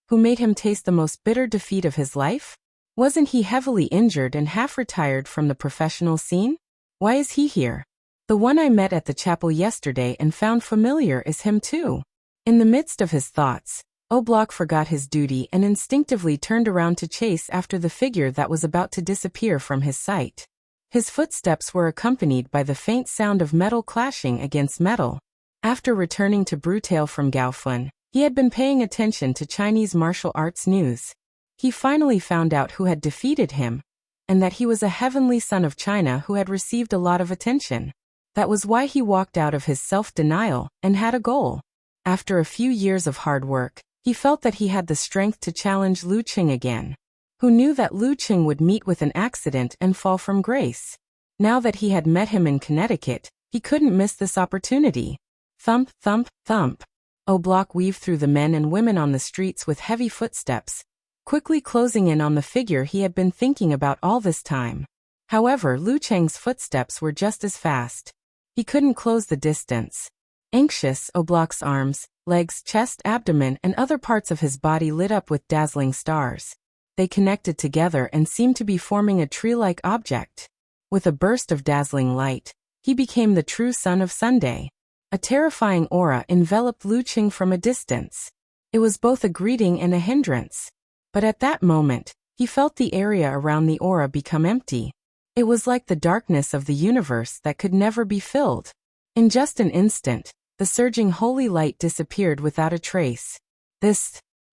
who made him taste the most bitter defeat of his life? Wasn't he heavily injured and half-retired from the professional scene? Why is he here? The one I met at the chapel yesterday and found familiar is him too. In the midst of his thoughts, Oblak forgot his duty and instinctively turned around to chase after the figure that was about to disappear from his sight. His footsteps were accompanied by the faint sound of metal clashing against metal. After returning to Brutale from Gaofun, he had been paying attention to Chinese martial arts news. He finally found out who had defeated him, and that he was a heavenly son of China who had received a lot of attention. That was why he walked out of his self-denial and had a goal. After a few years of hard work, he felt that he had the strength to challenge Lu Cheng again. Who knew that Lu Cheng would meet with an accident and fall from grace? Now that he had met him in Connecticut, he couldn't miss this opportunity. Thump, thump, thump. Oblak weaved through the men and women on the streets with heavy footsteps, quickly closing in on the figure he had been thinking about all this time. However, Lu Cheng's footsteps were just as fast. He couldn't close the distance. Anxious, Oblak's arms, legs, chest, abdomen, and other parts of his body lit up with dazzling stars. They connected together and seemed to be forming a tree-like object. With a burst of dazzling light, he became the true son of Sunday. A terrifying aura enveloped Lu Cheng from a distance. It was both a greeting and a hindrance. But at that moment, he felt the area around the aura become empty. It was like the darkness of the universe that could never be filled. In just an instant, the surging holy light disappeared without a trace.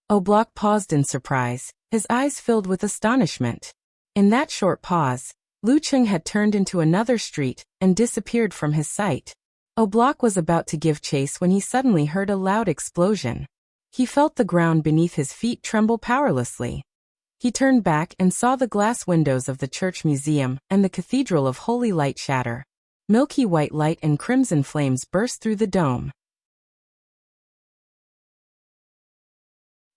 Oblak paused in surprise, his eyes filled with astonishment. In that short pause, Lu Cheng had turned into another street and disappeared from his sight. Oblak was about to give chase when he suddenly heard a loud explosion. He felt the ground beneath his feet tremble powerlessly. He turned back and saw the glass windows of the church museum and the cathedral of holy light shatter. Milky white light and crimson flames burst through the dome.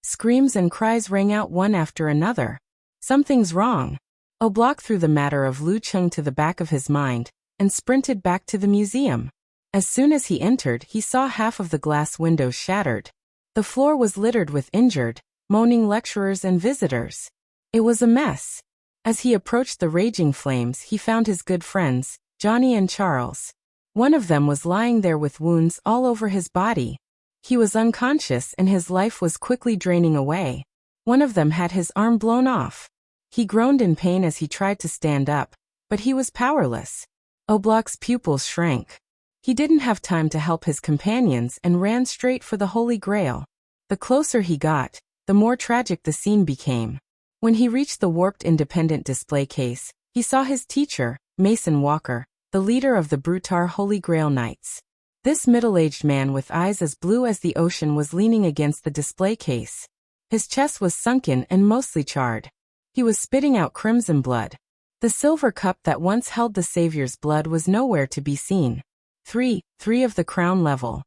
Screams and cries rang out one after another. Something's wrong. Oblak threw the matter of Lu Cheng to the back of his mind and sprinted back to the museum. As soon as he entered, he saw half of the glass windows shattered. The floor was littered with injured, moaning lecturers and visitors. It was a mess. As he approached the raging flames, he found his good friends, Johnny and Charles. One of them was lying there with wounds all over his body. He was unconscious and his life was quickly draining away. One of them had his arm blown off. He groaned in pain as he tried to stand up, but he was powerless. Oblak's pupils shrank. He didn't have time to help his companions and ran straight for the Holy Grail. The closer he got, the more tragic the scene became. When he reached the warped independent display case, he saw his teacher, Mason Walker, the leader of the Brutar Holy Grail Knights. This middle-aged man with eyes as blue as the ocean was leaning against the display case. His chest was sunken and mostly charred. He was spitting out crimson blood. The silver cup that once held the Savior's blood was nowhere to be seen. Three of the crown level.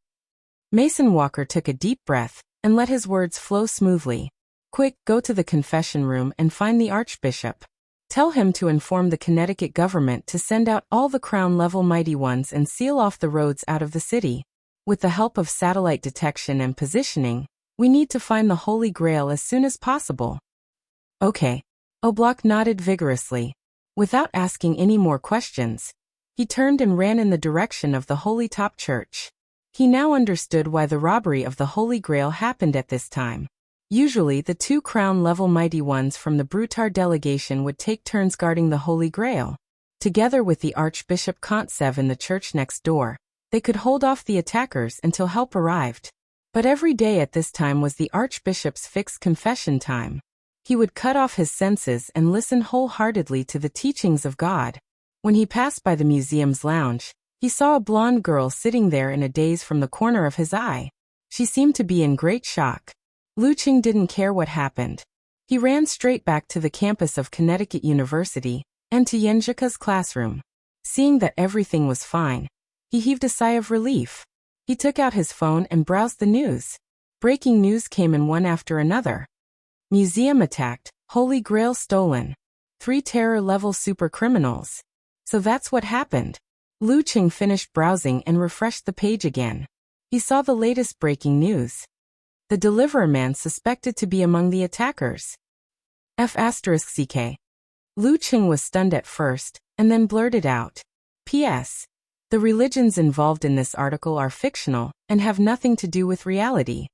Mason Walker took a deep breath and let his words flow smoothly. Quick, go to the confession room and find the Archbishop. Tell him to inform the Connecticut government to send out all the crown-level mighty ones and seal off the roads out of the city. With the help of satellite detection and positioning, we need to find the Holy Grail as soon as possible. Okay. Oblak nodded vigorously. Without asking any more questions, he turned and ran in the direction of the Holy Top Church. He now understood why the robbery of the Holy Grail happened at this time. Usually, the two crown-level mighty ones from the Brutar delegation would take turns guarding the Holy Grail. Together with the Archbishop Kontsev in the church next door, they could hold off the attackers until help arrived. But every day at this time was the Archbishop's fixed confession time. He would cut off his senses and listen wholeheartedly to the teachings of God. When he passed by the museum's lounge, he saw a blonde girl sitting there in a daze from the corner of his eye. She seemed to be in great shock. Lu Cheng didn't care what happened. He ran straight back to the campus of Connecticut University and to Yenjika's classroom. Seeing that everything was fine, he heaved a sigh of relief. He took out his phone and browsed the news. Breaking news came in one after another. Museum attacked, Holy Grail stolen. 3 terror-level super criminals. So that's what happened. Lu Cheng finished browsing and refreshed the page again. He saw the latest breaking news. The deliverer man suspected to be among the attackers. F***ck. Lu Cheng was stunned at first, and then blurted out. P.S. The religions involved in this article are fictional and have nothing to do with reality.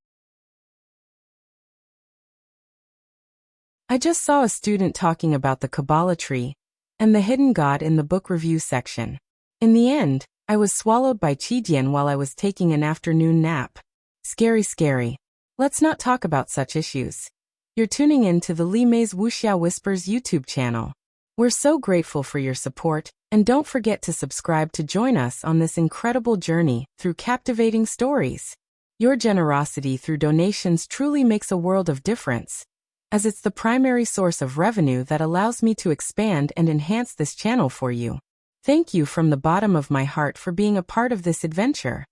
I just saw a student talking about the Kabbalah tree and the hidden god in the book review section. In the end, I was swallowed by Qidian while I was taking an afternoon nap. Scary. Let's not talk about such issues. You're tuning in to the Li Mei's Wuxia Whispers YouTube channel. We're so grateful for your support, and don't forget to subscribe to join us on this incredible journey through captivating stories. Your generosity through donations truly makes a world of difference, as it's the primary source of revenue that allows me to expand and enhance this channel for you. Thank you from the bottom of my heart for being a part of this adventure.